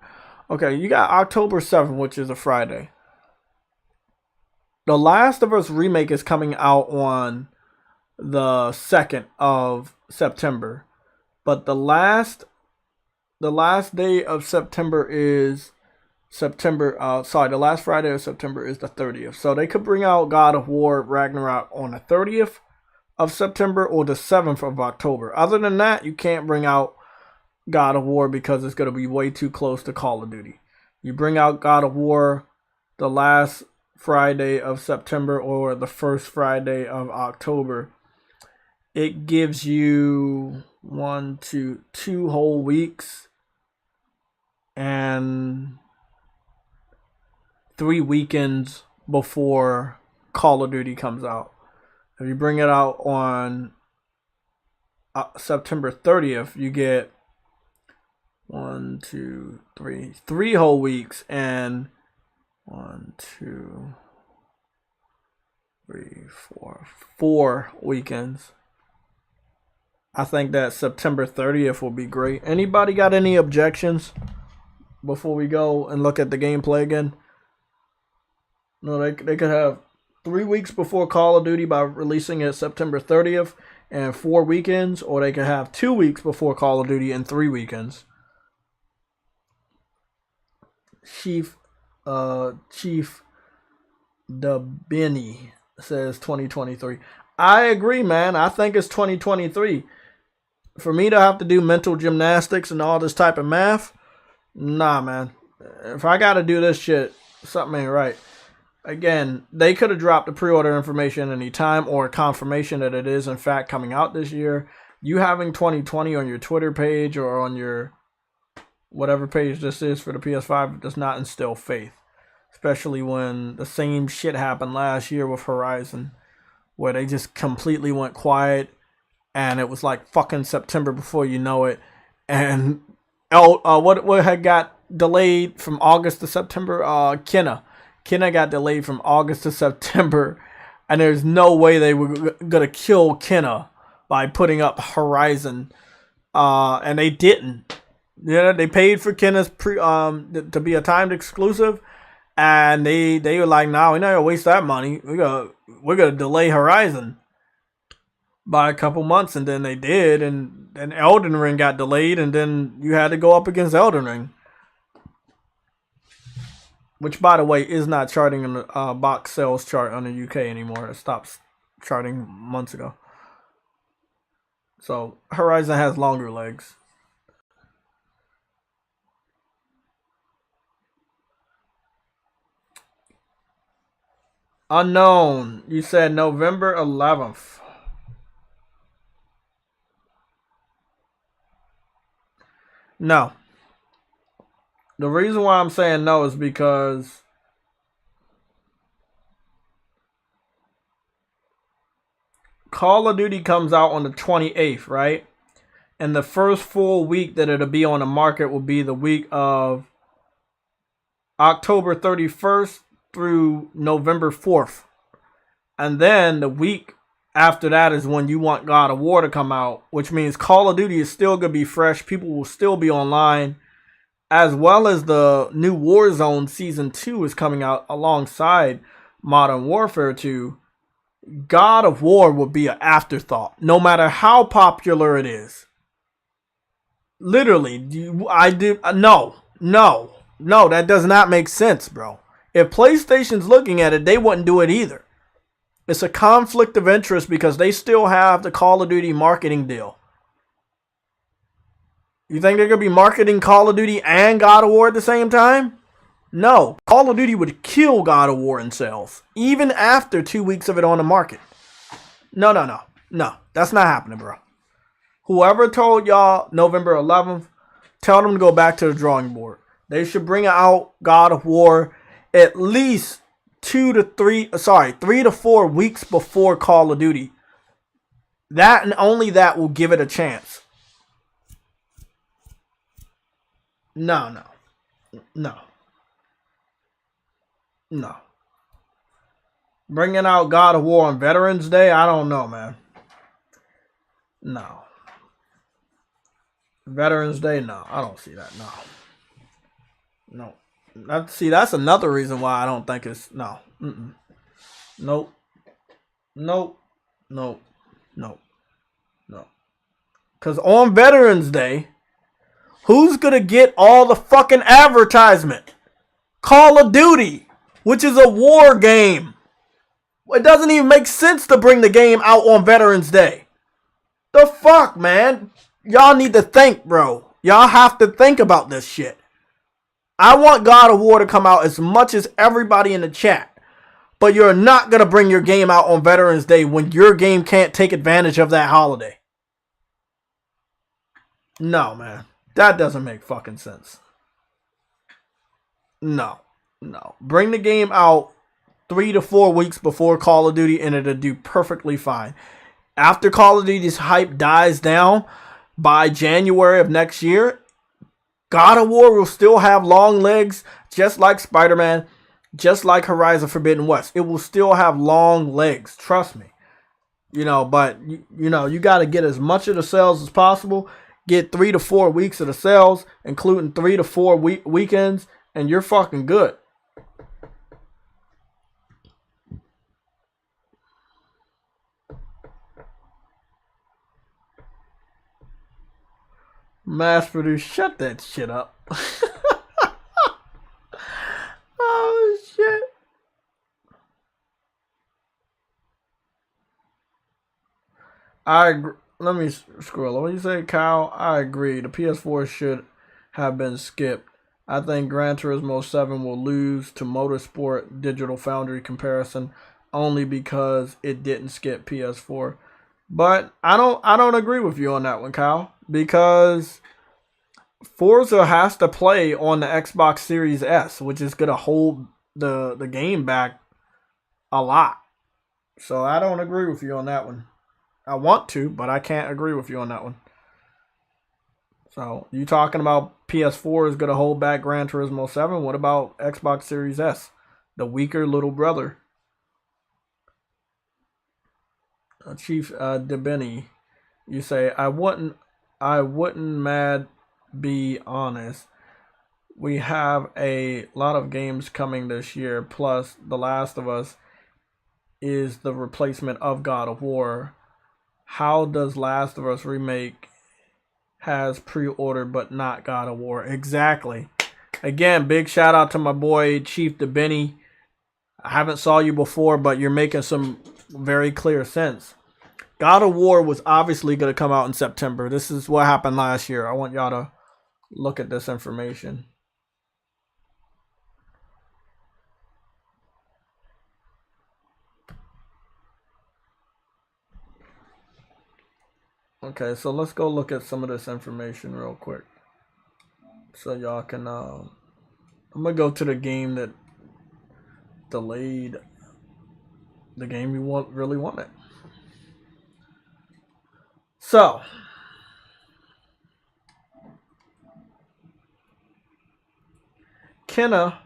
Okay, you got October 7th, which is a Friday. The Last of Us remake is coming out on the 2nd of September. But the last day of September is the last Friday of September is the 30th. So they could bring out God of War Ragnarok on the 30th of September or the 7th of October. Other than that, you can't bring out God of War because it's going to be way too close to Call of Duty. You bring out God of War the last Friday of September or the first Friday of October, it gives you 2 whole weeks and 3 weekends before Call of Duty comes out. If you bring it out on September 30th, you get 3 whole weeks and 4 weekends. I think that September 30th will be great. Anybody got any objections before we go and look at the gameplay again? No, they could have 3 weeks before Call of Duty by releasing it September 30th and 4 weekends, or they could have 2 weeks before Call of Duty and 3 weekends. Chief Dubini says 2023. I agree, man. I think it's 2023. For me to have to do mental gymnastics and all this type of math, nah, man. If I got to do this shit, something ain't right. Again, they could have dropped the pre-order information any time or a confirmation that it is in fact coming out this year. You having 2020 on your Twitter page or on your whatever page this is for the PS5 does not instill faith. Especially when the same shit happened last year with Horizon, where they just completely went quiet, and it was like fucking September before you know it. And what had got delayed from August to September? Kenna got delayed from August to September, and there's no way they were gonna kill Kenna by putting up Horizon, and they didn't. Yeah, they paid for Kenna's to be a timed exclusive. And they were like, nah, we're not gonna waste that money. We're gonna delay Horizon by a couple months, and then they did, and Elden Ring got delayed, and then you had to go up against Elden Ring, which, by the way, is not charting in the box sales chart on the UK anymore. It stopped charting months ago. So Horizon has longer legs. Unknown, you said November 11th. No. The reason why I'm saying no is because Call of Duty comes out on the 28th, right? And the first full week that it'll be on the market will be the week of October 31st through November 4th. And then the week after that is when you want God of War to come out, which means Call of Duty is still going to be fresh. People will still be online, as well as the new Warzone Season 2 is coming out alongside Modern Warfare 2. God of War will be an afterthought, no matter how popular it is. Literally, no, that does not make sense, bro. If PlayStation's looking at it, they wouldn't do it either. It's a conflict of interest because they still have the Call of Duty marketing deal. You think they're going to be marketing Call of Duty and God of War at the same time? No. Call of Duty would kill God of War in sales, even after 2 weeks of it on the market. No. That's not happening, bro. Whoever told y'all November 11th, tell them to go back to the drawing board. They should bring out God of War at least 3 to 4 weeks before Call of Duty. That and only that will give it a chance. No. Bringing out God of War on Veterans Day? I don't know, man. No. Veterans Day? No. I don't see that. No. That's another reason why I don't think it's... No. Nope. Because on Veterans Day, who's going to get all the fucking advertisement? Call of Duty, which is a war game. It doesn't even make sense to bring the game out on Veterans Day. The fuck, man? Y'all need to think, bro. Y'all have to think about this shit. I want God of War to come out as much as everybody in the chat. But you're not going to bring your game out on Veterans Day when your game can't take advantage of that holiday. No, man. That doesn't make fucking sense. No. Bring the game out 3 to 4 weeks before Call of Duty and it'll do perfectly fine. After Call of Duty's hype dies down by January of next year, God of War will still have long legs, just like Spider-Man, just like Horizon Forbidden West. It will still have long legs, trust me. But you got to get as much of the sales as possible. Get 3 to 4 weeks of the sales, including 3 to 4 weekends, and you're fucking good. Mass produced, shut that shit up. Oh shit. I agree. Let me scroll. What you say, Kyle? I agree. The PS4 should have been skipped. I think Gran Turismo 7 will lose to Motorsport Digital Foundry comparison only because it didn't skip PS4. But I don't agree with you on that one, Kyle, because Forza has to play on the Xbox Series S, which is gonna hold the game back a lot. So I don't agree with you on that one. I want to, but I can't agree with you on that one. So you talking about PS4 is gonna hold back Gran Turismo 7? What about Xbox Series S, the weaker little brother? Chief DeBenny, you say I wouldn't mad. Be honest. We have a lot of games coming this year. Plus, The Last of Us is the replacement of God of War. How does Last of Us remake has pre-order but not God of War? Exactly. Again, big shout out to my boy Chief DeBenny. I haven't saw you before, but you're making some very clear sense. God of War was obviously going to come out in September. This is what happened last year. I want y'all to look at this information. Okay, so let's go look at some of this information real quick. So y'all can, I'm going to go to the game that delayed the game you really wanted. So, Kenna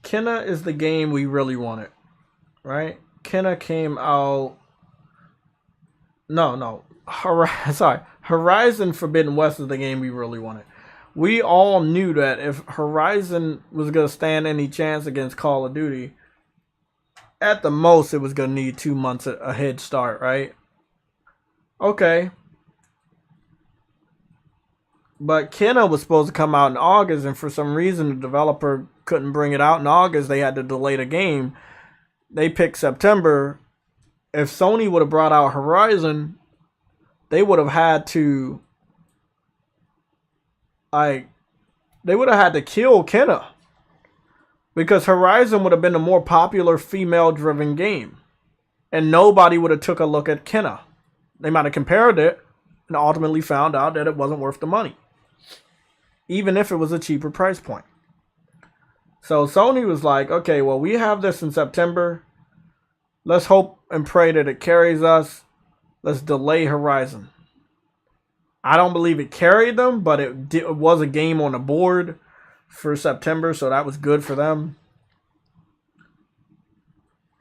is the game we really wanted, right? Kenna came out. Horizon Forbidden West is the game we really wanted. We all knew that if Horizon was going to stand any chance against Call of Duty, at the most it was going to need 2 months a head start, right? Okay. But Kenna was supposed to come out in August, and for some reason the developer couldn't bring it out in August. They had to delay the game. They picked September. If Sony would have brought out Horizon, they would have had to Like, they would have had to kill Kenna. Because Horizon would have been a more popular female-driven game. And nobody would have took a look at Kenna. They might have compared it and ultimately found out that it wasn't worth the money. Even if it was a cheaper price point. So Sony was like, okay, well, we have this in September. Let's hope and pray that it carries us. Let's delay Horizon. I don't believe it carried them, but it was a game on the board for September, so that was good for them.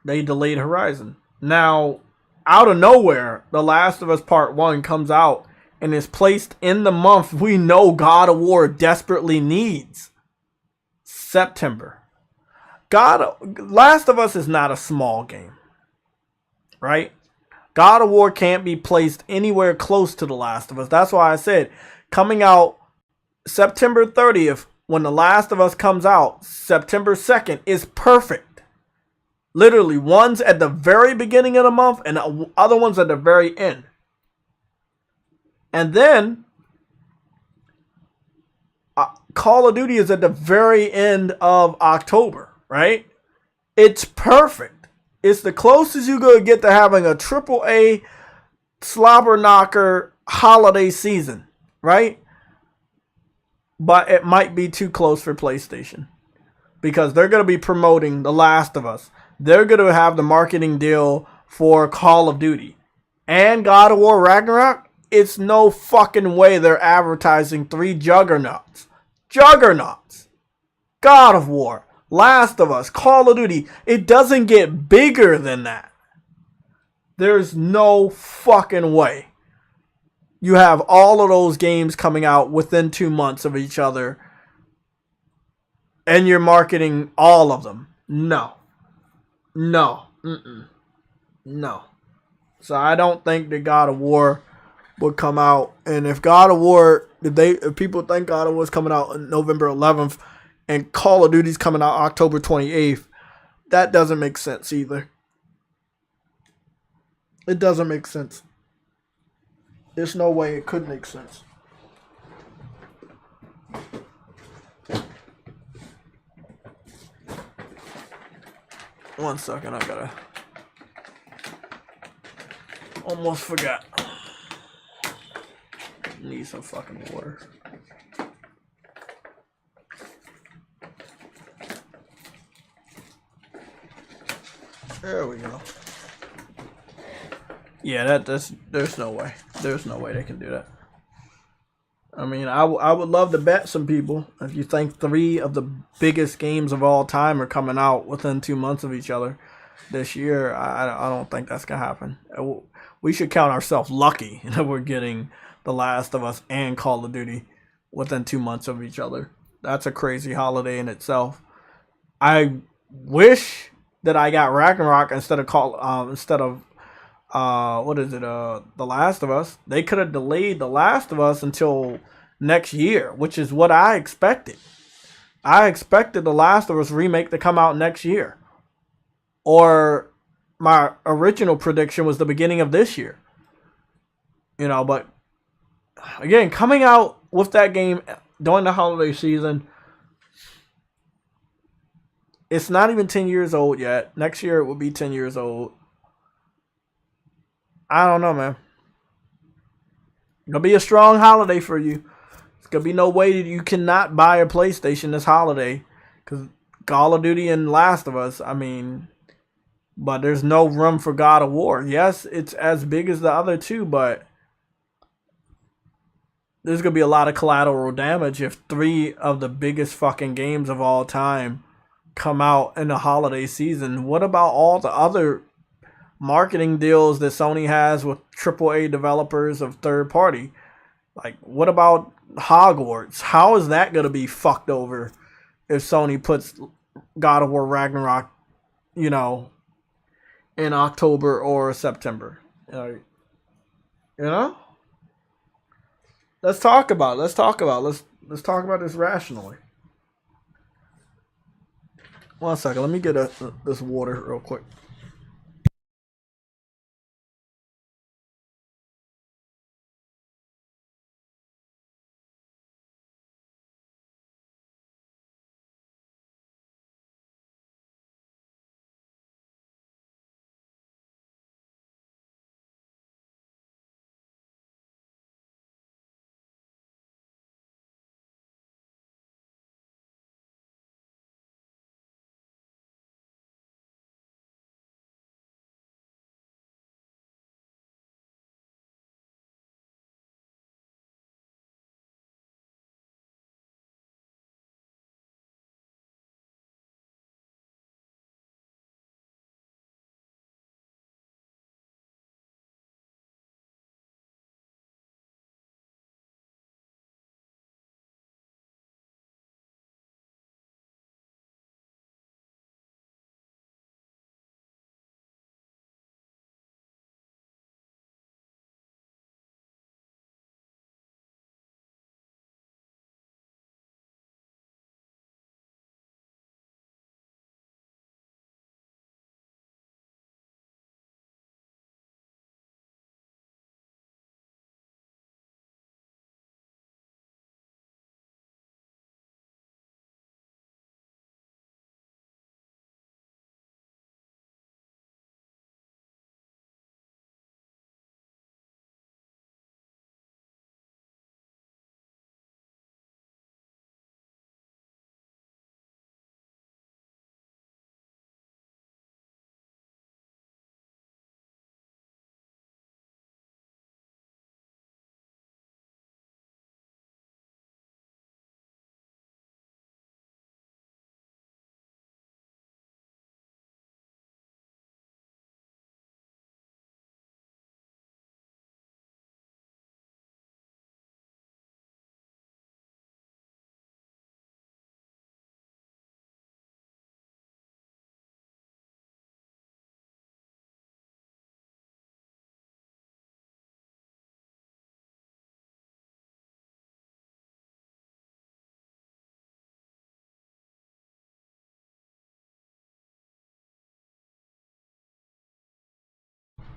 They delayed Horizon. Now, out of nowhere, The Last of Us Part 1 comes out and is placed in the month we know God of War desperately needs. September. Last of Us is not a small game. Right? God of War can't be placed anywhere close to The Last of Us. That's why I said, coming out September 30th, when The Last of Us comes out, September 2nd, is perfect. Literally, one's at the very beginning of the month and the other one's at the very end. And then, Call of Duty is at the very end of October, right? It's perfect. It's the closest you're going to get to having a AAA slobber knocker holiday season, right? But it might be too close for PlayStation because they're going to be promoting The Last of Us. They're going to have the marketing deal for Call of Duty and God of War Ragnarok. It's no fucking way they're advertising three juggernauts. Juggernauts. God of War, Last of Us, Call of Duty. It doesn't get bigger than that. There's no fucking way. You have all of those games coming out within 2 months of each other. And you're marketing all of them. No. No. No. So I don't think that God of War would come out. And if God of War, if people think God of War is coming out on November 11th and Call of Duty's coming out October 28th, that doesn't make sense either. It doesn't make sense. There's no way it could make sense. One second, I gotta... Almost forgot. Need some fucking water. There we go. Yeah, there's no way. There's no way they can do that. I mean, I would love to bet some people. If you think 3 of the biggest games of all time are coming out within 2 months of each other this year, I don't think that's going to happen. We should count ourselves lucky that we're getting The Last of Us and Call of Duty within 2 months of each other. That's a crazy holiday in itself. I wish that I got Ragnarok instead of The Last of Us. They could have delayed The Last of Us until next year, which is what I expected. I expected The Last of Us remake to come out next year. Or my original prediction was the beginning of this year. But again, coming out with that game during the holiday season, it's not even 10 years old yet. Next year it will be 10 years old. I don't know, man. It'll be a strong holiday for you. It's gonna be no way that you cannot buy a PlayStation this holiday. Because Call of Duty and Last of Us, but there's no room for God of War. Yes, it's as big as the other two, but there's gonna be a lot of collateral damage if 3 of the biggest fucking games of all time come out in the holiday season. What about all the other marketing deals that Sony has with AAA developers of third party? Like, what about Hogwarts? How is that going to be fucked over if Sony puts God of War Ragnarok, in October or September? Let's talk about it. Let's talk about this rationally. One second. Let me get this water real quick.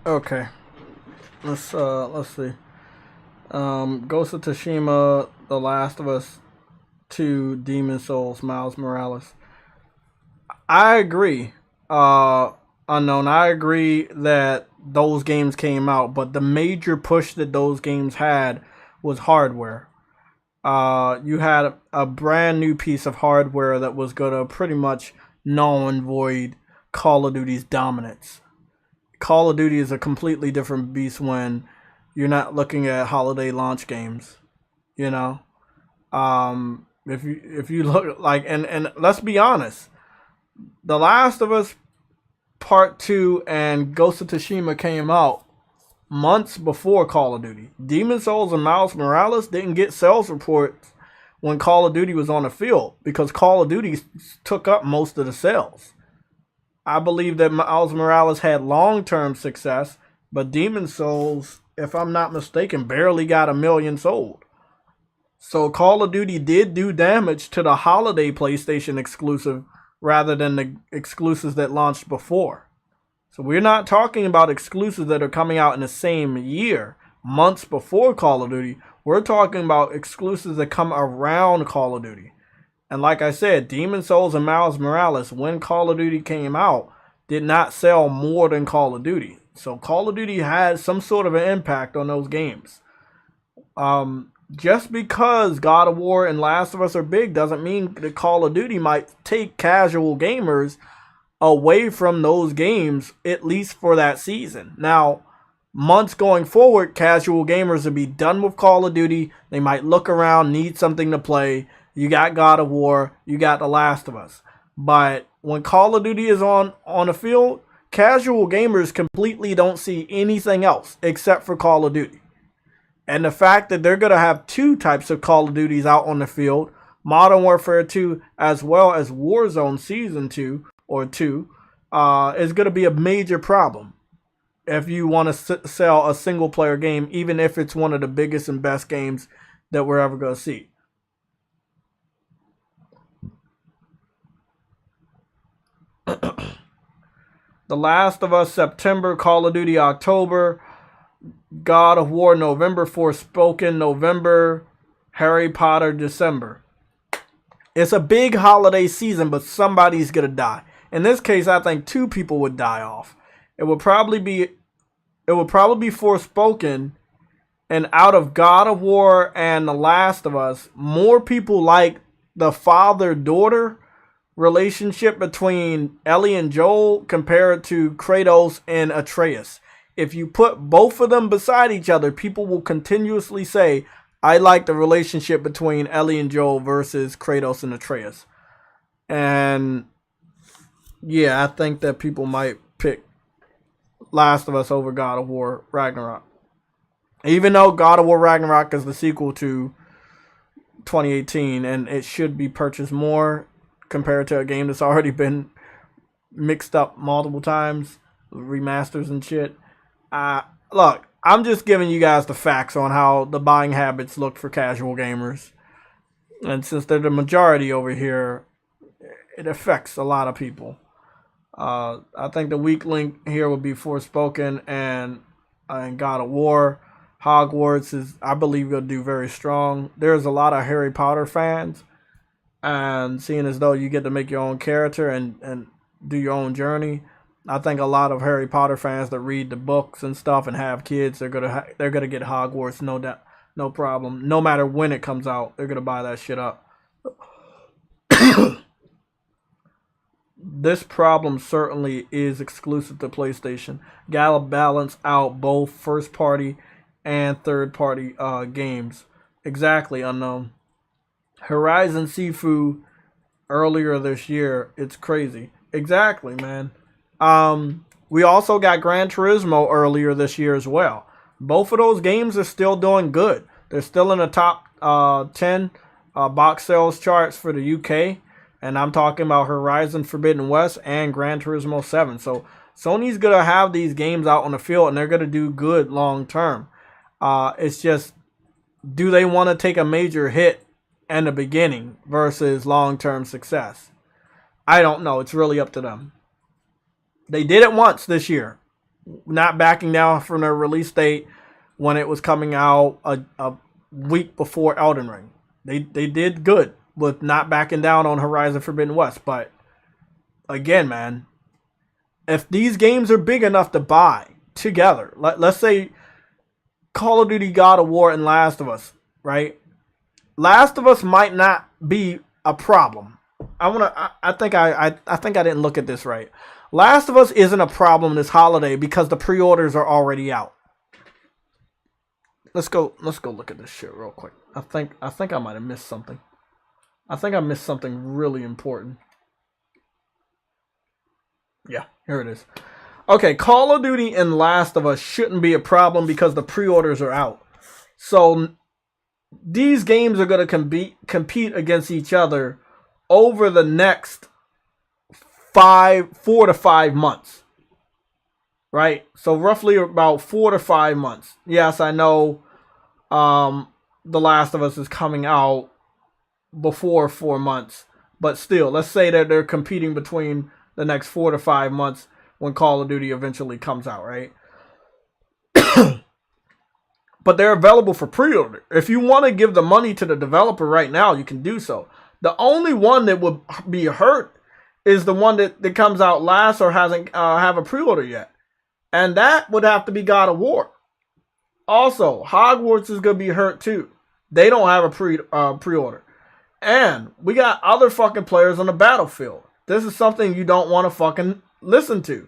Okay. Let's see. Ghost of Tsushima, The Last of Us 2, Demon Souls, Miles Morales. I agree. Unknown. I agree that those games came out, but the major push that those games had was hardware. You had a brand new piece of hardware that was gonna pretty much null and void Call of Duty's dominance. Call of Duty is a completely different beast when you're not looking at holiday launch games. You know, if you look like and let's be honest, The Last of Us Part 2 and Ghost of Tsushima came out months before Call of Duty. Demon Souls and Miles Morales didn't get sales reports when Call of Duty was on the field because Call of Duty took up most of the sales. I believe that Miles Morales had long-term success, but Demon Souls, if I'm not mistaken, barely got 1 million sold. So Call of Duty did do damage to the holiday PlayStation exclusive rather than the exclusives that launched before. So we're not talking about exclusives that are coming out in the same year, months before Call of Duty. We're talking about exclusives that come around Call of Duty. And like I said, Demon Souls and Miles Morales, when Call of Duty came out, did not sell more than Call of Duty. So Call of Duty had some sort of an impact on those games. Just because God of War and Last of Us are big doesn't mean that Call of Duty might take casual gamers away from those games, at least for that season. Now, months going forward, casual gamers will be done with Call of Duty. They might look around, need something to play. You got God of War, you got The Last of Us. But when Call of Duty is on the field, casual gamers completely don't see anything else except for Call of Duty. And the fact that they're going to have two types of Call of Duties out on the field, Modern Warfare 2 as well as Warzone Season 2 or 2, is going to be a major problem if you want to sell a single player game, even if it's one of the biggest and best games that we're ever going to see. The Last of Us September, Call of Duty October, God of War November, Forspoken November, Harry Potter December. It's a big holiday season, but somebody's gonna die. In this case, I think 2 people would die off. It would probably be Forspoken, and out of God of War and The Last of Us, more people like the father-daughter relationship between Ellie and Joel compared to Kratos and Atreus. If you put both of them beside each other, people will continuously say, I like the relationship between Ellie and Joel versus Kratos and Atreus. And yeah, I think that people might pick Last of Us over God of War Ragnarok. Even though God of War Ragnarok is the sequel to 2018 and it should be purchased more compared to a game that's already been mixed up multiple times, remasters and shit. Look, I'm just giving you guys the facts on how the buying habits look for casual gamers. And since they're the majority over here, it affects a lot of people. I think the weak link here would be Forspoken and God of War. Hogwarts is, I believe, going to do very strong. There's a lot of Harry Potter fans. And seeing as though you get to make your own character and do your own journey, I think a lot of Harry Potter fans that read the books and stuff and have kids, they're gonna get Hogwarts, no doubt, no problem. No matter when it comes out, they're gonna buy that shit up. This problem certainly is exclusive to PlayStation. Gotta balance out both first party and third party games. Exactly, Unknown. Horizon Sifu earlier this year, it's crazy. Exactly, man. We also got Gran Turismo earlier this year as well. Both of those games are still doing good. They're still in the top 10 box sales charts for the UK. And I'm talking about Horizon Forbidden West and Gran Turismo 7. So Sony's going to have these games out on the field and they're going to do good long term. It's just, do they want to take a major hit in the beginning versus long-term success? I don't know. It's really up to them. They did it once this year. not backing down from their release date when it was coming out a week before Elden Ring. They did good with not backing down on Horizon Forbidden West. But again, man, if these games are big enough to buy together, let's say Call of Duty, God of War, and Last of Us, right? Last of Us might not be a problem. I think I didn't look at this right. Last of Us isn't a problem this holiday because the pre-orders are already out. Let's go look at this shit real quick. I think I might have missed something. I think I missed something really important. Yeah, here it is. Okay, Call of Duty and Last of Us shouldn't be a problem because the pre-orders are out. So these games are going to compete against each other over the next 4 to 5 months. Right? So roughly about 4 to 5 months. Yes, I know The Last of Us is coming out before 4 months. But still, let's say that they're competing between the next 4 to 5 months when Call of Duty eventually comes out, right? But they're available for pre-order. If you want to give the money to the developer right now, you can do so. The only one that would be hurt is the one that comes out last or hasn't have a pre-order yet. And that would have to be God of War. Also, Hogwarts is going to be hurt too. They don't have a pre-order. And we got other fucking players on the battlefield. This is something you don't want to fucking listen to.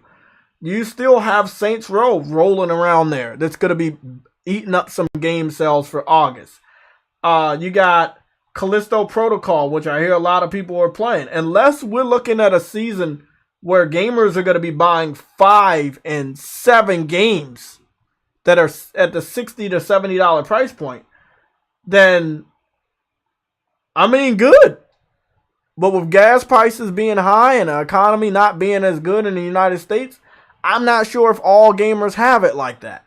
You still have Saints Row rolling around there. That's going to be eating up some game sales for August. You got Callisto Protocol, which I hear a lot of people are playing. Unless we're looking at a season where gamers are going to be buying 5 and 7 games that are at the $60 to $70 price point, then, I mean, good. But with gas prices being high and the economy not being as good in the United States, I'm not sure if all gamers have it like that.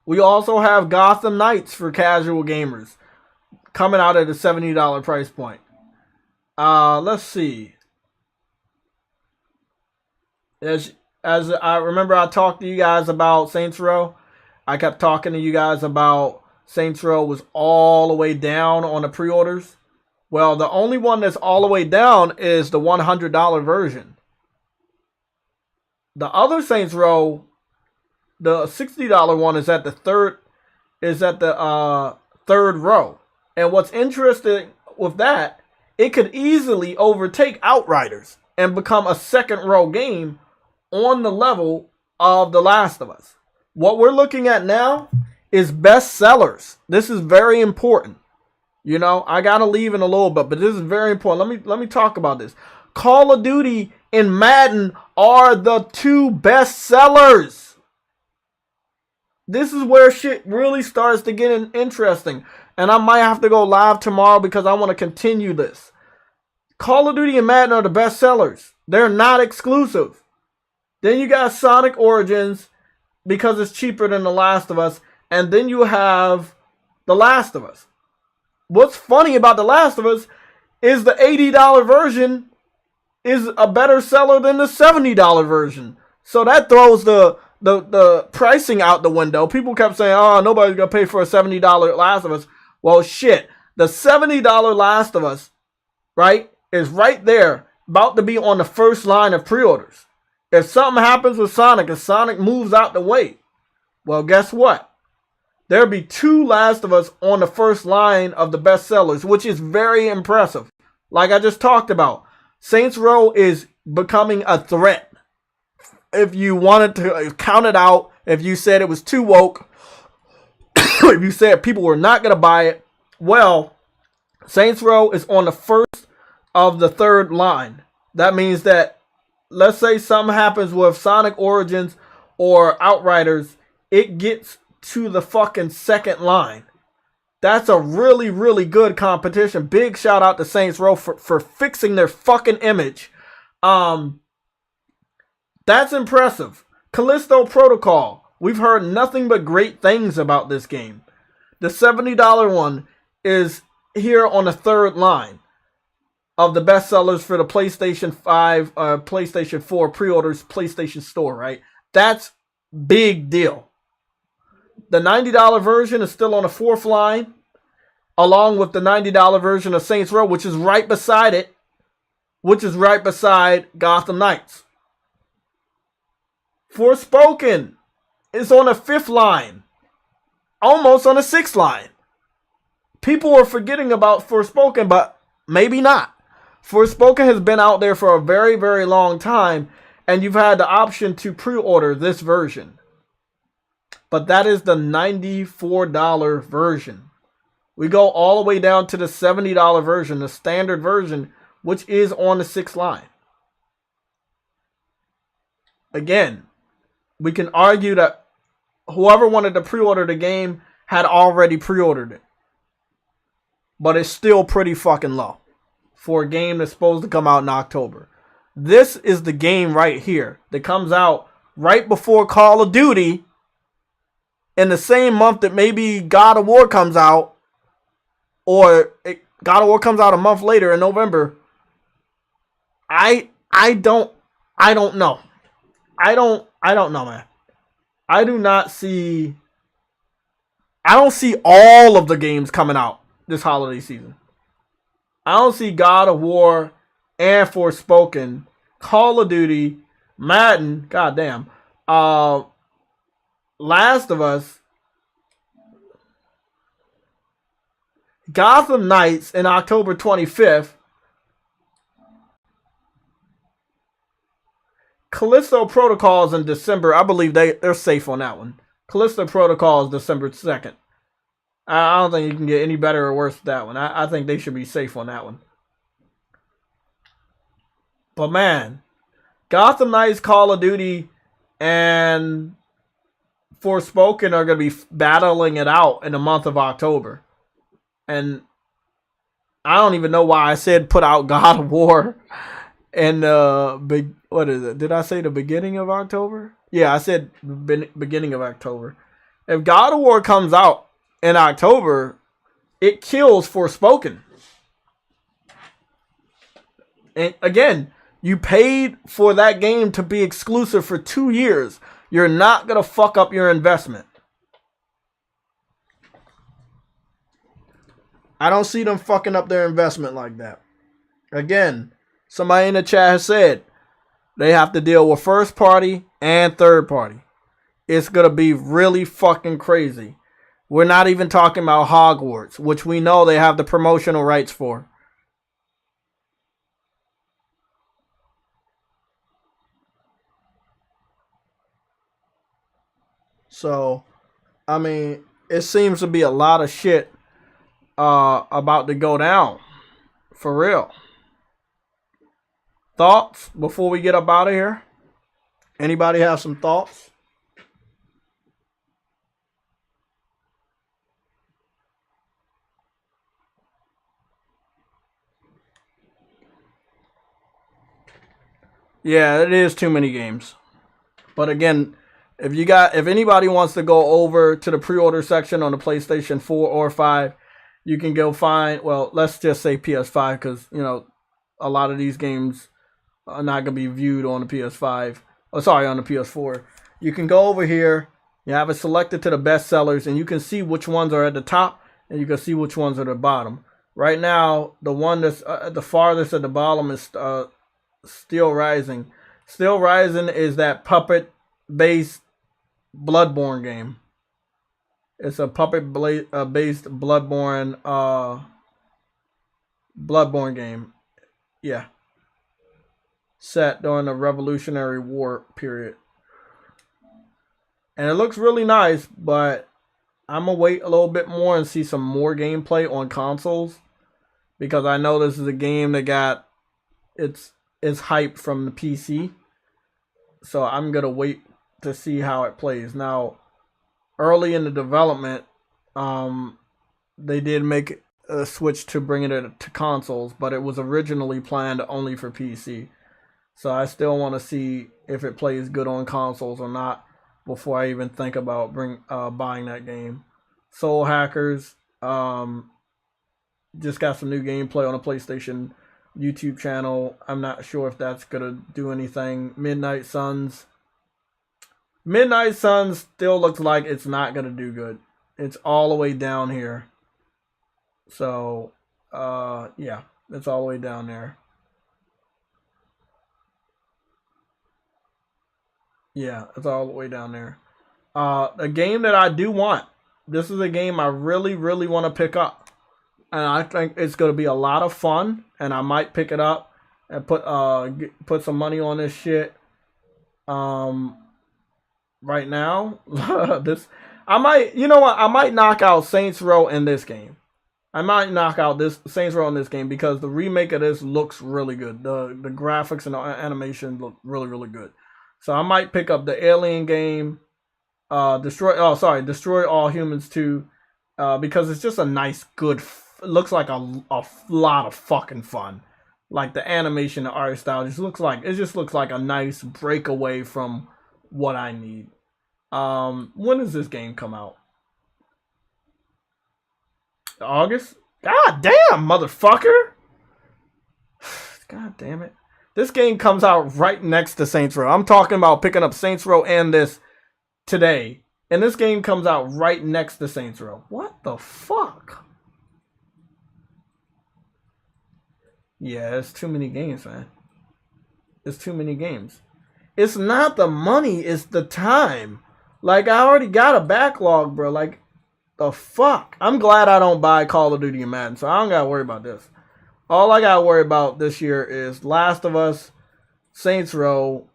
We also have Gotham Knights for casual gamers coming out at a $70 price point. Let's see. As I remember, I talked to you guys about Saints Row. I kept talking to you guys about Saints Row was all the way down on the pre-orders. Well, the only one that's all the way down is the $100 version. The other Saints Row, the $60 one, is at the third row. And what's interesting with that, it could easily overtake Outriders and become a second row game on the level of The Last of Us. What we're looking at now is best sellers. This is very important. You know, I gotta leave in a little bit, but this is very important. Let me talk about this. Call of Duty and Madden are the 2 best sellers. This is where shit really starts to get interesting. And I might have to go live tomorrow because I want to continue this. Call of Duty and Madden are the best sellers. They're not exclusive. Then you got Sonic Origins because it's cheaper than The Last of Us. And then you have The Last of Us. What's funny about The Last of Us is the $80 version is a better seller than the $70 version. So that throws the pricing out the window. People kept saying, oh, nobody's going to pay for a $70 Last of Us. Well, shit. The $70 Last of Us, right, is right there, about to be on the first line of pre-orders. If something happens with Sonic, if Sonic moves out the way, well, guess what? There'll be 2 Last of Us on the first line of the best sellers, which is very impressive. Like I just talked about, Saints Row is becoming a threat. If you wanted to count it out, if you said it was too woke, if you said people were not going to buy it, well, Saints Row is on the first of the third line. That means that, let's say something happens with Sonic Origins or Outriders, it gets to the fucking second line. That's a really, really good competition. Big shout out to Saints Row for fixing their fucking image. That's impressive. Callisto Protocol. We've heard nothing but great things about this game. The $70 one is here on the third line. of the bestsellers for the PlayStation 5, PlayStation 4 pre-orders, PlayStation Store, right? That's big deal. The $90 version is still on the 4th line, along with the $90 version of Saints Row, which is right beside it, which is right beside Gotham Knights. Forspoken is on the 5th line, almost on the 6th line. People are forgetting about Forspoken, but maybe not. Forspoken has been out there for a very, very long time, and you've had the option to pre-order this version. But that is the $94 version. We go all the way down to the $70 version, the standard version, which is on the 6th line. Again, we can argue that whoever wanted to pre-order the game had already pre-ordered it. But it's still pretty fucking low for a game that's supposed to come out in October. This is the game right here that comes out right before Call of Duty in the same month that maybe God of War comes out, or God of War comes out a month later in November. I don't know. I don't know, man. I don't see all of the games coming out this holiday season. I don't see God of War and Forspoken, Call of Duty, Madden, goddamn, Last of Us, Gotham Knights in October 25th, Callisto Protocols in December. I believe they're safe on that one. Callisto Protocol is December 2nd. I don't think you can get any better or worse with that one. I think they should be safe on that one. But man, Gotham Knights, Call of Duty, and Forspoken are going to be battling it out in the month of October. And I don't even know why I said put out God of War and what is it? Did I say the beginning of October? Yeah, I said beginning of October. If God of War comes out in October, it kills Forspoken. And again, you paid for that game to be exclusive for 2 years. You're not going to fuck up your investment. I don't see them fucking up their investment like that. Again, somebody in the chat has said they have to deal with first party and third party. It's going to be really fucking crazy. We're not even talking about Hogwarts, which we know they have the promotional rights for. So, I mean, it seems to be a lot of shit about to go down. For real. Thoughts before we get up out of here? Anybody have some thoughts? Yeah, it is too many games. But again, if anybody wants to go over to the pre-order section on the PlayStation 4 or 5, you can go find, well, let's just say PS5, because, you know, a lot of these games are not going to be viewed on the PS5. Oh, sorry, on the PS4. You can go over here, you have it selected to the best sellers, and you can see which ones are at the top, and you can see which ones are at the bottom. Right now, the one that's at the farthest at the bottom is Still Rising. Still Rising is that puppet-based Bloodborne game. It's a puppet-based Bloodborne game. Yeah. Set during the Revolutionary War period. And it looks really nice, but I'm going to wait a little bit more and see some more gameplay on consoles. Because I know this is a game that got its hype from the PC. So I'm going to wait to see how it plays. Now, early in the development, they did make a switch to bringing it to consoles, but it was originally planned only for PC. So I still want to see if it plays good on consoles or not before I even think about buying that game. Soul Hackers just got some new gameplay on the PlayStation YouTube channel. I'm not sure if that's gonna do anything. Midnight Suns. Midnight Suns still looks like it's not gonna do good. It's all the way down here. So, yeah, it's all the way down there. Yeah, it's all the way down there. A game that I do want. This is a game I really, really want to pick up. And I think it's going to be a lot of fun. And I might pick it up and put some money on this shit. Right now. I might, you know what? I might knock out Saints Row in this game. I might knock out this Saints Row in this game because the remake of this looks really good. The graphics and the animation look really, really good. So I might pick up the Alien game, Destroy All Humans 2, because it's just a nice, good, it looks like a lot of fucking fun. Like the animation, the art style just looks like a nice breakaway from what I need. When does this game come out? August? God damn, motherfucker! God damn it. This game comes out right next to Saints Row. I'm talking about picking up Saints Row and this today. And this game comes out right next to Saints Row. What the fuck? Yeah, it's too many games, man. It's too many games. It's not the money, it's the time. Like, I already got a backlog, bro. Like, the fuck? I'm glad I don't buy Call of Duty and Madden, so I don't gotta worry about this. All I gotta worry about this year is Last of Us, Saints Row,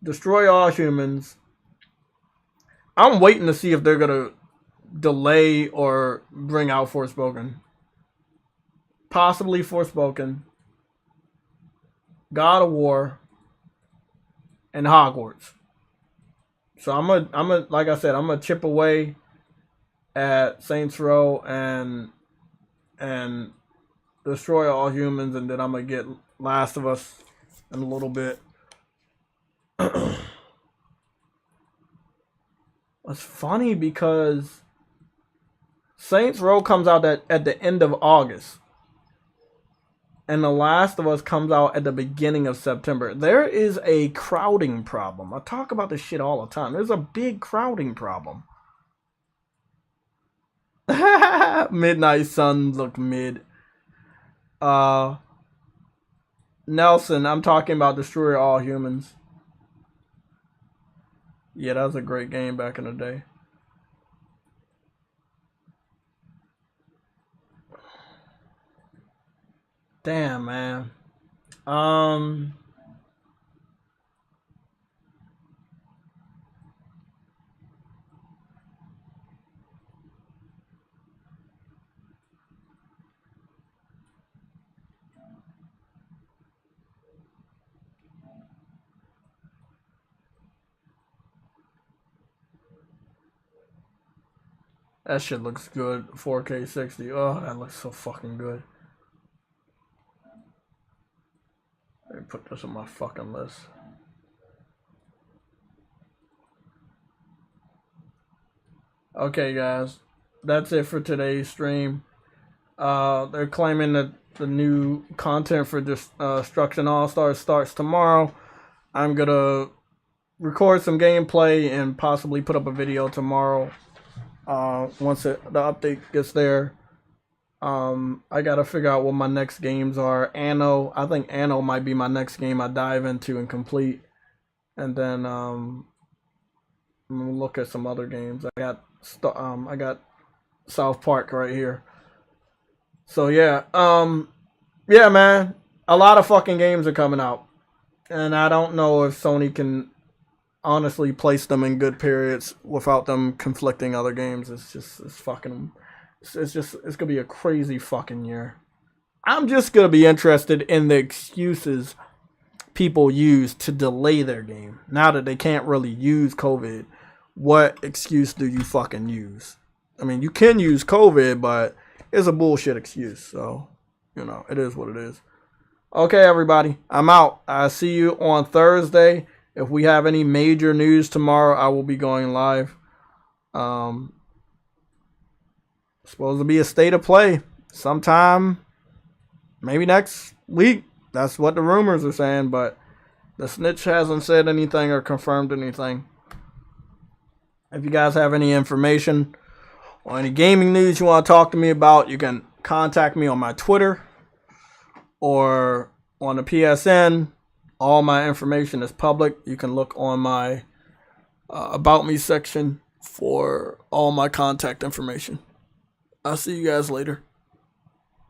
Destroy All Humans. I'm waiting to see if they're gonna delay or bring out Forspoken. Possibly Forspoken, God of War, and Hogwarts. So I'm a like I said, I'm gonna chip away at Saints Row and Destroy All Humans, and then I'm gonna get Last of Us in a little bit. It's funny because Saints Row comes out at the end of August, and The Last of Us comes out at the beginning of September. There is a crowding problem. I talk about this shit all the time. There's a big crowding problem. Midnight Suns look mid. Nelson, I'm talking about Destroy All Humans. Yeah, that was a great game back in the day. Damn, man. That shit looks good. 4K 60. Oh, that looks so fucking good. Let me put this on my fucking list. Okay, guys. That's it for today's stream. They're claiming that the new content for Destruction All-Stars starts tomorrow. I'm gonna record some gameplay and possibly put up a video tomorrow. Once the update gets there. I gotta figure out what my next games are. Anno, I think Anno might be my next game I dive into and complete. And then I'm gonna look at some other games. I got South Park right here. So yeah, yeah, man, a lot of fucking games are coming out, and I don't know if Sony can honestly place them in good periods without them conflicting other games. It's gonna be a crazy fucking year. I'm just gonna be interested in the excuses people use to delay their game. Now that they can't really use COVID, what excuse do you fucking use? I mean, you can use COVID, but it's a bullshit excuse. So, you know, it is what it is. Okay, everybody, I'm out. I'll see you on Thursday. If we have any major news tomorrow, I will be going live. Supposed to be a state of play sometime, maybe next week. That's what the rumors are saying, but the snitch hasn't said anything or confirmed anything. If you guys have any information or any gaming news you want to talk to me about, you can contact me on my Twitter or on the PSN. All my information is public. You can look on my About Me section for all my contact information. I'll see you guys later.